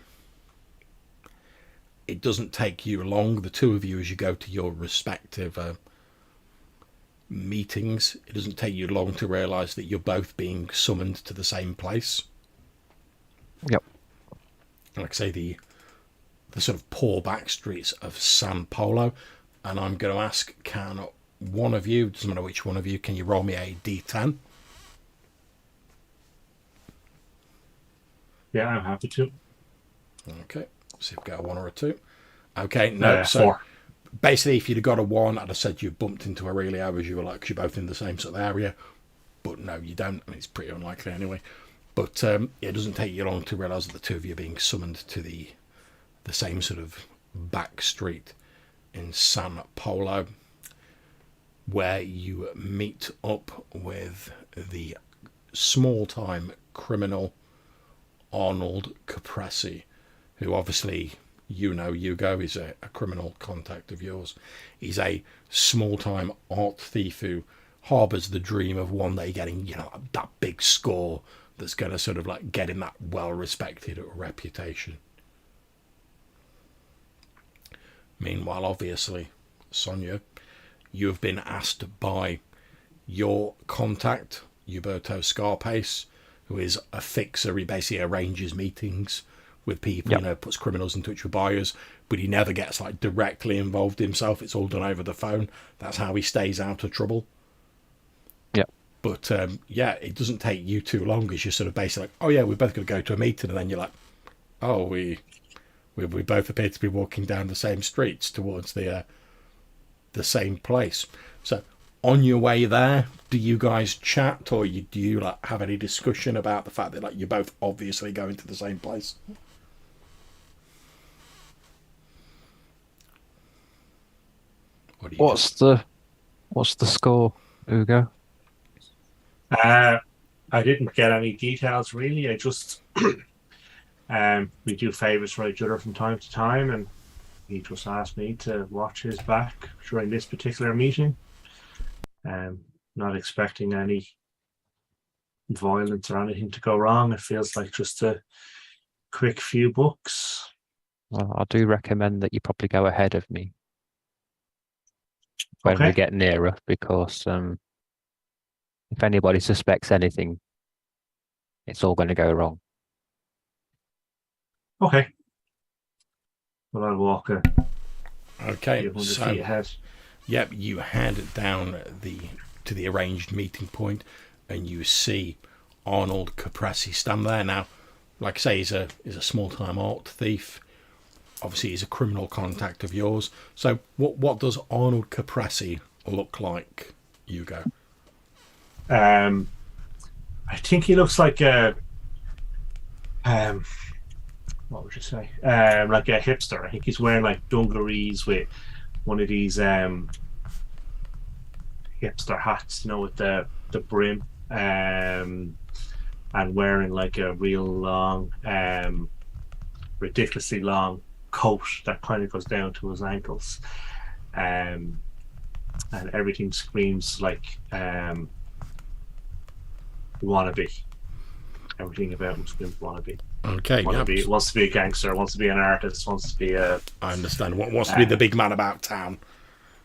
Speaker 2: it doesn't take you long, the two of you, as you go to your respective meetings, it doesn't take you long to realise that you're both being summoned to the same place.
Speaker 4: Yep.
Speaker 2: Like I say, the sort of poor back streets of San Polo. And I'm going to ask, can one of you, doesn't matter which one of you, can you roll me a D10?
Speaker 3: Yeah, I'm happy to.
Speaker 2: Okay, see if we get a 1 or a 2. Okay, no, so
Speaker 3: 4.
Speaker 2: Basically, if you'd have got a 1, I'd have said you bumped into Aurelio as you were like, because you're both in the same sort of area. But no, you don't. I mean, it's pretty unlikely anyway. But it doesn't take you long to realise that the two of you are being summoned to the same sort of back street in San Polo, where you meet up with the small-time criminal Arnold Capresi, who obviously you know Hugo is a criminal contact of yours. He's a small-time art thief who harbours the dream of one day getting, that big score that's going to sort of like get him that well-respected reputation. Meanwhile, obviously, Sonia, you have been asked by your contact, Huberto Scarpace, who is a fixer. He basically arranges meetings with people, puts criminals in touch with buyers, but he never gets like directly involved himself. It's all done over the phone. That's how he stays out of trouble.
Speaker 4: Yeah.
Speaker 2: But it doesn't take you too long as you're sort of basically like, oh yeah, we're both going to go to a meeting, and then you're like, oh, we both appear to be walking down the same streets towards the same place. So on your way there, do you guys chat, or do you like have any discussion about the fact that like you're both obviously going to the same place?
Speaker 4: What's the score, Hugo?
Speaker 3: I didn't get any details really. I just we do favors for each other from time to time, and he just asked me to watch his back during this particular meeting. Not expecting any violence or anything to go wrong. It feels like just a quick few bucks.
Speaker 4: Well, I do recommend that you probably go ahead of me when
Speaker 3: Okay.
Speaker 4: we get nearer, because if anybody suspects anything, it's all going to go wrong.
Speaker 3: Okay. Well, I'll walk a
Speaker 2: Okay,
Speaker 3: few
Speaker 2: so
Speaker 3: hundred feet ahead.
Speaker 2: yep, you head down to the arranged meeting point, and you see Arnold Capresi stand there. Now, like I say, he's a small-time art thief. Obviously, he's a criminal contact of yours. So, what does Arnold Capresi look like, Hugo?
Speaker 3: I think he looks like a what would you say? Like a hipster. I think he's wearing like dungarees with one of these hipster hats, with the brim, and wearing like a real long, ridiculously long coat that kind of goes down to his ankles, and everything screams like wannabe. Everything about him screams wannabe.
Speaker 2: Okay, yeah.
Speaker 3: Wants to be a gangster, wants to be an artist, wants to be a...
Speaker 2: I understand. Wants to be the big man about town.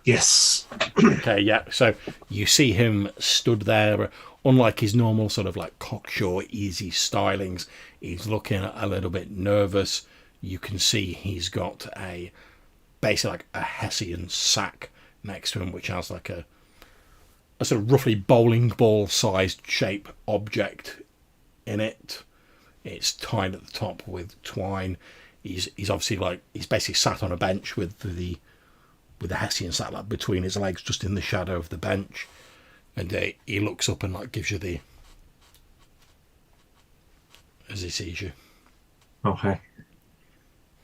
Speaker 3: Yes.
Speaker 2: Okay, yeah. So you see him stood there, unlike his normal sort of like cocksure, easy stylings. He's looking a little bit nervous. You can see he's got basically like a Hessian sack next to him, which has like a sort of roughly bowling ball sized shape object in it. It's tied at the top with twine. He's obviously he's basically sat on a bench with the Hessian sack like between his legs, just in the shadow of the bench, and he looks up and like gives you the as he sees you.
Speaker 3: Okay.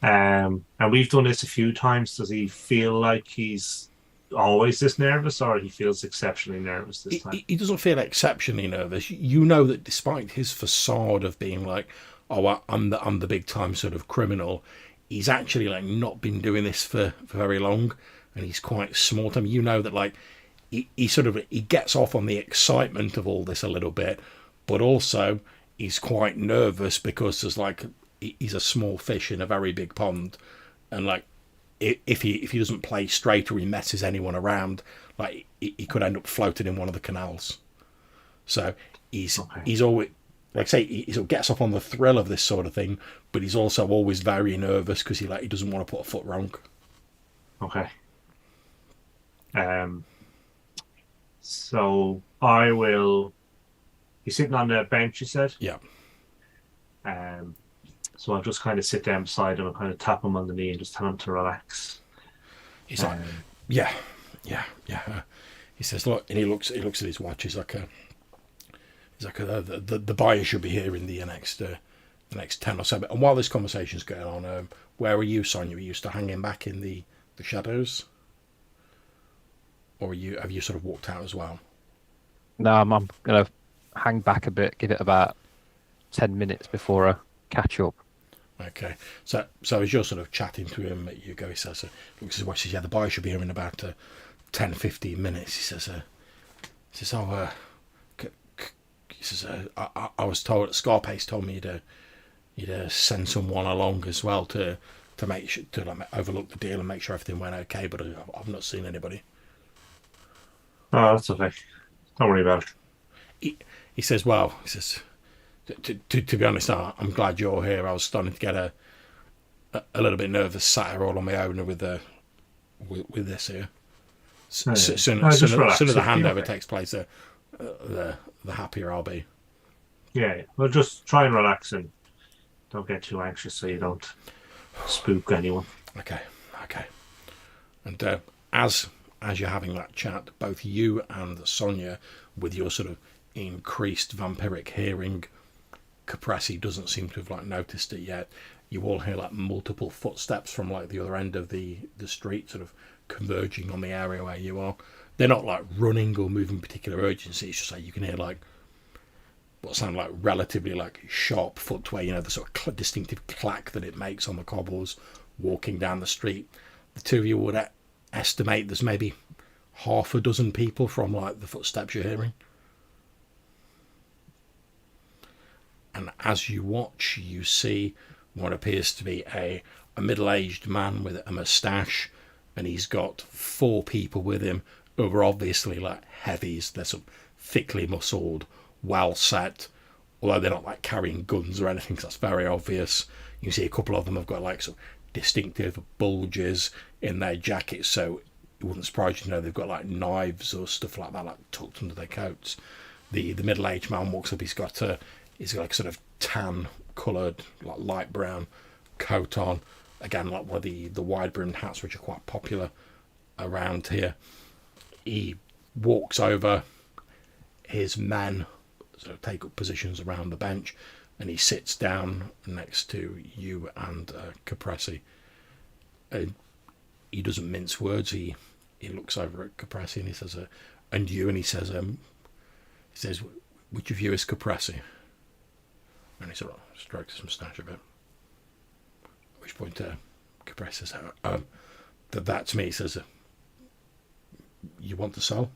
Speaker 3: And we've done this a few times. Does he feel like he's always this nervous, or he feels exceptionally nervous this time?
Speaker 2: He doesn't feel exceptionally nervous. You know that despite his facade of being like, oh, I'm the big time sort of criminal, he's actually like not been doing this for very long, and he's quite small. I mean, you know that like he gets off on the excitement of all this a little bit, but also he's quite nervous because there's like he's a small fish in a very big pond, and like if he doesn't play straight or he messes anyone around, like he could end up floating in one of the canals. So he's always, like I say, he sort of gets off on the thrill of this sort of thing, but he's also always very nervous because he doesn't want to put a foot wrong.
Speaker 3: Okay. So I will. He's sitting on the bench, you said?
Speaker 2: Yeah.
Speaker 3: So I'll just kind of sit down beside him and kind of tap him on the knee and just tell him to relax.
Speaker 2: He's like, yeah. He says, look, and he looks at his watch. He's like, the buyer should be here in the next 10 or so. And while this conversation's going on, where are you, Sonia? Are you still hanging back in the shadows, or have you sort of walked out as well?
Speaker 4: No, I'm gonna hang back a bit, give it about 10 minutes before I catch up.
Speaker 2: Okay, so as you're sort of chatting to him, you go. He says, looks at his watch. Says, yeah, the buyer should be here in about 10-15 minutes. He says, I was told, Scarpace told me you'd send someone along as well to make sure to like overlook the deal and make sure everything went okay. But I've not seen anybody.
Speaker 3: Oh, that's okay. Don't worry about
Speaker 2: it. He says, well, to be honest, I'm glad you're here. I was starting to get a little bit nervous, sat here all on my own with this here. Soon as the handover takes place, the happier I'll be.
Speaker 3: Yeah, well, just try and relax and don't get too anxious so you don't spook anyone.
Speaker 2: Okay. And as you're having that chat, both you and Sonia, with your sort of increased vampiric hearing, Caprese doesn't seem to have like noticed it yet. You all hear like multiple footsteps from like the other end of the street, sort of converging on the area where you are. They're not like running or moving particular urgency. It's just like you can hear like what sound like relatively like sharp footwear, the sort of distinctive clack that it makes on the cobbles walking down the street. The two of you would estimate there's maybe half a dozen people from like the footsteps you're hearing. And as you watch, you see what appears to be a middle-aged man with a moustache, and he's got 4 people with him who are obviously like heavies. They're sort of thickly muscled, well set, although they're not like carrying guns or anything, because that's very obvious. You see a couple of them have got like some distinctive bulges in their jackets, so it wouldn't surprise you to know they've got like knives or stuff like that, like tucked under their coats. The middle-aged man walks up. He's got like sort of tan coloured, like light brown coat on. Again, like one of the wide brimmed hats which are quite popular around here. He walks over. His men sort of take up positions around the bench, and he sits down next to you and Caprese. He doesn't mince words. He looks over at Caprese and he says, "And you?" And he says, "Which of you is Caprese?" And he sort of strokes his moustache a bit. At which point Caprese says, that to me, he says, you want to sell?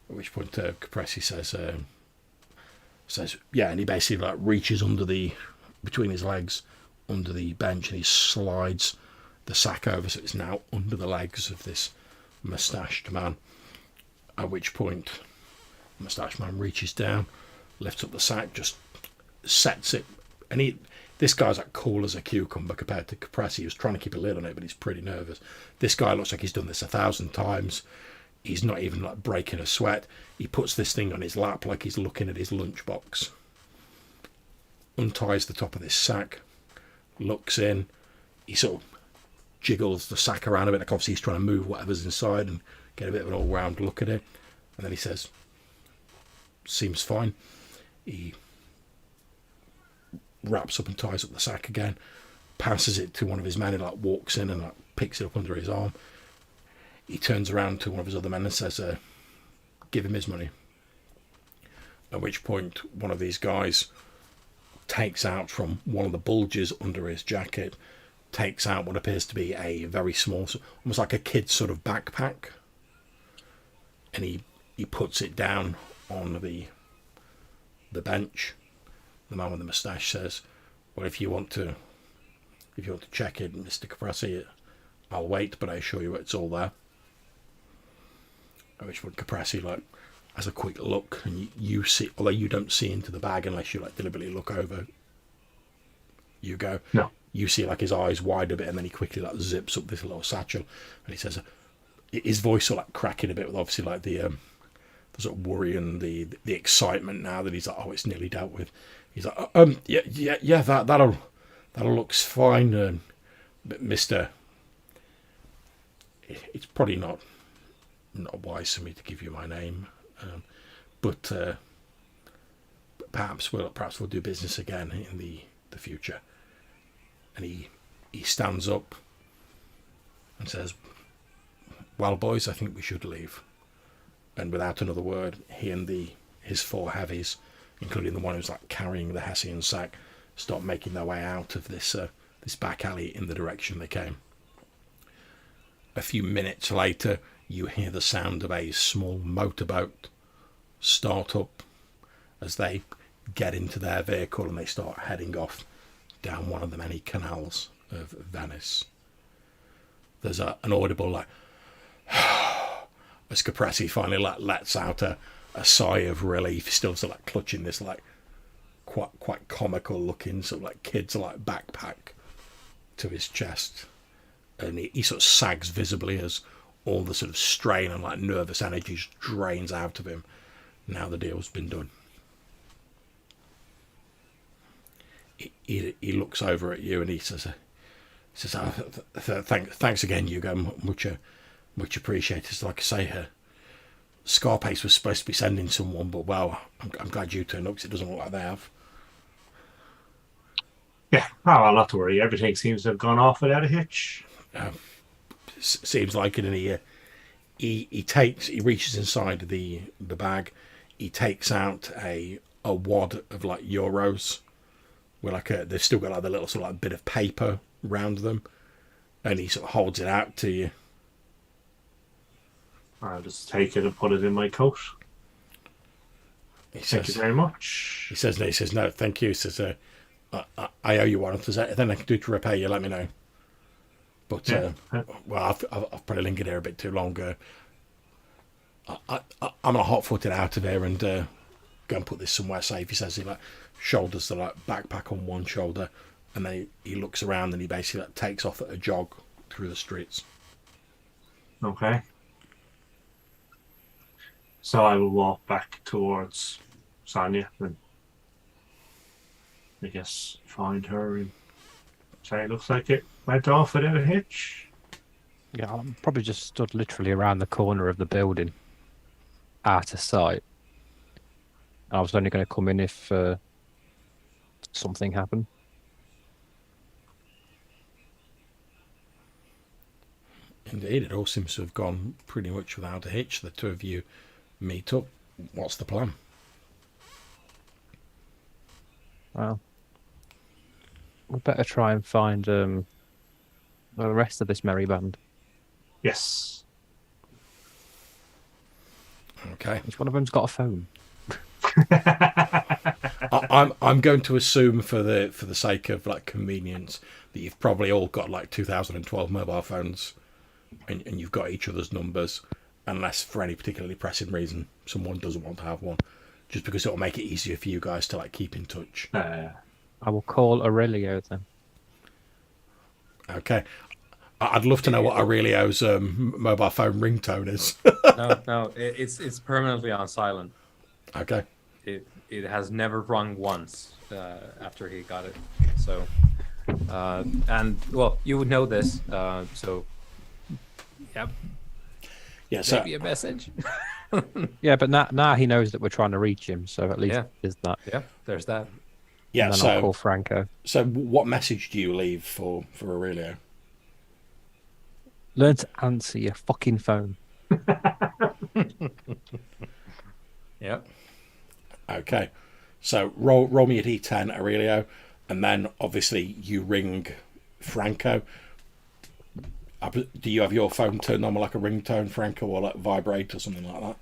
Speaker 2: At which point Caprese says, yeah, and he basically like reaches between his legs under the bench, and he slides the sack over so it's now under the legs of this moustached man. At which point the moustached man reaches down, lifts up the sack, just sets it, and this guy's like cool as a cucumber compared to Caprese. He was trying to keep a lid on it, but he's pretty nervous. This guy looks like he's done this 1,000 times. He's not even like breaking a sweat. He puts this thing on his lap like he's looking at his lunchbox. Unties the top of this sack, looks in. He sort of jiggles the sack around a bit, like obviously he's trying to move whatever's inside and get a bit of an all-round look at it. And then he says, seems fine. He wraps up and ties up the sack again, passes it to one of his men, who like walks in and like picks it up under his arm. He turns around to one of his other men and says, give him his money. At which point one of these guys takes out from one of the bulges under his jacket, takes out what appears to be a very small, almost like a kid's sort of backpack, and he puts it down on the bench. The man with the moustache says, well, if you want to check it, Mr. Caprese, I'll wait, but I assure you it's all there. At which point Caprese like has a quick look, and you see, although you don't see into the bag unless you like deliberately look over, you go,
Speaker 3: no.
Speaker 2: You see like his eyes wide a bit, and then he quickly like zips up this little satchel, and he says, his voice sort of like cracking a bit with obviously like the sort of worry and the excitement now that he's like, oh, it's nearly dealt with. He's like, yeah, that'll looks fine, but Mister, it's probably not wise for me to give you my name, but perhaps we'll do business again in the future. And he stands up and says, well, boys, I think we should leave. And without another word, he and his four heavies, including the one who's like carrying the Hessian sack, start making their way out of this back alley in the direction they came. A few minutes later, you hear the sound of a small motorboat start up as they get into their vehicle and they start heading off down one of the many canals of Venice. There's an audible like as Caprese finally like lets out a sigh of relief, still sort of like clutching this like quite comical looking sort of like kid's like backpack to his chest, and he sort of sags visibly as all the sort of strain and like nervous energy just drains out of him now the deal's been done. He looks over at you and he says, thanks again, Hugo, much appreciated. So like I say, Scarpace was supposed to be sending someone, but well, I'm glad you turned up because it doesn't look like they have.
Speaker 3: Yeah, well, not to worry. Everything seems to have gone off without a hitch.
Speaker 2: Seems like it, and he reaches inside the bag, he takes out a wad of like euros, where like they've still got like the little sort of like bit of paper around them, and he sort of holds it out to you.
Speaker 3: I'll just take it and put it in my coat. Thank you very much.
Speaker 2: He says no, thank you. He says, I owe you one. If there's anything I can do to repay you, let me know. But well, I've probably lingered here a bit too long. I'm gonna hot-foot it out of here and go and put this somewhere safe. He says he like shoulders the like backpack on one shoulder, and then he looks around and he basically like takes off at a jog through the streets.
Speaker 3: Okay. So I will walk back towards Sonia and I guess find her and say it looks like it went off without a hitch.
Speaker 4: Yeah, I'm probably just stood literally around the corner of the building, out of sight. I was only going to come in if something happened.
Speaker 2: Indeed, it all seems to have gone pretty much without a hitch. The two of you meet up. What's the plan?
Speaker 4: Well, we better try and find the rest of this merry band.
Speaker 3: Yes.
Speaker 2: Okay.
Speaker 4: Each one of them's got a phone.
Speaker 2: I'm going to assume for the sake of like convenience that you've probably all got like 2012 mobile phones, and you've got each other's numbers, unless for any particularly pressing reason someone doesn't want to have one, just because it'll make it easier for you guys to like keep in touch.
Speaker 4: I will call Aurelio then.
Speaker 2: Okay. I'd love to know what Aurelio's mobile phone ringtone is.
Speaker 1: No, it's permanently on silent.
Speaker 2: Okay.
Speaker 1: It has never rung once after he got it. So, and well, you would know this. So, yeah.
Speaker 2: Yeah. So
Speaker 1: Maybe a message.
Speaker 4: Yeah, but now he knows that we're trying to reach him, so at least there's that.
Speaker 1: Yeah, there's that.
Speaker 2: yeah.
Speaker 4: And then I'll call
Speaker 2: So
Speaker 4: Franco.
Speaker 2: so what message do you leave for Aurelio?
Speaker 4: Learn to answer your fucking phone.
Speaker 1: Yep.
Speaker 2: Okay. So roll me a d10, Aurelio, and then obviously you ring Franco. Do you have your phone turned on like a ringtone, Franco, or like vibrate or something like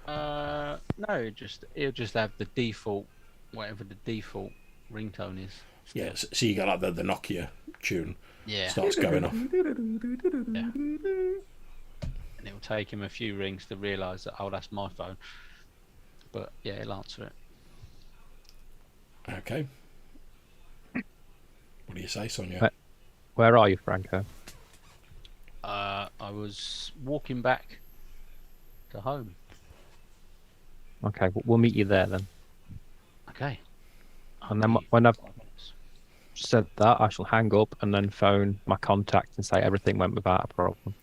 Speaker 2: that?
Speaker 5: No, it'll just have the default, whatever the default ringtone is.
Speaker 2: Yeah. So you got like the Nokia tune
Speaker 5: Yeah.
Speaker 2: starts going off.
Speaker 5: Yeah. And it'll take him a few rings to realise that, oh, that's my phone. But yeah, he'll answer it.
Speaker 2: Okay. What do you say, Sonia?
Speaker 4: Where are you, Franco?
Speaker 5: I was walking back to home.
Speaker 4: Okay, we'll meet you there then.
Speaker 5: Okay.
Speaker 4: And then when I've said that, I shall hang up and then phone my contact and say everything went without a problem.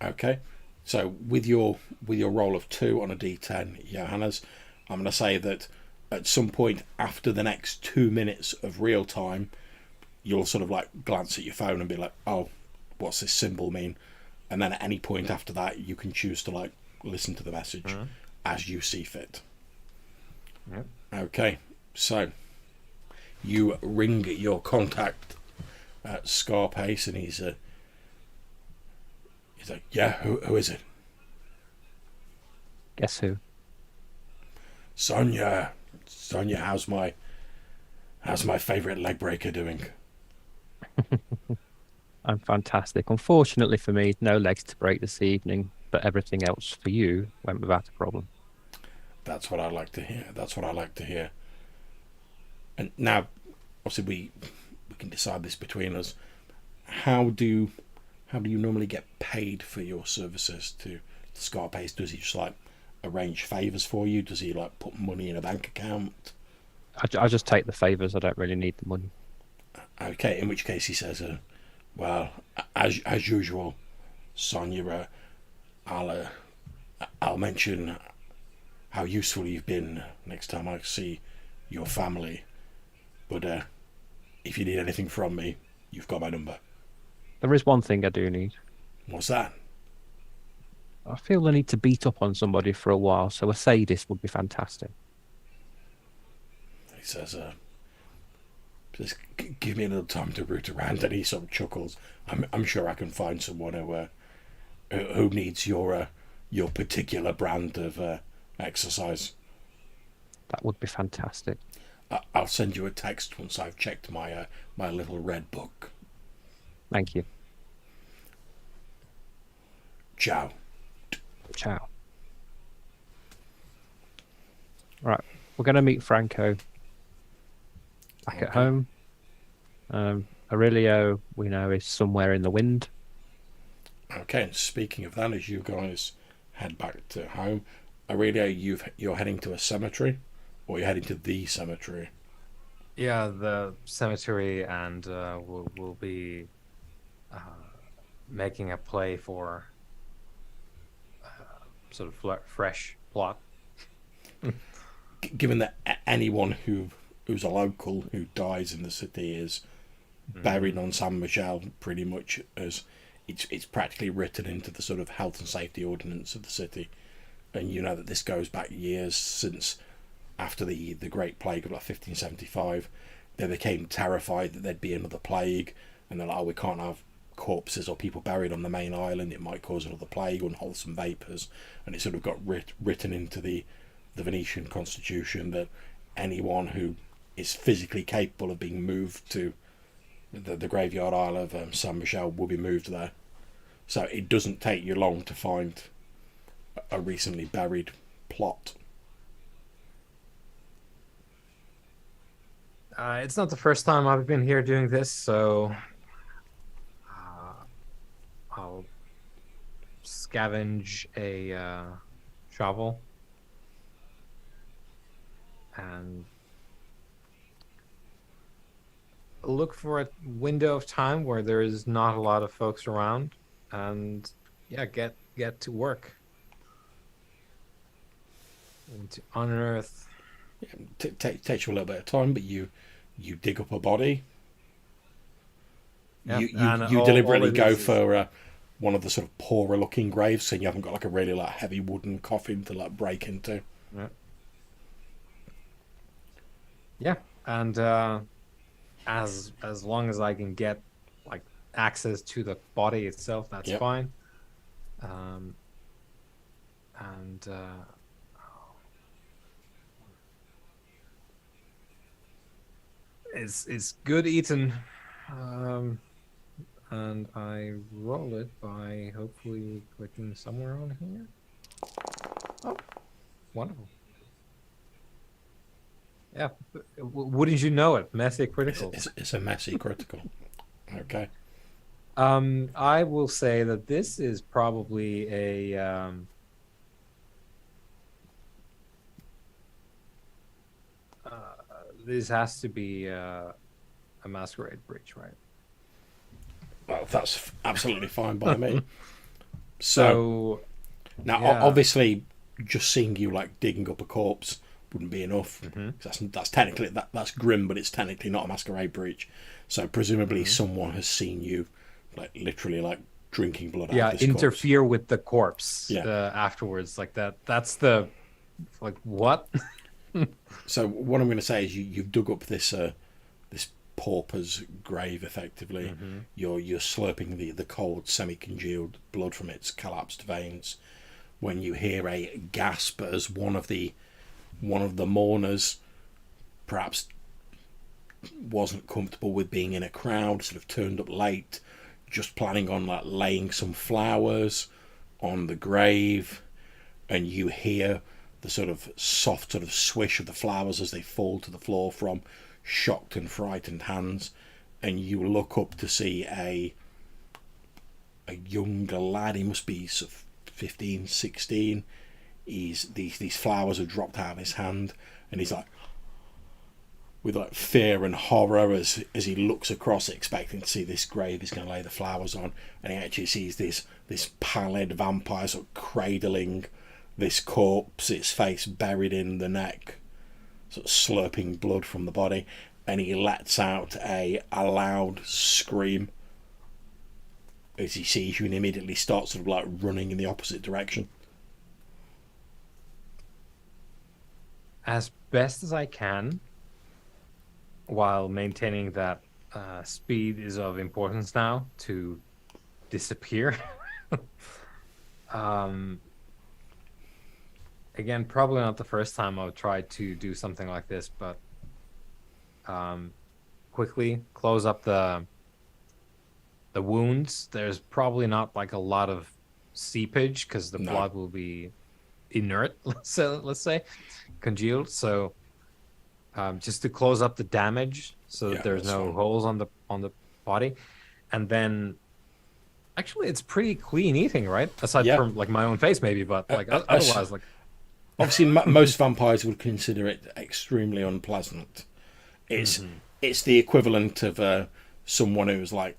Speaker 2: Okay. So with your roll of 2 on a d10, Johannes, I'm going to say that at some point after the next 2 minutes of real time, you'll sort of like glance at your phone and be like, oh, what's this symbol mean? And then at any point after that, you can choose to like listen to the message as you see fit.
Speaker 1: Yep.
Speaker 2: Okay. So you ring your contact at Scarpace, and he's like, yeah, who is it?
Speaker 4: Guess who?
Speaker 2: Sonia, how's my favourite leg breaker doing?
Speaker 4: I'm fantastic. Unfortunately for me, no legs to break this evening, but everything else for you went without a problem.
Speaker 2: That's what I like to hear. And now, obviously, we can decide this between us. How do you normally get paid for your services to Scarpace? Does he just like arrange favours for you? Does he like put money in a bank account?
Speaker 4: I just take the favours. I don't really need the money.
Speaker 2: Okay, in which case he says, well, as usual, Sonia, I'll mention how useful you've been next time I see your family. But if you need anything from me, you've got my number.
Speaker 4: There is one thing I do need.
Speaker 2: What's that?
Speaker 4: I feel the need to beat up on somebody for a while, so a sadist would be fantastic.
Speaker 2: He says, just give me a little time to root around, and he sort of chuckles. I'm sure I can find someone who needs your particular brand of exercise.
Speaker 4: That would be fantastic.
Speaker 2: I'll send you a text once I've checked my little red book.
Speaker 4: Thank you.
Speaker 2: Ciao.
Speaker 4: Ciao. Right, we're going to meet Franco back at home. Aurelio, we know, is somewhere in the wind.
Speaker 2: Okay, and speaking of that, as you guys head back to home, Aurelio, you're heading to a cemetery, or you're heading to the cemetery?
Speaker 1: Yeah, the cemetery, and we'll be making a play for sort of fresh plot.
Speaker 2: Given that anyone who's a local who dies in the city is buried on San Michel, pretty much as it's practically written into the sort of health and safety ordinance of the city. And you know that this goes back years, since after the Great Plague of like 1575, they became terrified that there'd be another plague, and they're like, oh, we can't have corpses or people buried on the main island. It might cause another plague, unwholesome vapours, and it sort of got written into the Venetian constitution that anyone who is physically capable of being moved to the graveyard isle of San Michel will be moved there. So it doesn't take you long to find a recently buried plot.
Speaker 1: It's not the first time I've been here doing this, so I'll scavenge a shovel and look for a window of time where there is not a lot of folks around, and get to work and to unearth.
Speaker 2: Takes you a little bit of time, but you dig up a body.
Speaker 1: Yep.
Speaker 2: You deliberately go for one of the sort of poorer looking graves, so you haven't got like a really like heavy wooden coffin to like break into.
Speaker 1: Yeah, and as long as I can get like access to the body itself, that's fine. It's good eating, and I roll it by hopefully clicking somewhere on here. Oh, wonderful. Yeah, wouldn't you know it? Messy critical.
Speaker 2: It's a messy critical. Okay.
Speaker 1: I will say that this is probably a this has to be a masquerade breach, right?
Speaker 2: Well, that's absolutely fine by me. So now,
Speaker 1: yeah.
Speaker 2: obviously, just seeing you like digging up a corpse wouldn't be enough. That's technically that's grim, but it's technically not a masquerade breach. So presumably, someone has seen you, like literally, like drinking blood out of this
Speaker 1: interfere
Speaker 2: corpse.
Speaker 1: with the corpse afterwards, like that. That's the like what?
Speaker 2: So what I'm going to say is you've dug up this this pauper's grave effectively. You're slurping the cold semi-congealed blood from its collapsed veins when you hear a gasp as one of the mourners perhaps wasn't comfortable with being in a crowd, sort of turned up late, just planning on like laying some flowers on the grave, and you hear the sort of soft sort of swish of the flowers as they fall to the floor from shocked and frightened hands, and you look up to see a younger lad. He must be sort of 15, 16. These flowers have dropped out of his hand, and he's like with like fear and horror as he looks across, expecting to see this grave he's going to lay the flowers on, and he actually sees this pallid vampire sort of cradling this corpse, its face buried in the neck, sort of slurping blood from the body, and he lets out a loud scream as he sees you and immediately starts sort of like running in the opposite direction.
Speaker 1: As best as I can, while maintaining that speed is of importance now to disappear. Again, probably not the first time I've tried to do something like this, but quickly close up the wounds. There's probably not like a lot of seepage because the blood will be inert, let's say, congealed. So just to close up the damage so that there's no holes on the body. And then actually it's pretty clean eating, right? Aside from like my own face maybe, but like otherwise like
Speaker 2: obviously most vampires would consider it extremely unpleasant. It's the equivalent of someone who's like,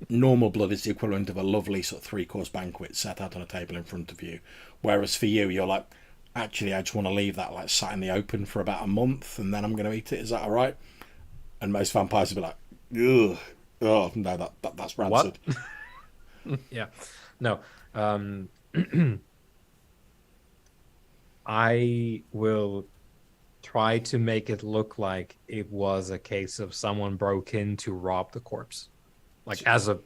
Speaker 2: normal blood is the equivalent of a lovely sort of 3-course banquet set out on a table in front of you, whereas for you, you're like, actually I just want to leave that like sat in the open for about a month and then I'm going to eat it. Is that all right? And most vampires would be like, ugh, oh no, that's rancid.
Speaker 1: What? Yeah, no. I will try to make it look like it was a case of someone broke in to rob the corpse, like as a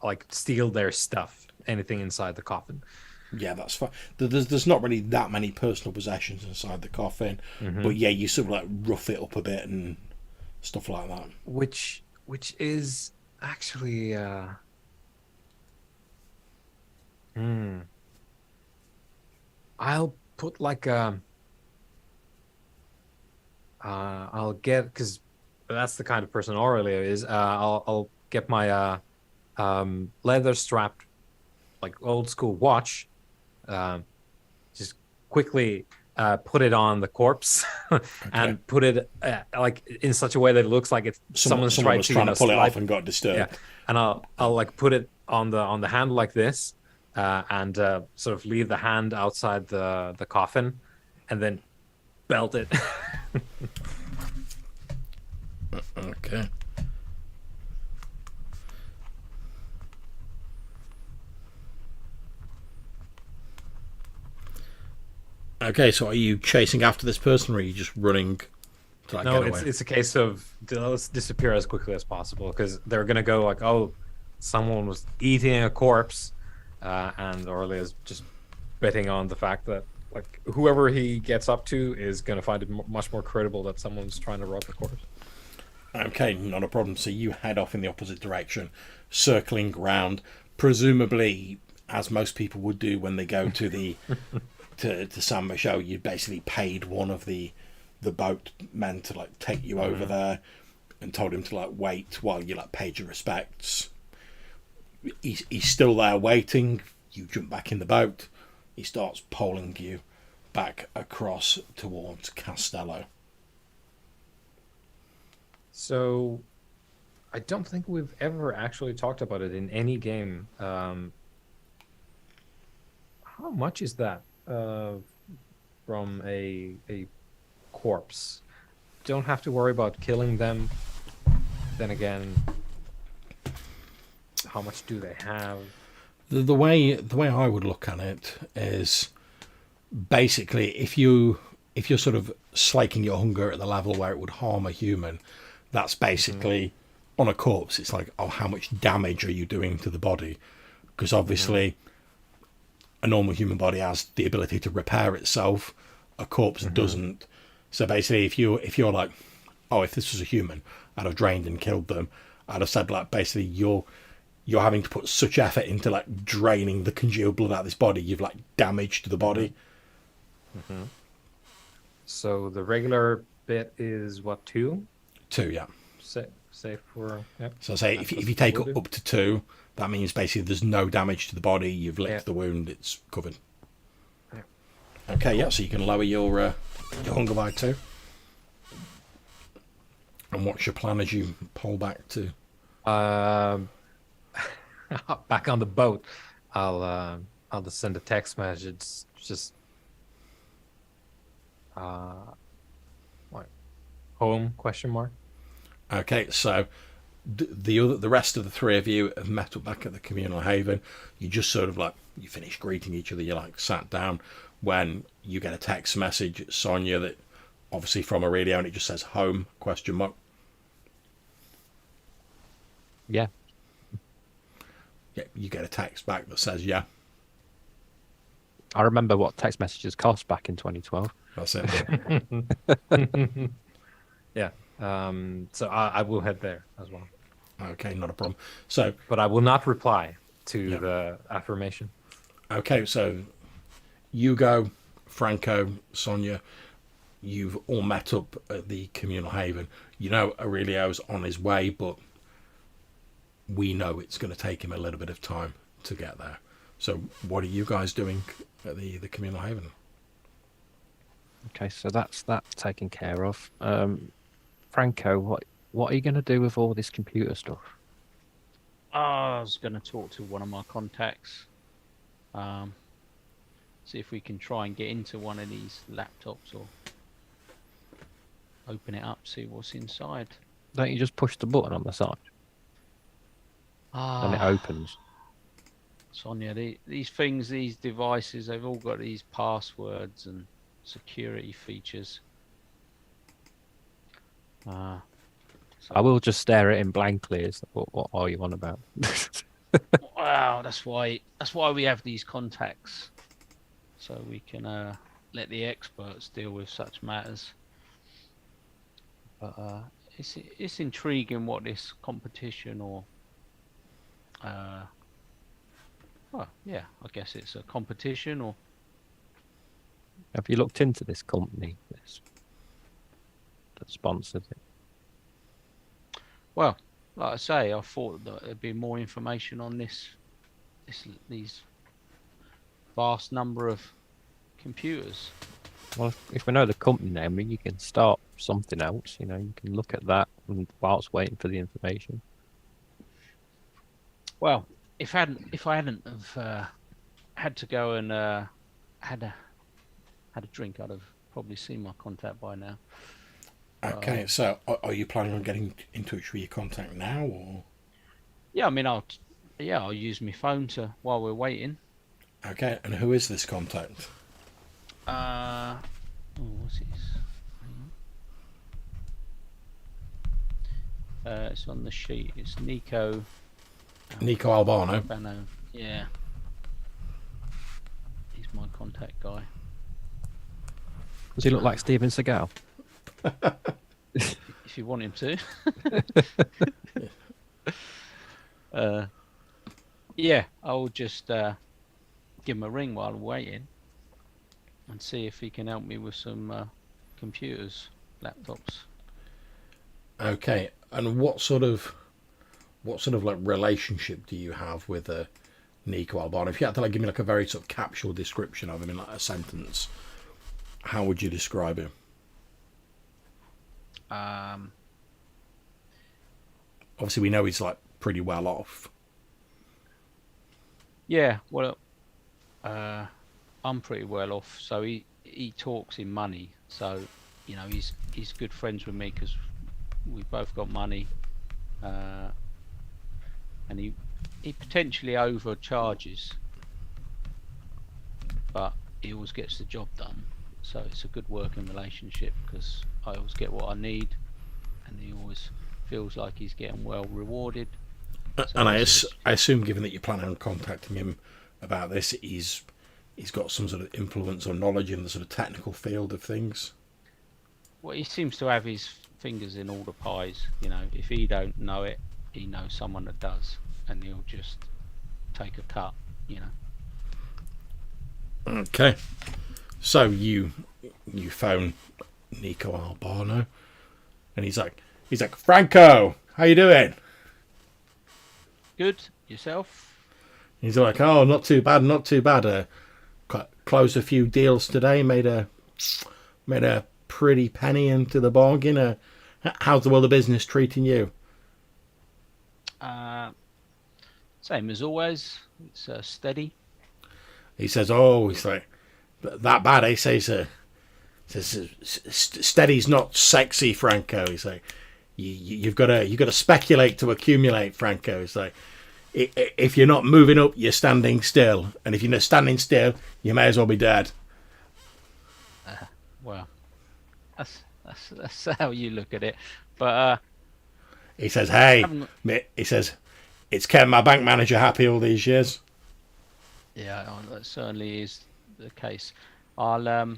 Speaker 1: like steal their stuff, anything inside the coffin.
Speaker 2: Yeah, that's fine. There's not really that many personal possessions inside the coffin, but yeah, you sort of like rough it up a bit and stuff like that.
Speaker 1: Which is actually I'll put like I'll get, because that's the kind of person Aurelio is. I'll get my leather strapped, like old school watch. Just quickly put it on the corpse and put it like in such a way that it looks like it's
Speaker 2: Someone was trying to pull it off and got disturbed.
Speaker 1: Yeah, and I'll like put it on the handle like this, and sort of leave the hand outside the coffin, and then belt it.
Speaker 2: Okay. Okay, so are you chasing after this person, or are you just running to like,
Speaker 1: No,
Speaker 2: get away?
Speaker 1: it's a case of let's disappear as quickly as possible, because they're gonna go like, oh, someone was eating a corpse, and Aurelio's just betting on the fact that like whoever he gets up to is gonna find it much more credible that someone's trying to rob the corpse.
Speaker 2: Okay, not a problem. So you head off in the opposite direction, circling round, presumably as most people would do when they go to the to San Michel. You basically paid one of the boatmen to like take you over there, and told him to like wait while you like paid your respects. He's still there waiting. You jump back in the boat. He starts poling you back across towards Castello.
Speaker 1: So, I don't think we've ever actually talked about it in any game. How much is that from a corpse? Don't have to worry about killing them. Then again, how much do they have?
Speaker 2: The way I would look at it is basically if you're sort of slaking your hunger at the level where it would harm a human, that's basically on a corpse. It's like, oh, how much damage are you doing to the body? Because obviously a normal human body has the ability to repair itself. A corpse doesn't. So basically, if you're like, oh, if this was a human, I'd have drained and killed them. I'd have said like, basically you're having to put such effort into like draining the congealed blood out of this body. You've like damaged the body.
Speaker 1: So the regular bit is what, 2?
Speaker 2: 2, yeah.
Speaker 1: Say for, yep.
Speaker 2: So I say if you take up to 2, that means basically there's no damage to the body. You've licked the wound. It's covered.
Speaker 1: Yeah.
Speaker 2: Okay, yeah. So you can lower your hunger by 2. And what's your plan as you pull back to?
Speaker 1: Back on the boat. I'll just send a text message. Just what? Home? Question mark.
Speaker 2: Okay, so the rest of the 3 of you have met up back at the communal haven. You just sort of like, you finish greeting each other. You like sat down when you get a text message, Sonia, that obviously from Aurelio, and it just says home ?
Speaker 4: Yeah.
Speaker 2: Yeah, you get a text back that says yeah.
Speaker 4: I remember what text messages cost back in 2012.
Speaker 2: That's it.
Speaker 1: Yeah. So I will head there as well.
Speaker 2: Okay, not a problem. So,
Speaker 1: but I will not reply to the affirmation.
Speaker 2: Okay, so Hugo, Franco, Sonia, you've all met up at the communal haven. You know Aurelio's on his way, but we know it's going to take him a little bit of time to get there. So what are you guys doing at the communal haven?
Speaker 4: Okay, so that's that taken care of. Franco, what are you going to do with all this computer stuff?
Speaker 5: I was going to talk to one of my contacts. See if we can try and get into one of these laptops or open it up, see what's inside.
Speaker 4: Don't you just push the button on the side? And it opens.
Speaker 5: Sonia, these things, these devices, they've all got these passwords and security features.
Speaker 4: I will just stare at him blankly. What are you on about?
Speaker 5: Wow, that's why we have these contacts, so we can let the experts deal with such matters. But it's intriguing what this competition or well, yeah, I guess it's a competition or
Speaker 4: Have you looked into this company that sponsored it?
Speaker 5: well, like I say, I thought that there'd be more information on these vast number of computers.
Speaker 4: Well, if we know the company name, I mean, you can start something else. You know, you can look at that and whilst waiting for the information.
Speaker 5: Well, if I hadn't have had to go and had a drink, I'd have probably seen my contact by now.
Speaker 2: Okay, so are you planning on getting in touch with your contact now, or?
Speaker 5: Yeah, I mean, I'll use my phone while we're waiting.
Speaker 2: Okay, and who is this contact?
Speaker 5: What's his? It's on the sheet. It's Nico.
Speaker 2: Nico Albano.
Speaker 5: Albano. Yeah. He's my contact guy.
Speaker 4: Does he look like Steven Seagal?
Speaker 5: If you want him to. Yeah, I'll just give him a ring while I'm waiting and see if he can help me with some computers, laptops.
Speaker 2: Okay, and what sort of like relationship do you have with Nico Albano? If you had to like give me like a very sort of capsule description of him in like a sentence, how would you describe him? Obviously, we know he's like pretty well off.
Speaker 5: Yeah, well, I'm pretty well off, so he talks in money. So, you know, he's good friends with me because we both got money, and he potentially overcharges, but he always gets the job done. So it's a good working relationship because I always get what I need, and he always feels like he's getting well rewarded. So
Speaker 2: and I assume, given that you're planning on contacting him about this, he's got some sort of influence or knowledge in the sort of technical field of things.
Speaker 5: Well, he seems to have his fingers in all the pies. You know, if he don't know it, he knows someone that does, and he'll just take a cut. You know.
Speaker 2: Okay, so you phone Nico Albano, and he's like, Franco, how you doing?
Speaker 5: Good. Yourself?
Speaker 2: He's like, oh, not too bad, not too bad. Closed a few deals today, made a pretty penny into the bargain. How's the world of business treating you?
Speaker 5: Same as always. It's steady.
Speaker 2: He says, oh, he's like, that bad, eh? Says, steady's not sexy, Franco. He's like, you've got to speculate to accumulate, Franco. He's like, if you're not moving up, you're standing still, and if you're not standing still, you may as well be dead.
Speaker 5: Well, that's how you look at it. But
Speaker 2: he says, hey, he says, it's kept my bank manager happy all these years.
Speaker 5: Yeah, that certainly is the case. I'll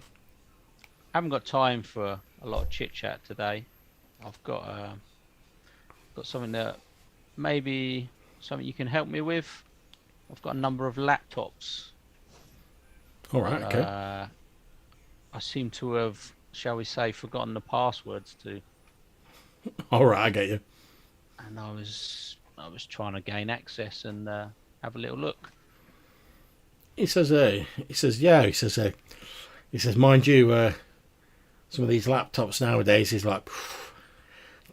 Speaker 5: haven't got time for a lot of chit chat today. I've got something that maybe something you can help me with. I've got a number of laptops.
Speaker 2: All right, okay.
Speaker 5: I seem to have, shall we say, forgotten the passwords to.
Speaker 2: All right, I get you.
Speaker 5: And I was trying to gain access and have a little look.
Speaker 2: He says, mind you, some of these laptops nowadays is like,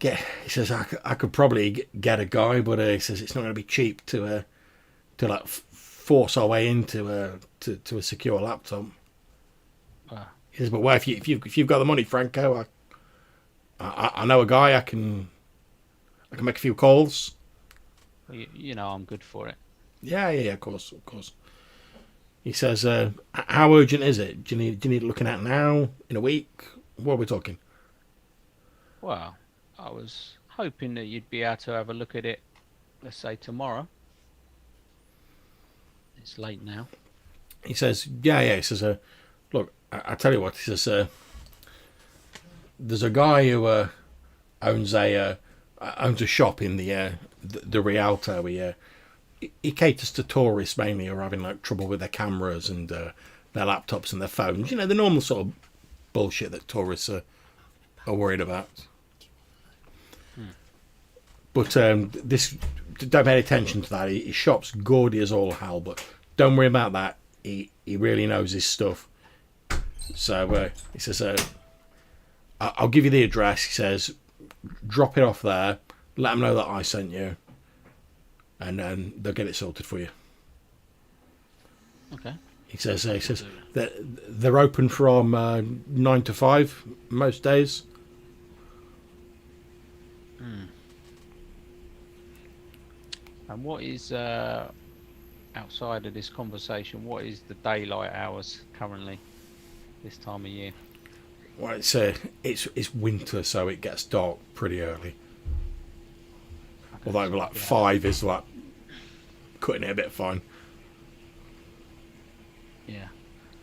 Speaker 2: he says, I could probably get a guy, but he says it's not going to be cheap to like force our way into a secure laptop. He says, but well, if you've got the money, Franco, I know a guy. I can make a few calls.
Speaker 5: You know, I'm good for it.
Speaker 2: Yeah, of course. He says, how urgent is it? Do you need it looking at now? In a week? What are we talking?
Speaker 5: Well, I was hoping that you'd be able to have a look at it, let's say tomorrow. It's late now.
Speaker 2: He says, yeah. He says, look, I tell you what. He says, there's a guy who owns a shop in the Rialto. He caters to tourists mainly who are having like trouble with their cameras and their laptops and their phones. You know, the normal sort of bullshit that tourists are worried about. But this, don't pay attention to that. His shop's gaudy as all hell, but don't worry about that. He really knows his stuff. So he says, I'll give you the address. He says, drop it off there. Let them know that I sent you, and then they'll get it sorted for you.
Speaker 5: Okay.
Speaker 2: He says that they're open from 9 to 5 most days.
Speaker 5: And what is outside of this conversation? What is the daylight hours currently this time of year?
Speaker 2: Well, it's winter, so it gets dark pretty early. Although like 5 is like cutting it a bit fine.
Speaker 5: Yeah.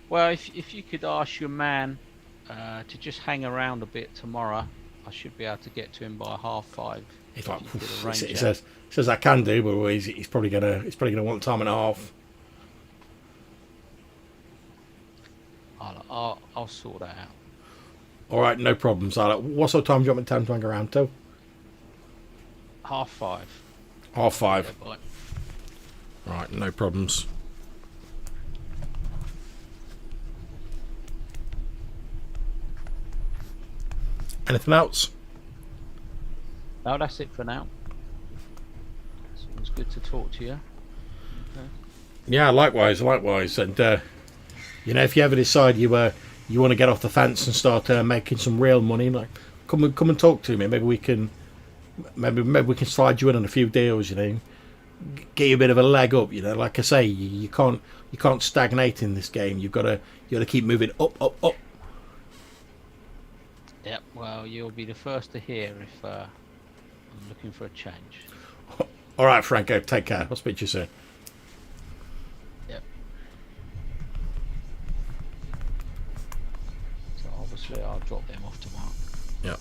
Speaker 5: Well, if you could ask your man to just hang around a bit tomorrow, I should be able to get to him by 5:30.
Speaker 2: He's like, he says I can do, but he's probably gonna want time and a half.
Speaker 5: I'll sort that out.
Speaker 2: All right, no problems. What sort of time do you want me to hang around till?
Speaker 5: 5:30.
Speaker 2: 5:30.
Speaker 5: Yeah, bye.
Speaker 2: Right, no problems. Anything else?
Speaker 5: No, that's it for now. It was good to talk to you. Okay.
Speaker 2: Yeah, likewise. And if you ever decide you want to get off the fence and start making some real money, like come and talk to me. Maybe we can slide you in on a few deals. Get you a bit of a leg up. Like I say, you can't stagnate in this game. You got to keep moving up.
Speaker 5: Yep. Well, you'll be the first to hear if I'm looking for a change.
Speaker 2: All right, Franco. Take care. I'll speak to you soon.
Speaker 5: Yep. So obviously, I'll drop them off tomorrow.
Speaker 2: Yep.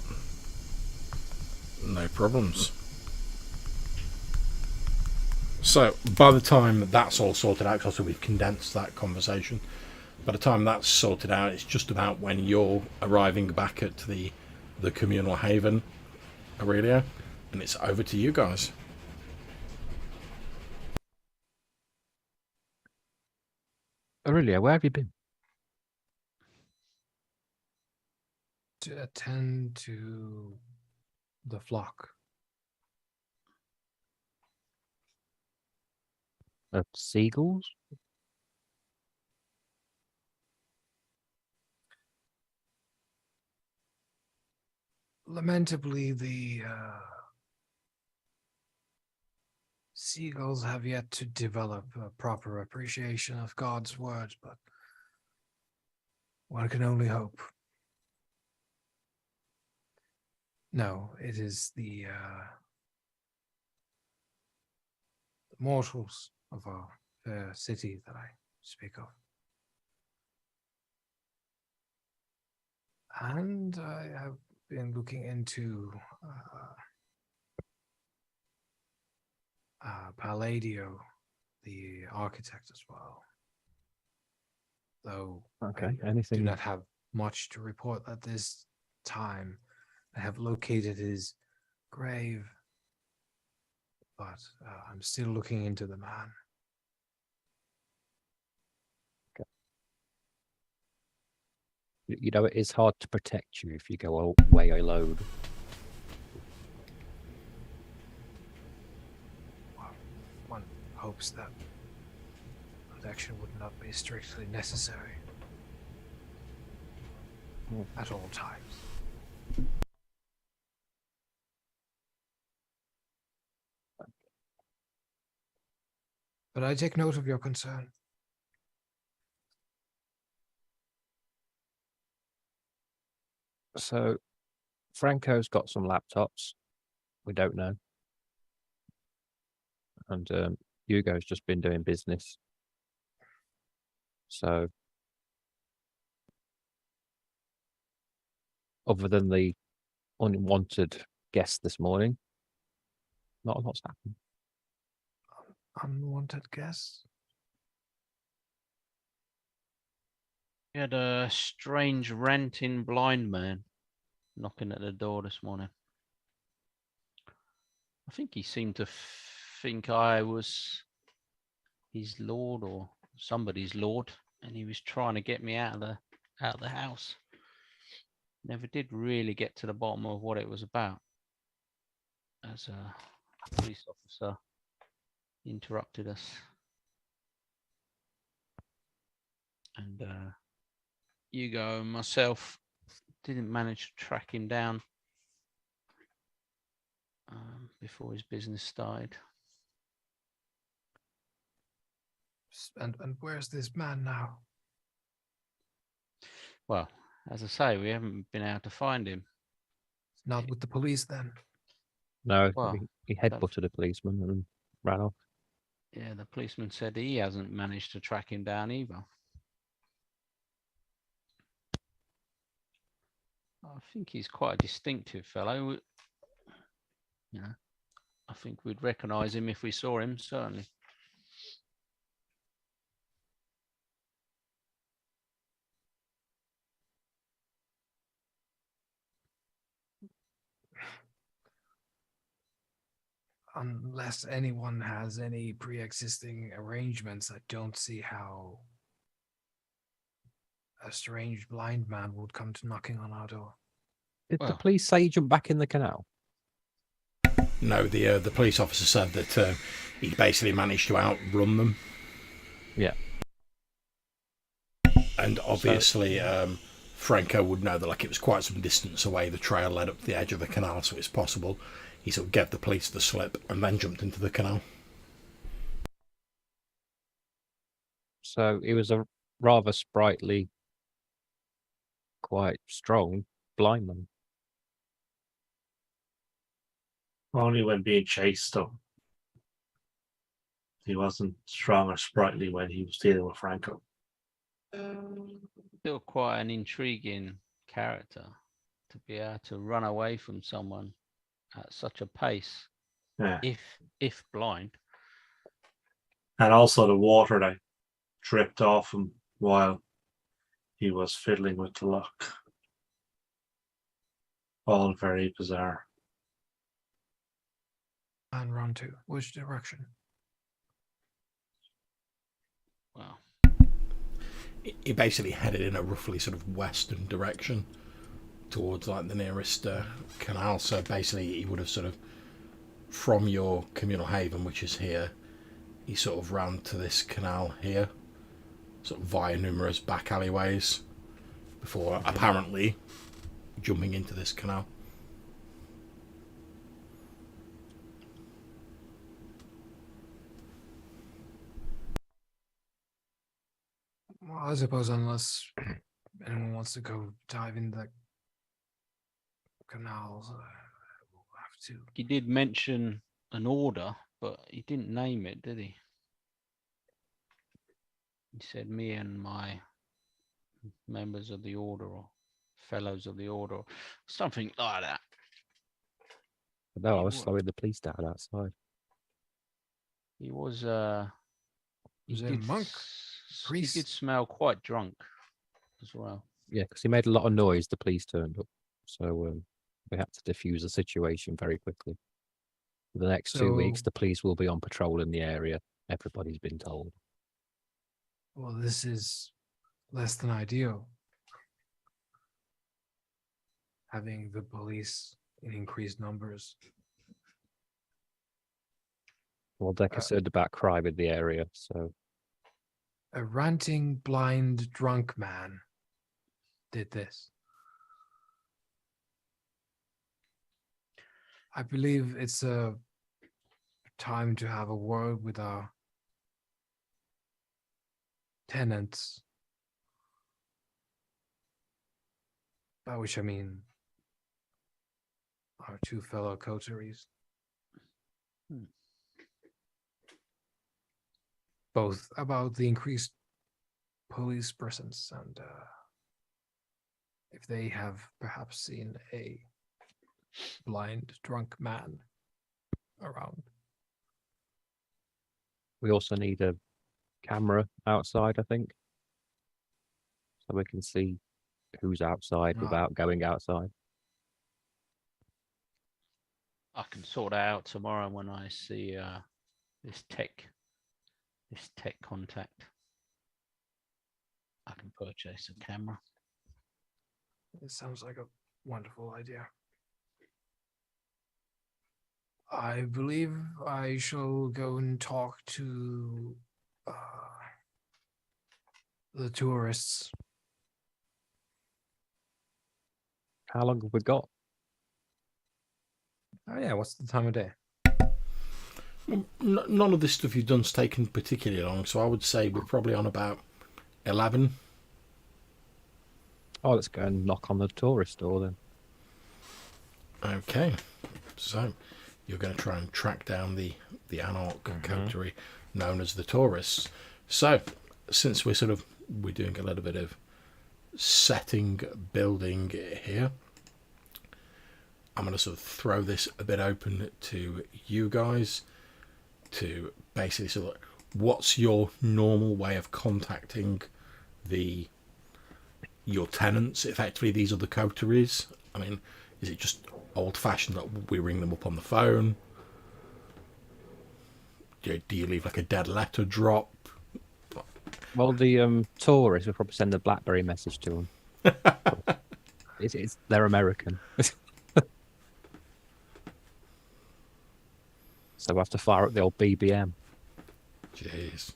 Speaker 2: No problems. So by the time that's all sorted out, because we've condensed that conversation, by the time that's sorted out, it's just about when you're arriving back at the communal haven, Aurelia, and it's over to you guys.
Speaker 4: Aurelia, where have you been?
Speaker 1: To attend to the flock.
Speaker 4: Of seagulls?
Speaker 1: Lamentably, the seagulls have yet to develop a proper appreciation of God's word, but one can only hope. No, it is the mortals of our fair city that I speak of. And I have been looking into Palladio, the architect, as well. Though
Speaker 4: Okay,
Speaker 1: I do not have much to report at this time. I have located his grave, but I'm still looking into the man.
Speaker 4: Okay. It is hard to protect you if you go away alone.
Speaker 1: Well, one hopes that protection would not be strictly necessary at all times. But I take note of your concern.
Speaker 4: So, Franco's got some laptops. We don't know. And Hugo's just been doing business. So, other than the unwanted guest this morning, not a lot's happened.
Speaker 1: Unwanted guest.
Speaker 5: We had a strange ranting blind man knocking at the door this morning. I think he seemed to think I was his lord or somebody's lord, and he was trying to get me out of the house. Never did really get to the bottom of what it was about, as a police officer interrupted us, and Hugo and myself didn't manage to track him down before his business started.
Speaker 1: And where's this man now?
Speaker 5: Well, as I say, we haven't been able to find him.
Speaker 1: Not with the police then.
Speaker 4: No,
Speaker 5: Well,
Speaker 4: he headbutted a policeman and ran off.
Speaker 5: Yeah, the policeman said he hasn't managed to track him down either. I think he's quite a distinctive fellow. You know, I think we'd recognise him if we saw him, certainly.
Speaker 1: Unless anyone has any pre-existing arrangements, I don't see how a strange blind man would come to knocking on our door.
Speaker 4: Did the
Speaker 5: Well-
Speaker 4: police say he jumped back in the canal?
Speaker 2: No, the police officer said that he basically managed to outrun them.
Speaker 4: Yeah.
Speaker 2: And obviously, Franco would know that like it was quite some distance away. The trail led up to the edge of the canal, so it's possible he sort of gave the police the slip and then jumped into the canal.
Speaker 4: So he was a rather sprightly, quite strong blind man.
Speaker 3: Only when being chased, though. He wasn't strong or sprightly when he was dealing with Franco.
Speaker 5: Still quite an intriguing character to be able to run away from someone at such a pace,
Speaker 3: Yeah.
Speaker 5: if blind.
Speaker 3: And also the water that dripped off him while he was fiddling with the lock. All very bizarre.
Speaker 1: And run to which direction?
Speaker 5: Well,
Speaker 2: He basically headed in a roughly sort of western direction towards like the nearest canal. So basically, he would have sort of from your communal haven, which is here, he sort of ran to this canal here, sort of via numerous back alleyways, before apparently jumping into this canal.
Speaker 1: Well, I suppose unless anyone wants to go dive in the canals, we'll have to.
Speaker 5: he did mention an order, but he didn't name it, did he? He said me and my members of the order or fellows of the order or something like that.
Speaker 4: But no, I
Speaker 5: He
Speaker 4: was
Speaker 5: wa-
Speaker 4: slowing the police down outside.
Speaker 5: He was he
Speaker 1: Was it a
Speaker 5: did
Speaker 1: monk?
Speaker 5: he
Speaker 1: Priest?
Speaker 5: did smell quite drunk as well.
Speaker 4: Yeah, because he made a lot of noise. The police turned up, so we had to defuse the situation very quickly. For the next 2 weeks,
Speaker 1: So-
Speaker 4: the police will be on patrol in the area. Everybody's been told.
Speaker 1: Well, this is less than ideal. Having the police in increased numbers.
Speaker 4: Well, they're concerned about crime in the area, so
Speaker 1: A ranting, blind, drunk man did this. I believe it's a time to have a word with our tenants. By which I mean our two fellow coteries.
Speaker 5: Hmm.
Speaker 1: Both about the increased police presence, and if they have perhaps seen a blind drunk man around.
Speaker 4: We also need a camera outside, I think, so we can see who's outside
Speaker 1: Ah.
Speaker 4: without going outside.
Speaker 5: I can sort that out tomorrow when I see this tech contact. I can purchase a camera.
Speaker 1: It sounds like a wonderful idea. I believe I shall go and talk to the tourists.
Speaker 4: How long have we got?
Speaker 1: Oh yeah, what's the time of day?
Speaker 2: Well, none of this stuff you've done's taken particularly long, so I would say we're probably on about 11.
Speaker 4: Oh, let's go and knock on the tourist door then.
Speaker 2: Okay, so you're going to try and track down the Anarch coterie known as the Tourists. So, since we're doing a little bit of setting building here, I'm going to sort of throw this a bit open to you guys to basically sort of, what's your normal way of contacting your tenants? Effectively, these are the coteries. I mean, is it just old-fashioned that we ring them up on the phone? Do you leave like a dead letter drop?
Speaker 4: Well, the tourists will probably send a BlackBerry message to them. They're American. So we have to fire up the old BBM.
Speaker 2: Jeez.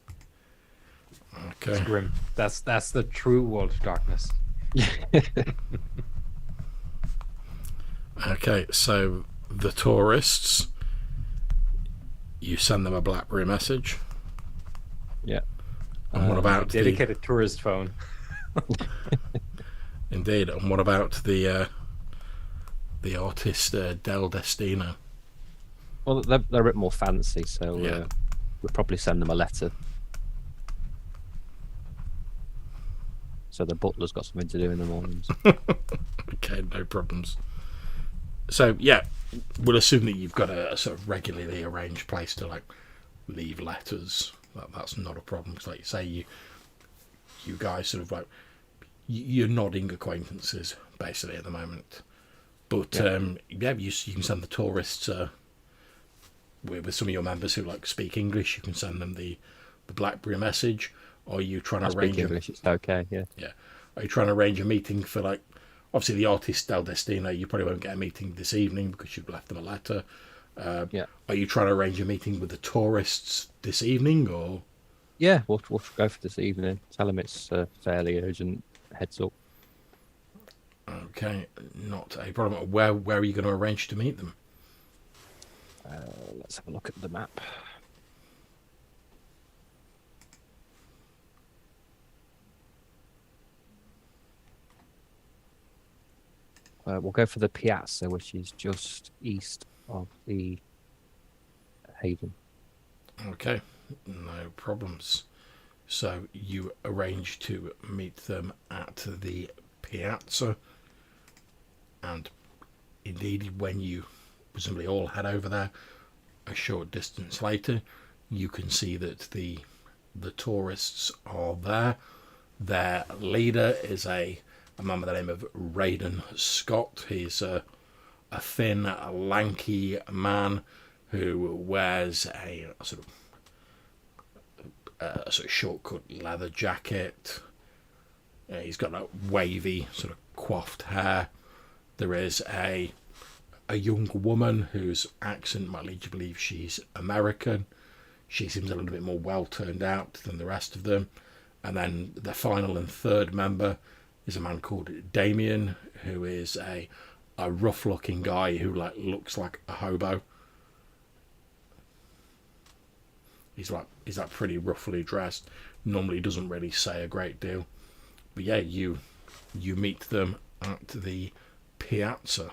Speaker 1: It's
Speaker 2: Okay.
Speaker 1: grim. That's the true world of darkness.
Speaker 2: Okay, so the tourists, you send them a BlackBerry message.
Speaker 4: Yeah.
Speaker 2: And what about
Speaker 1: dedicated tourist phone?
Speaker 2: Indeed. And what about the artist Del Destino?
Speaker 4: Well, they're a bit more fancy, so
Speaker 2: Yeah.
Speaker 4: we'll probably send them a letter. So the butler's got something to do in the mornings.
Speaker 2: Okay, no problems. So yeah, we'll assume that you've got a sort of regularly arranged place to like leave letters. That's not a problem. Because like you say, you guys sort of like you're nodding acquaintances basically at the moment. But yeah, you can send the tourists with some of your members who like speak English. You can send them the BlackBerry message. Or are you trying to arrange
Speaker 4: English? It's okay. Yeah.
Speaker 2: Yeah. Are you trying to arrange a meeting for like? Obviously, the artist Del Destino, you probably won't get a meeting this evening because you've left them a letter.
Speaker 4: Yeah.
Speaker 2: Are you trying to arrange a meeting with the tourists this evening, or?
Speaker 4: Yeah, we'll go for this evening. Tell them it's fairly urgent. Heads up.
Speaker 2: Okay, not a problem. Where are you going to arrange to meet them?
Speaker 4: Let's have a look at the map. We'll go for the Piazza, which is just east of the Haven.
Speaker 2: Okay, no problems. So you arrange to meet them at the Piazza, and indeed, when you presumably all head over there, a short distance later, you can see that the tourists are there. Their leader is a man by the name of Raiden Scott. He's a thin, lanky man who wears a sort of short-cut leather jacket. He's got a wavy, sort of coiffed hair. There is a young woman whose accent might lead you to believe she's American. She seems a little bit more well turned out than the rest of them. And then the final and third member is a man called Damien, who is a rough-looking guy who looks like a hobo. He's pretty roughly dressed. Normally doesn't really say a great deal. But yeah, you meet them at the Piazza.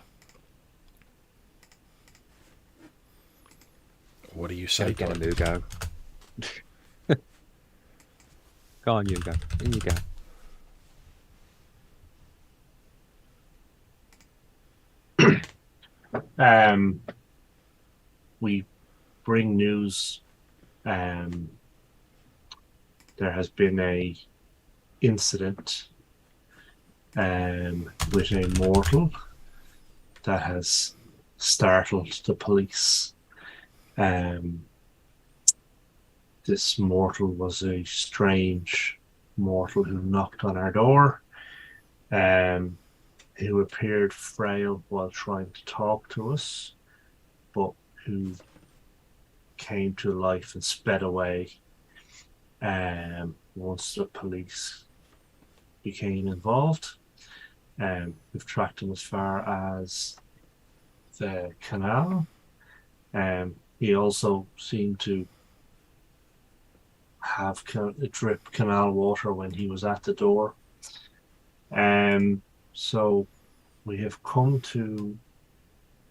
Speaker 2: What do you say?
Speaker 4: Get a Lugo. Go on, you go. In you go.
Speaker 3: We bring news. There has been a incident with a mortal that has startled the police. This mortal was a strange mortal who knocked on our door, who appeared frail while trying to talk to us, but who came to life and sped away once the police became involved. We've tracked him as far as the canal. He also seemed to have drip canal water when he was at the door. So we have come to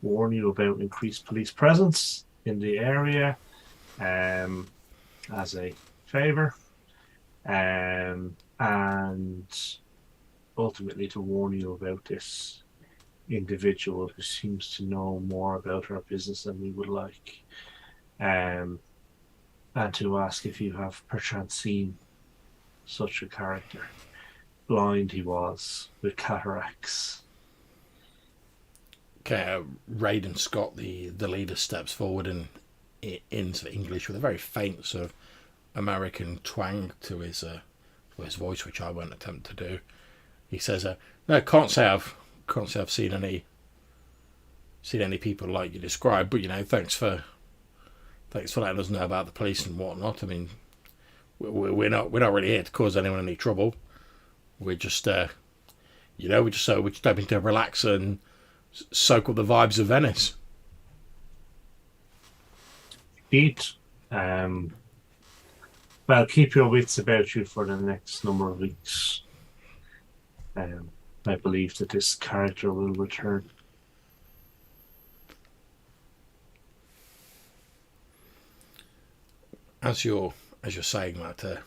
Speaker 3: warn you about increased police presence in the area as a favor, and ultimately to warn you about this individual who seems to know more about our business than we would like, and to ask if you have perchance seen such a character. Blind he was, with cataracts.
Speaker 2: Okay, Raiden Scott, the leader, steps forward and into English with a very faint sort of American twang to his voice, which I won't attempt to do. He says, "No, can't say I've seen any people like you described, but thanks for letting us know about the police and whatnot. I mean, we're not really here to cause anyone any trouble. We're just we're just hoping to relax and soak up the vibes of Venice."
Speaker 3: Eat. Well, keep your wits about you for the next number of weeks. I believe that this character will return.
Speaker 2: As you're saying that,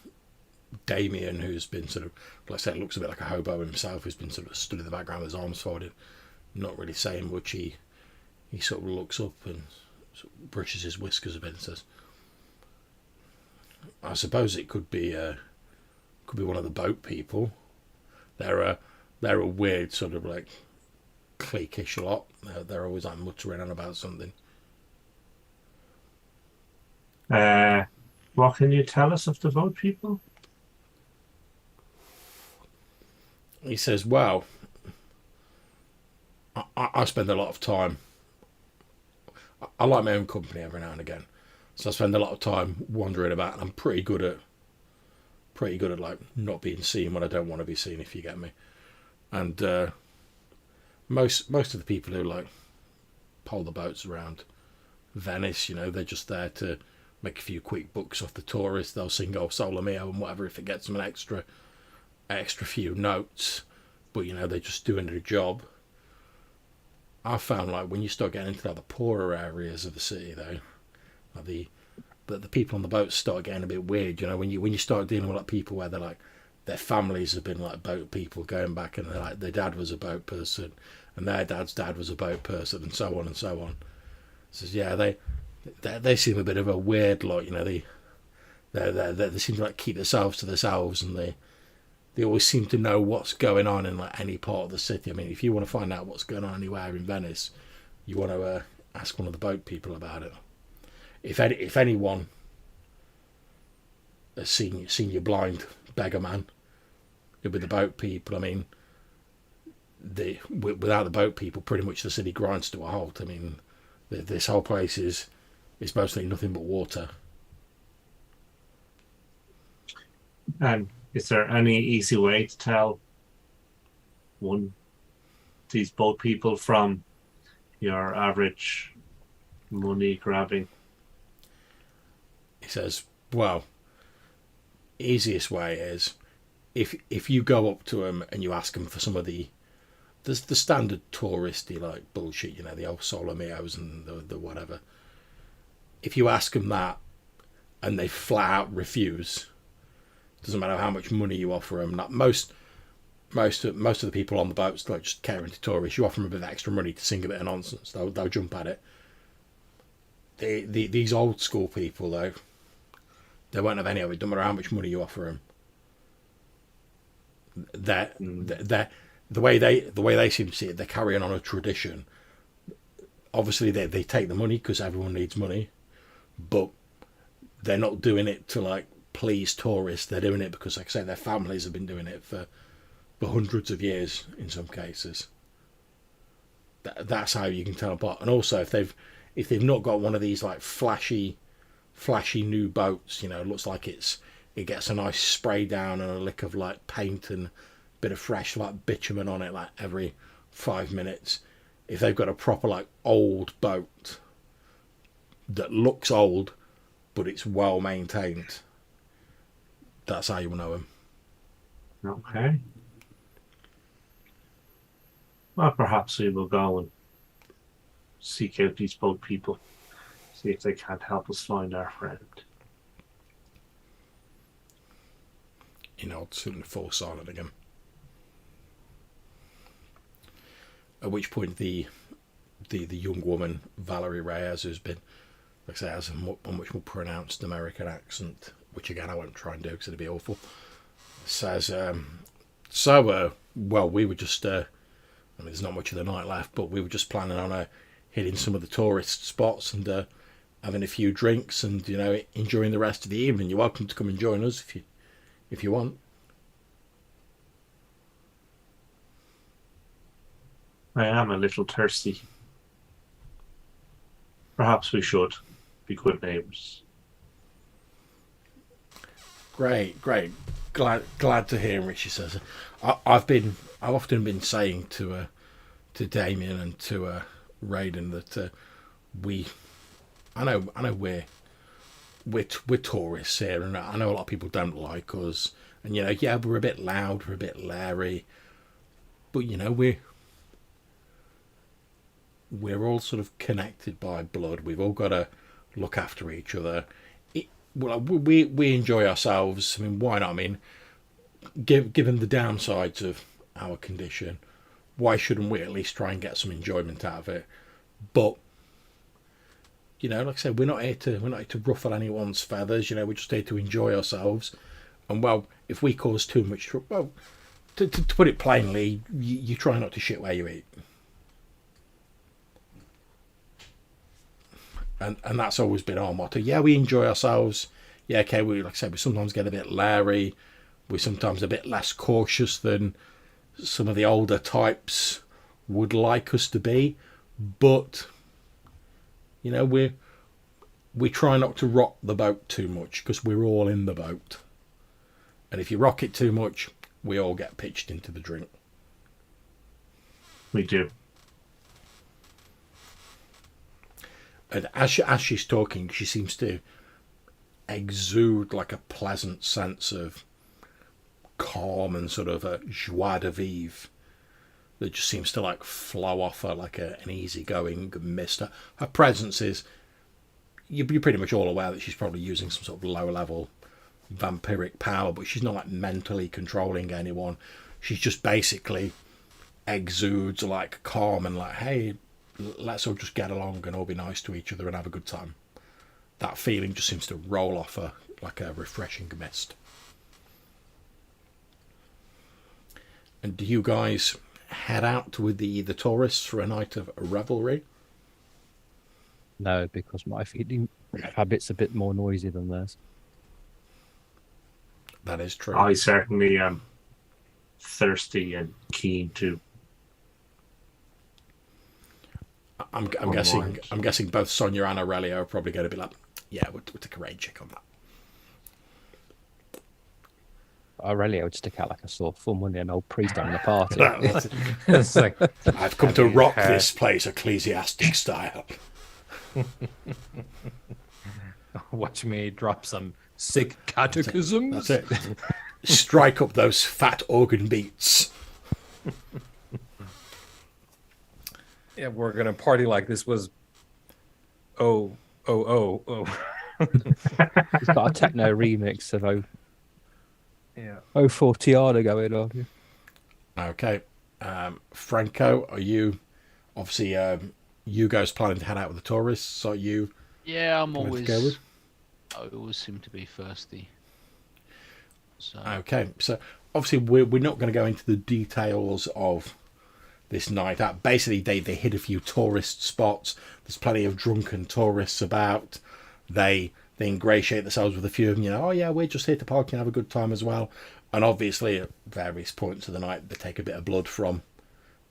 Speaker 2: Damien, who's been sort of, like I said, looks a bit like a hobo himself, who's been sort of stood in the background with his arms folded, not really saying much. He sort of looks up and sort of brushes his whiskers a bit and says, "I suppose it could be one of the boat people. They're a weird sort of like cliquish lot. They're always like muttering on about something."
Speaker 3: What can you tell us of the boat people?
Speaker 2: He says, "Well, I spend a lot of time. I like my own company every now and again, so I spend a lot of time wandering about, and I'm pretty good at like not being seen when I don't want to be seen, if you get me. And most of the people who like pole the boats around Venice, they're just there to make a few quick bucks off the tourists. They'll sing "Oh Sole Mio" and whatever if it gets them an extra few notes, but they're just doing their job. I found like when you start getting into like the poorer areas of the city, though, like the people on the boats start getting a bit weird. When you start dealing with like people where they're like their families have been like boat people going back, and they're like their dad was a boat person, and their dad's dad was a boat person, and so on and so on. So yeah, they seem a bit of a weird lot. They seem to like keep themselves to themselves, and they always seem to know what's going on in like any part of the city. I mean, if you want to find out what's going on anywhere in Venice, you want to ask one of the boat people about it. If anyone has seen your blind beggar man, it'll be the boat people. I mean, without the boat people, pretty much the city grinds to a halt. I mean, this whole place is mostly nothing but water.
Speaker 3: And is there any easy way to tell these boat people from your average money grabbing?
Speaker 2: He says, "Well, easiest way is if you go up to them and you ask them for some of the standard touristy like bullshit, the old Solomios and the whatever. If you ask them that and they flat out refuse, Doesn't matter how much money you offer them. Like most of the people on the boats, like just catering to tourists, you offer them a bit of extra money to sing a bit of nonsense. They'll jump at it. These old school people though, they won't have any of it. Don't matter how much money you offer them. The way they seem to see it, they're carrying on a tradition. Obviously, they take the money because everyone needs money, but they're not doing it to like please tourists. They're doing it because, like I say, their families have been doing it for hundreds of years in some cases. That's how you can tell apart. And also, if they've not got one of these like flashy new boats, it looks like it gets a nice spray down and a lick of like paint and a bit of fresh like bitumen on it like every 5 minutes. If they've got a proper like old boat that looks old but it's well maintained, that's how you will know them.
Speaker 3: Okay. Well, perhaps we will go and seek out these boat people, see if they can't help us find our friend.
Speaker 2: Suddenly fall silent again. At which point the young woman, Valerie Reyes, who's been, like I say, has a much more pronounced American accent, which again I won't try and do because it'd be awful, says, well, we were just, there's not much of the night left, but we were just planning on hitting some of the tourist spots and having a few drinks and, enjoying the rest of the evening. You're welcome to come and join us if you want.
Speaker 3: I am a little thirsty. Perhaps we should be good neighbours.
Speaker 2: Great. Glad to hear, Richie says. I've often been saying to Damien and to Raiden that I know we're tourists here, and I know a lot of people don't like us, and we're a bit loud, we're a bit leery, but we're all sort of connected by blood. We've all got to look after each other. We enjoy ourselves. I mean, why not? I mean, given the downsides of our condition, why shouldn't we at least try and get some enjoyment out of it? But like I said, we're not here to ruffle anyone's feathers. We're just here to enjoy ourselves. And if we cause too much trouble, to put it plainly, you try not to shit where you eat. And that's always been our motto. Yeah, we enjoy ourselves. Yeah, okay, like I said, we sometimes get a bit leery. We're sometimes a bit less cautious than some of the older types would like us to be. But, we try not to rock the boat too much because we're all in the boat. And if you rock it too much, we all get pitched into the drink.
Speaker 3: We do.
Speaker 2: And as she's talking, she seems to exude like a pleasant sense of calm and sort of a joie de vivre that just seems to like flow off her like an easygoing mist. Her presence is, you're pretty much all aware that she's probably using some sort of low level vampiric power, but she's not like mentally controlling anyone. She's just basically exudes like calm and like, hey, let's all just get along and all be nice to each other and have a good time. That feeling just seems to roll off her like a refreshing mist. And do you guys head out with the tourists for a night of revelry?
Speaker 4: No, because my feeding habit's a bit more noisy than theirs.
Speaker 2: That is true.
Speaker 3: I certainly am thirsty and keen to.
Speaker 2: I'm guessing both Sonia and Aurelia are probably going to be like, yeah, we'll take a rain check on that.
Speaker 4: Aurelia would stick out like a sore thumb and an old priest having a party.
Speaker 1: It's like,
Speaker 2: I've come to rock this place ecclesiastic style.
Speaker 1: watch me drop some sick catechisms.
Speaker 2: That's it. Strike up those fat organ beats.
Speaker 1: Yeah, we're gonna party like this was. Oh.
Speaker 4: He's got a techno remix of
Speaker 3: Yeah.
Speaker 4: Oh, 40 yard are going on. Yeah.
Speaker 2: Okay. Franco, are you obviously Hugo's planning to head out with the tourists? Are you
Speaker 5: Yeah,
Speaker 2: planning to go with?
Speaker 5: I always seem to be thirsty. So
Speaker 2: Okay, so obviously we're not going to go into the details of this night out. Basically, they hit a few tourist spots. There's plenty of drunken tourists about. They ingratiate themselves with a few of them. You know, oh yeah, we're just here to party and have a good time as well. And obviously, at various points of the night, they take a bit of blood from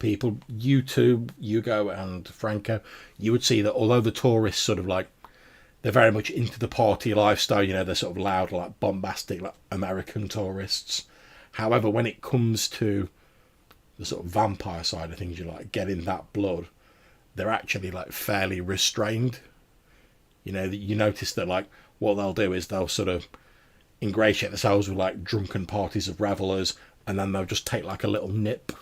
Speaker 2: people. You two, Hugo and Franco, you would see that although the tourists sort of like they're very much into the party lifestyle, you know, they're sort of loud, like bombastic, like American tourists. However, when it comes to the sort of vampire side of things, you like getting that blood, they're actually like fairly restrained. You know, you notice that like what they'll do is they'll sort of ingratiate themselves with like drunken parties of revelers, and then they'll just take like a little nip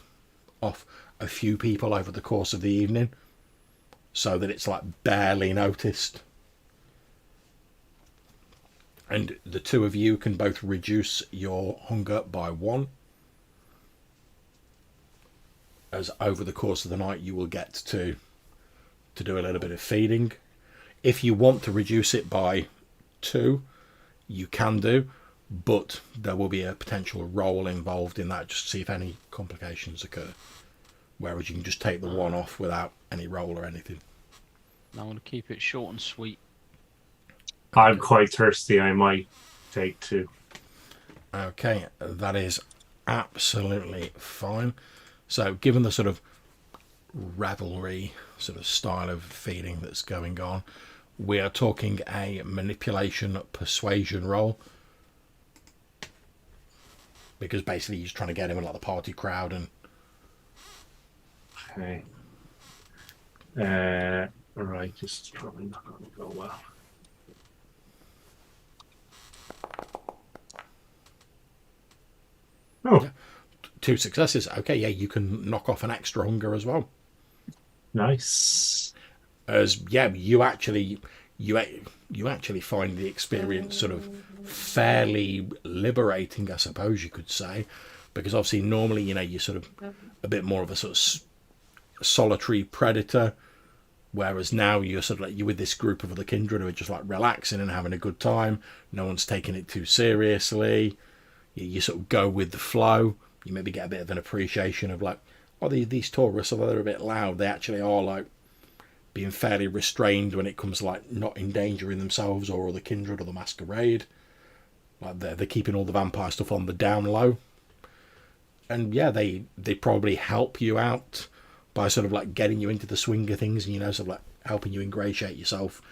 Speaker 2: off a few people over the course of the evening, so that it's like barely noticed. And the two of you can both reduce your hunger by 1. As over the course of the night you will get to do a little bit of feeding. If you want to reduce it by 2, you can do, but there will be a potential roll involved in that just to see if any complications occur. Whereas you can just take the 1 off without any roll or anything.
Speaker 5: I want to keep it short and sweet.
Speaker 3: I'm quite thirsty. I might take 2.
Speaker 2: Okay, that is absolutely fine. So given the sort of revelry sort of style of feeding that's going on, we are talking a manipulation persuasion roll, because basically you're just trying to get him in like the party crowd. And
Speaker 3: Okay. Right, this is probably not going to go well. Oh,
Speaker 2: yeah, 2 successes. Okay, yeah, you can knock off an extra hunger as well.
Speaker 3: nice.
Speaker 2: As yeah, you actually find the experience sort of fairly liberating, I suppose you could say, because obviously normally, you know, you're sort of a bit more of a sort of solitary predator, whereas now you're sort of like you're with this group of other kindred who are just like relaxing and having a good time. No one's taking it too seriously. You sort of go with the flow. You maybe get a bit of an appreciation of like, oh, these tourists, although they're a bit loud, they actually are like being fairly restrained when it comes to like not endangering themselves or the kindred or the masquerade. Like they're keeping all the vampire stuff on the down low. And yeah, they probably help you out by sort of like getting you into the swing of things, and you know, sort of like helping you ingratiate yourself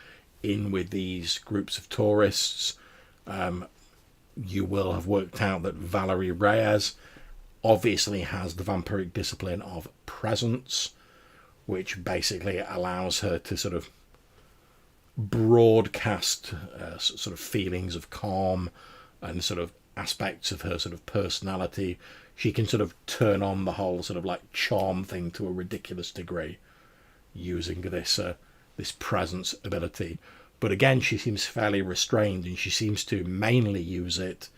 Speaker 2: in with these groups of tourists. You will have worked out that Valerie Reyes obviously has the vampiric discipline of presence, which basically allows her to sort of broadcast sort of feelings of calm and sort of aspects of her sort of personality. She can sort of turn on the whole sort of like charm thing to a ridiculous degree using this presence ability. But again, she seems fairly restrained, and she seems to mainly use it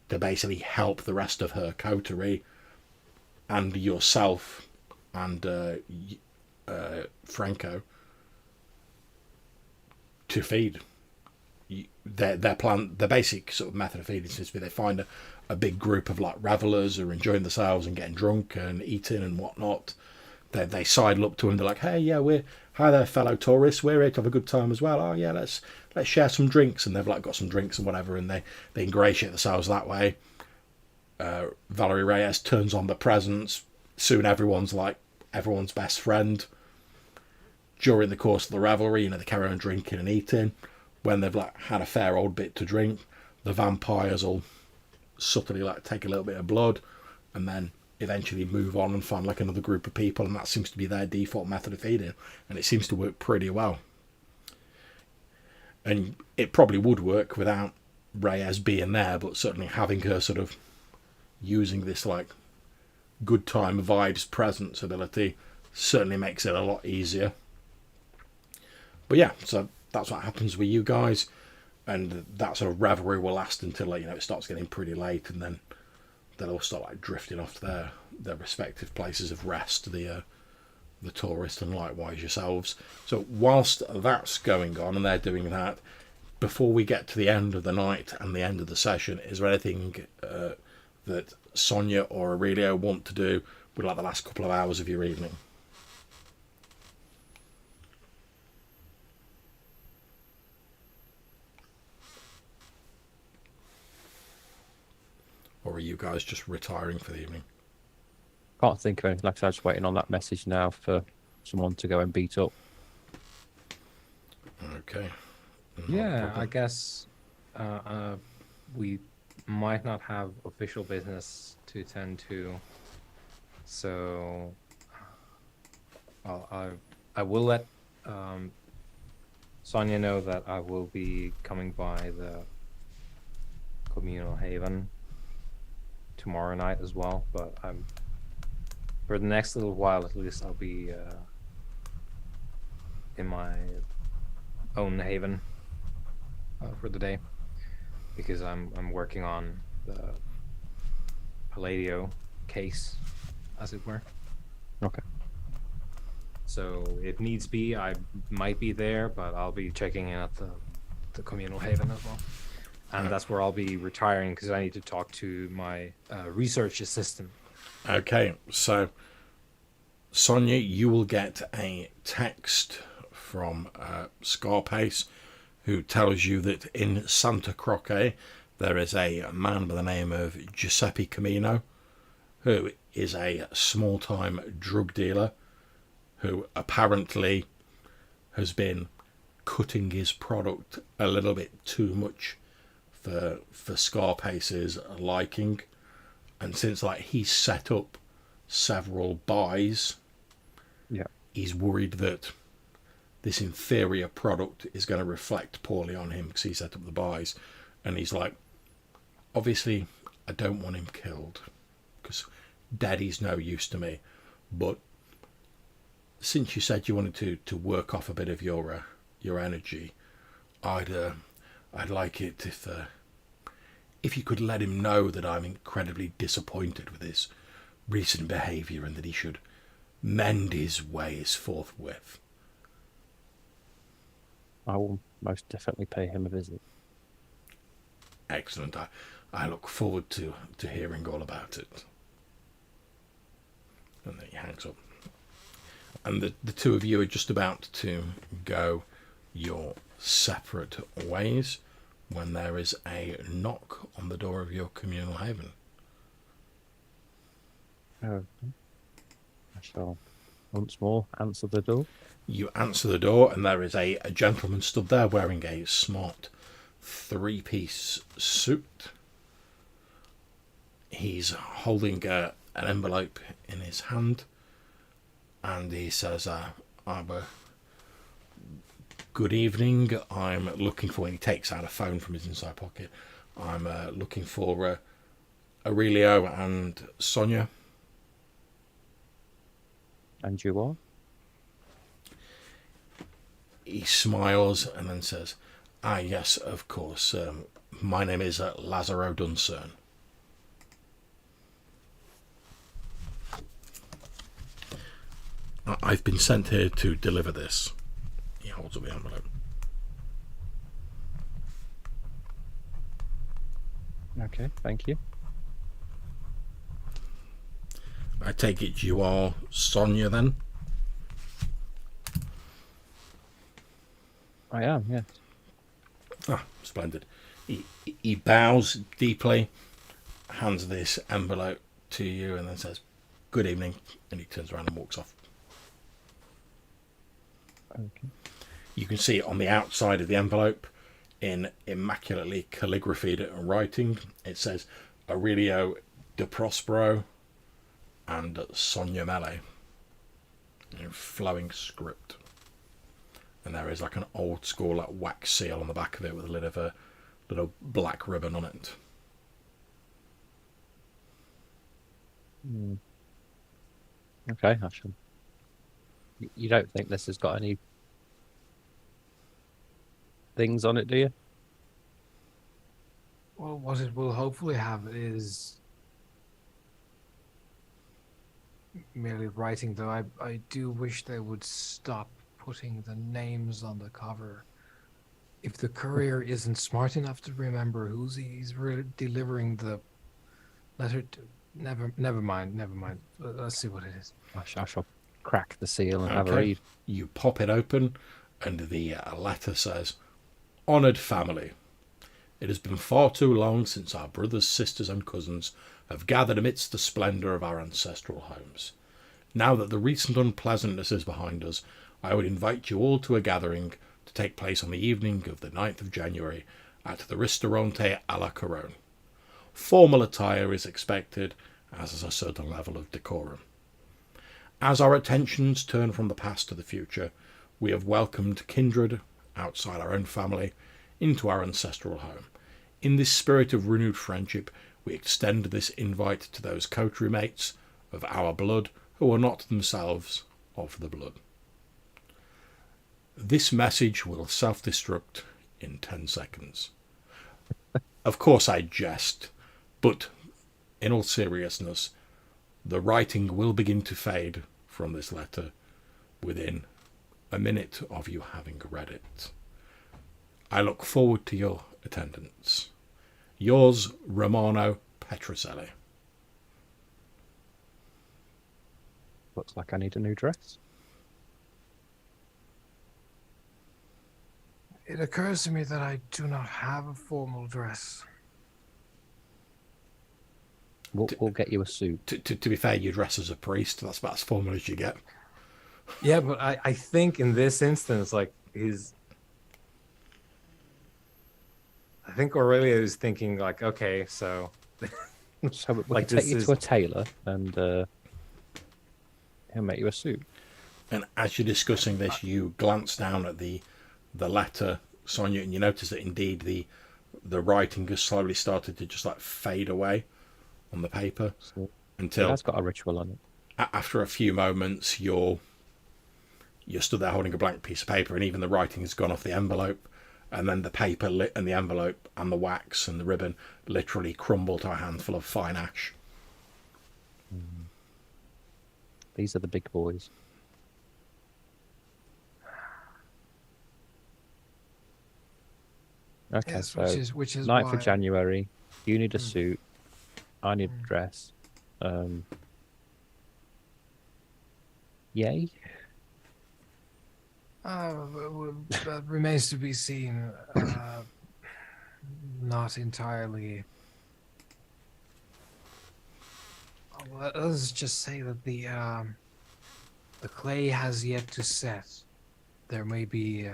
Speaker 2: to basically help the rest of her coterie and yourself and Franco to feed. Their plan, their basic sort of method of feeding seems to be they find a big group of like revelers who are enjoying themselves and getting drunk and eating and whatnot. They sidle up to him. They're like, "Hey, yeah, hi there, fellow tourists. We're here to have a good time as well. Oh yeah, let's share some drinks." And they've like got some drinks and whatever, and they ingratiate themselves that way. Valerie Reyes turns on the presence. Soon everyone's best friend. During the course of the revelry, you know, they carry on drinking and eating. When they've like had a fair old bit to drink, the vampires will subtly like take a little bit of blood, and then eventually move on and find like another group of people, and that seems to be their default method of feeding, and it seems to work pretty well. And it probably would work without Reyes being there, but certainly having her sort of using this like good time vibes presence ability certainly makes it a lot easier. But yeah, so that's what happens with you guys, and that sort of revelry will last until, like, you know, it starts getting pretty late, and then they'll all start like drifting off to their respective places of rest. The tourist and likewise yourselves. So whilst that's going on and they're doing that, before we get to the end of the night and the end of the session, is there anything that Sonia or Aurelio want to do with like the last couple of hours of your evening? Or are you guys just retiring for the evening?
Speaker 4: Can't think of anything. Like I said, I'm just waiting on that message now for someone to go and beat up.
Speaker 2: Okay.
Speaker 1: Yeah, I guess we might not have official business to tend to, so I will let Sonia know that I will be coming by the communal haven tomorrow night as well, but for the next little while at least I'll be in my own haven for the day, because I'm working on the Palladio case, as it were.
Speaker 4: Okay.
Speaker 1: So if needs be, I might be there, but I'll be checking in at the communal haven as well. And that's where I'll be retiring, because I need to talk to my research assistant.
Speaker 2: Okay, so Sonia, you will get a text from Scarpace, who tells you that in Santa Croce there is a man by the name of Giuseppe Camino, who is a small-time drug dealer who apparently has been cutting his product a little bit too much for Scarpace's liking, and since like he's set up several buys, he's worried that this inferior product is going to reflect poorly on him because he set up the buys. And he's like, obviously I don't want him killed because Daddy's no use to me, but since you said you wanted to work off a bit of your energy, I'd like it if you could let him know that I'm incredibly disappointed with his recent behaviour and that he should mend his ways forthwith.
Speaker 4: I will most definitely pay him a visit.
Speaker 2: Excellent. I look forward to hearing all about it. And then he hangs up. And the two of you are just about to go your separate ways when there is a knock on the door of your communal haven.
Speaker 4: Oh, I shall once more answer the door.
Speaker 2: You answer the door, and there is a gentleman stood there wearing a smart three-piece suit. He's holding an envelope in his hand, and he says, good evening, I'm looking for, and he takes out a phone from his inside pocket. I'm looking for Aurelio and Sonia.
Speaker 4: And you are?
Speaker 2: He smiles and then says, yes, of course. My name is Lazaro Duncern. I've been sent here to deliver this. He holds up the envelope.
Speaker 4: Okay, thank you.
Speaker 2: I take it you are Sonia then?
Speaker 4: I am, yes.
Speaker 2: Splendid. He bows deeply, hands this envelope to you, and then says, good evening, and he turns around and walks off.
Speaker 4: Okay.
Speaker 2: You can see on the outside of the envelope, in immaculately calligraphied writing, it says Aurelio de Prospero and Sonia Mele, in flowing script. And there is like an old school like wax seal on the back of it with a little black ribbon on it.
Speaker 4: Okay, I shall. You don't think this has got any things on it, do you?
Speaker 1: Well, what it will hopefully have is
Speaker 6: merely writing, though. I do wish they would stop putting the names on the cover. If the courier isn't smart enough to remember he's really delivering the letter to, never mind, never mind. Let's see what it is.
Speaker 4: I shall crack the seal and have a
Speaker 2: Okay.
Speaker 4: read.
Speaker 2: You pop it open, and the letter says, "Honoured family, it has been far too long since our brothers, sisters, and cousins have gathered amidst the splendour of our ancestral homes. Now that the recent unpleasantness is behind us, I would invite you all to a gathering to take place on the evening of the 9th of January at the Ristorante alla Corone. Formal attire is expected, as is a certain level of decorum. As our attentions turn from the past to the future, we have welcomed Kindred, outside our own family, into our ancestral home. In this spirit of renewed friendship, we extend this invite to those coterie mates of our blood who are not themselves of the blood. This message will self-destruct in 10 seconds. Of course I jest, but in all seriousness, the writing will begin to fade from this letter within a minute of you having read it. I look forward to your attendance. Yours, Romano Petroselli."
Speaker 4: Looks like I need a new dress.
Speaker 6: It occurs to me that I do not have a formal dress.
Speaker 4: We'll get you a suit.
Speaker 2: To be fair, you dress as a priest. That's about as formal as you get.
Speaker 1: Yeah, but I think in this instance, like I think Aurelia is thinking like, okay, so
Speaker 4: So we
Speaker 1: Like,
Speaker 4: can take
Speaker 1: this
Speaker 4: you
Speaker 1: is-
Speaker 4: to a tailor and he'll make you a suit.
Speaker 2: And as you're discussing this, you glance down at the letter, Sonia, and you notice that indeed the writing has slowly started to just like fade away on the paper
Speaker 4: So it
Speaker 2: until
Speaker 4: has got a ritual on it.
Speaker 2: after a few moments you're stood there holding a blank piece of paper, and even the writing has gone off the envelope, and then the paper and the envelope and the wax and the ribbon literally crumble to a handful of fine ash.
Speaker 4: These are the big boys. Okay,
Speaker 6: Yes,
Speaker 4: so
Speaker 6: which is
Speaker 4: 9th
Speaker 6: why
Speaker 4: of January, you need a
Speaker 6: Mm.
Speaker 4: suit, I need a dress. Yay?
Speaker 6: That remains to be seen. Not entirely. Let's just say that the clay has yet to set. There may be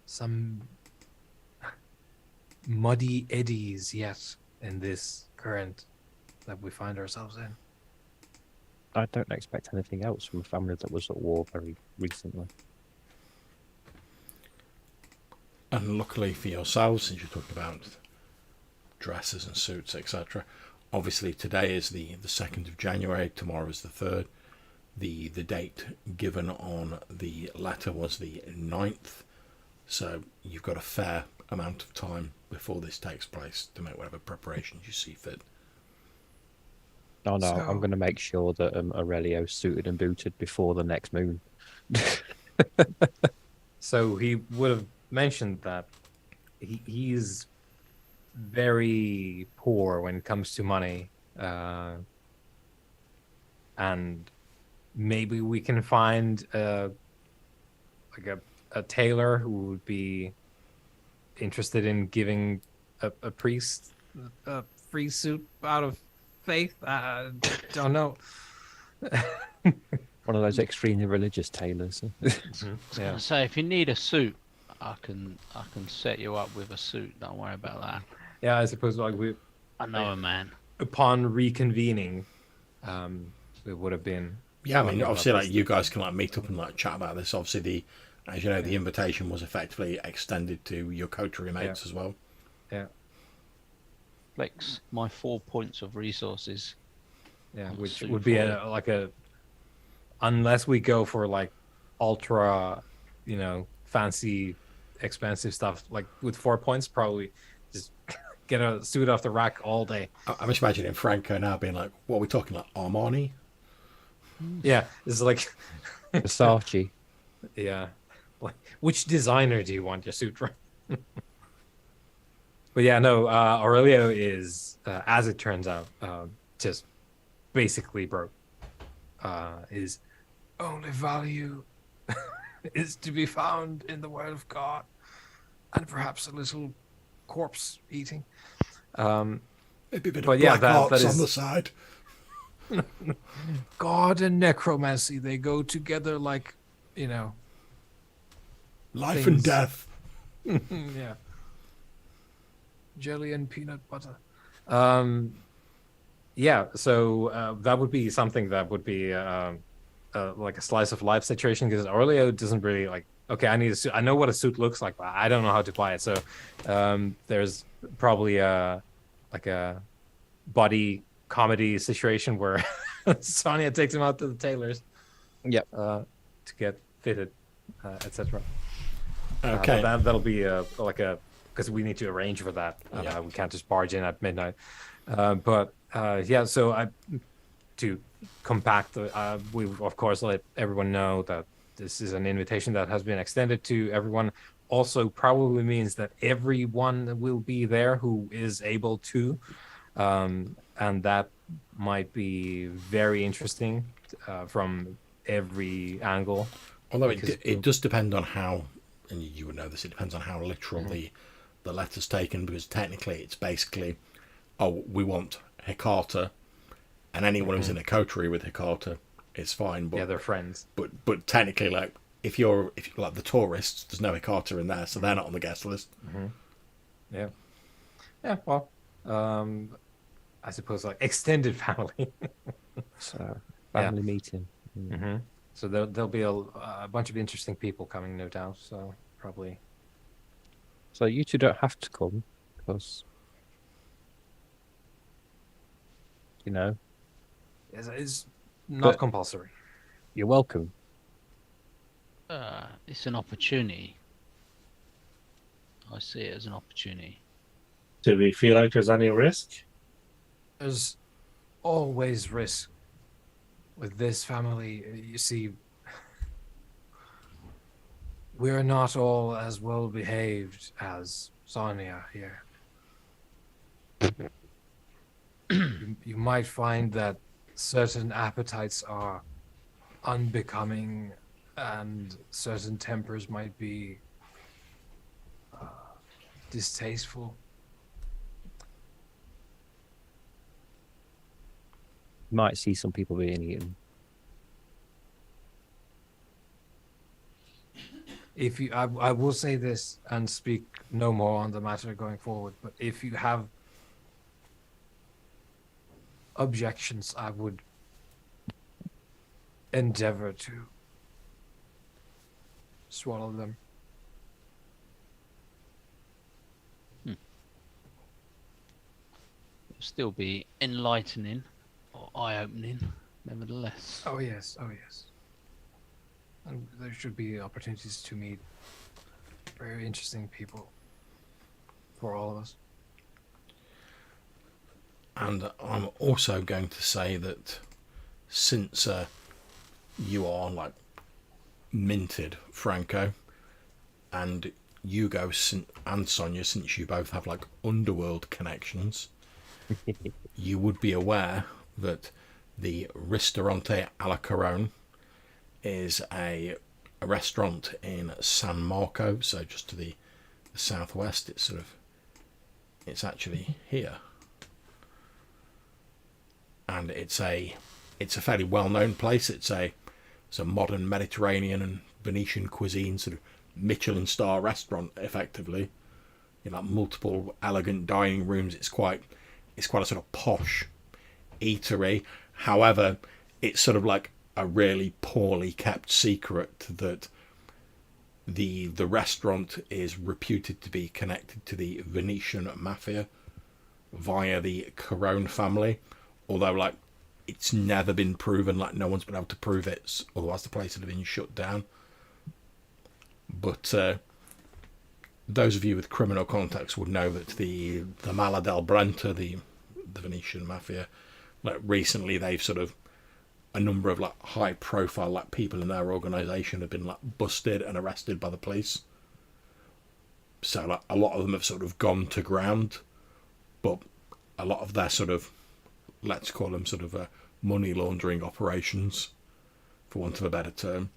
Speaker 6: some muddy eddies yet in this current that we find ourselves in.
Speaker 4: I don't expect anything else from a family that was at war very recently.
Speaker 2: And luckily for yourselves, since you're talking about dresses and suits, etc., obviously today is the 2nd of January, tomorrow is the 3rd. The date given on the letter was the 9th, so you've got a fair amount of time before this takes place to make whatever preparations you see fit.
Speaker 4: Oh no,
Speaker 6: So-
Speaker 4: I'm going to make sure that Aurelio's suited and booted before the next moon.
Speaker 1: So he would have mentioned that he's very poor when it comes to money, and maybe we can find like a tailor who would be interested in giving a priest a free suit out of faith. Don't know.
Speaker 4: One of those extremely religious tailors.
Speaker 1: Yeah.
Speaker 5: So if you need a suit, I can set you up with a suit. Don't worry about that.
Speaker 1: Yeah, I suppose like
Speaker 5: I know a man.
Speaker 1: upon reconvening, it would have been.
Speaker 2: Yeah, I mean,
Speaker 1: Yeah,
Speaker 2: obviously, like
Speaker 1: obviously.
Speaker 2: you guys can like meet up and like chat about this. Obviously, as you know, the invitation was effectively extended to your coterie mates as well.
Speaker 1: Yeah,
Speaker 5: Flex my 4 points of resources.
Speaker 1: yeah,
Speaker 5: On the
Speaker 1: which
Speaker 5: suit
Speaker 1: would be
Speaker 5: for-
Speaker 1: unless we go for like ultra, fancy, expensive stuff, like with 4 points, probably just get a suit off the rack all day.
Speaker 2: I'm just imagining Franco now being like, "What are we talking like Armani?"
Speaker 1: Yeah, it's like,
Speaker 4: Versace.
Speaker 1: yeah, like which designer do you want your suit from? But yeah, no, Aurelio is, as it turns out, just basically broke. His only value is to be found in the Word of God, and perhaps a little corpse eating.
Speaker 2: Maybe a bit
Speaker 1: But
Speaker 2: of
Speaker 1: yeah,
Speaker 2: black arts
Speaker 1: that
Speaker 2: on
Speaker 1: is-
Speaker 2: the side.
Speaker 6: God and necromancy, they go together like,
Speaker 2: Life
Speaker 1: Things-
Speaker 2: and death.
Speaker 6: yeah. Jelly and peanut butter.
Speaker 1: Yeah, so that would be something that would be like a slice of life situation, because Aurelio doesn't really like. Okay, I need a suit. I know what a suit looks like, but I don't know how to buy it. So there's probably like a buddy comedy situation where Sonia takes him out to the tailor's.
Speaker 4: Yep.
Speaker 1: To get fitted, etc.
Speaker 2: Okay.
Speaker 1: That'll be because we need to arrange for that.
Speaker 2: Yeah.
Speaker 1: We can't just barge in at midnight. But yeah, so to compact, we of course let everyone know that this is an invitation that has been extended to everyone. Also, probably means that everyone will be there who is able to, and that might be very interesting from every angle.
Speaker 2: Although
Speaker 1: because
Speaker 2: it does depend on how, and you would know this, it depends on how literal the letter's taken, because technically it's basically, oh, we want Hecata, and anyone who's in a coterie with Hecata is fine. But
Speaker 1: yeah, they're friends.
Speaker 2: But technically, like if you're like the tourists, there's no Hecata in there, so they're not on the guest list.
Speaker 1: Yeah. Yeah. Well, I suppose like extended family.
Speaker 4: So family meeting.
Speaker 1: So there'll be a bunch of interesting people coming, no doubt. So probably.
Speaker 4: So you two don't have to come because
Speaker 1: It's not
Speaker 4: But-
Speaker 1: compulsory.
Speaker 4: you're welcome.
Speaker 5: It's an opportunity. I see it as an opportunity.
Speaker 3: Do we feel like there's any risk?
Speaker 6: There's always risk with this family. You see, we're not all as well behaved as Sonia here. You might find that certain appetites are unbecoming, and certain tempers might be distasteful.
Speaker 4: You might see some people being eaten.
Speaker 6: If you, I will say this and speak no more on the matter going forward, but if you have objections, I would endeavor to swallow them.
Speaker 5: It'll still be enlightening or eye-opening, nevertheless.
Speaker 6: Oh yes, oh yes. And there should be opportunities to meet very interesting people for all of us.
Speaker 2: And I'm also going to say that since you are like minted, Franco, and Hugo and Sonia, since you both have like underworld connections, you would be aware that the Ristorante alla Corone is a restaurant in San Marco, so just to the southwest. It's actually here, and it's a fairly well-known place. It's a modern Mediterranean and Venetian cuisine sort of Michelin star restaurant, effectively. Like multiple elegant dining rooms. It's quite a sort of posh eatery. However, it's sort of like a really poorly kept secret that the restaurant is reputed to be connected to the Venetian mafia via the Corone family, although like it's never been proven, like no one's been able to prove it, otherwise the place would have been shut down. But those of you with criminal context would know that the Mala del Brenta, the Venetian mafia, like recently they've sort of, a number of like high profile like people in their organisation have been like busted and arrested by the police. So like a lot of them have sort of gone to ground, but a lot of their sort of, let's call them sort of money laundering operations, for want of a better term,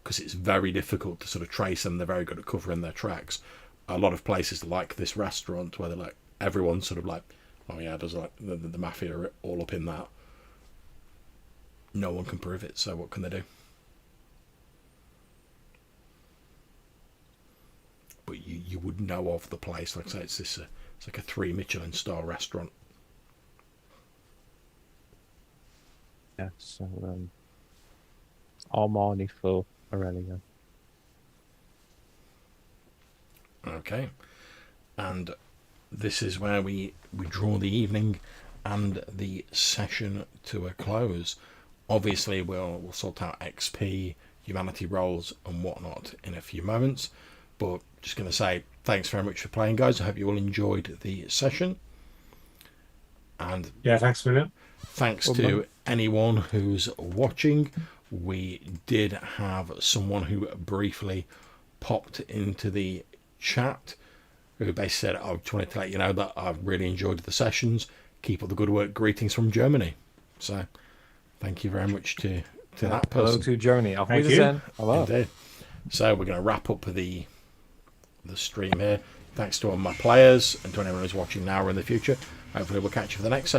Speaker 2: because it's very difficult to sort of trace them. They're very good at covering their tracks. A lot of places like this restaurant where they're like, everyone's sort of like, oh yeah, there's like the mafia are all up in that. No one can prove it, so what can they do? But you would know of the place. Like I say, it's like a 3 Michelin star restaurant.
Speaker 4: Yeah, so Armani for Aurelio.
Speaker 2: Okay, and this is where we draw the evening and the session to a close. Obviously, we'll sort out XP, humanity rolls, and whatnot in a few moments. But just going to say thanks very much for playing, guys. I hope you all enjoyed the session. And
Speaker 3: yeah, thanks for it.
Speaker 2: Thanks to anyone who's watching. We did have someone who briefly popped into the chat who basically said, I just wanted to let you know that I've really enjoyed the sessions. Keep up the good work. Greetings from Germany. So thank you very much to that person.
Speaker 1: Hello to Germany. Auf
Speaker 3: Thank
Speaker 1: Wiedersehen.
Speaker 3: you.
Speaker 4: Hello.
Speaker 2: Indeed. So we're going to wrap up the stream here. Thanks to all my players and to anyone who's watching now or in the future. Hopefully we'll catch you for the next session.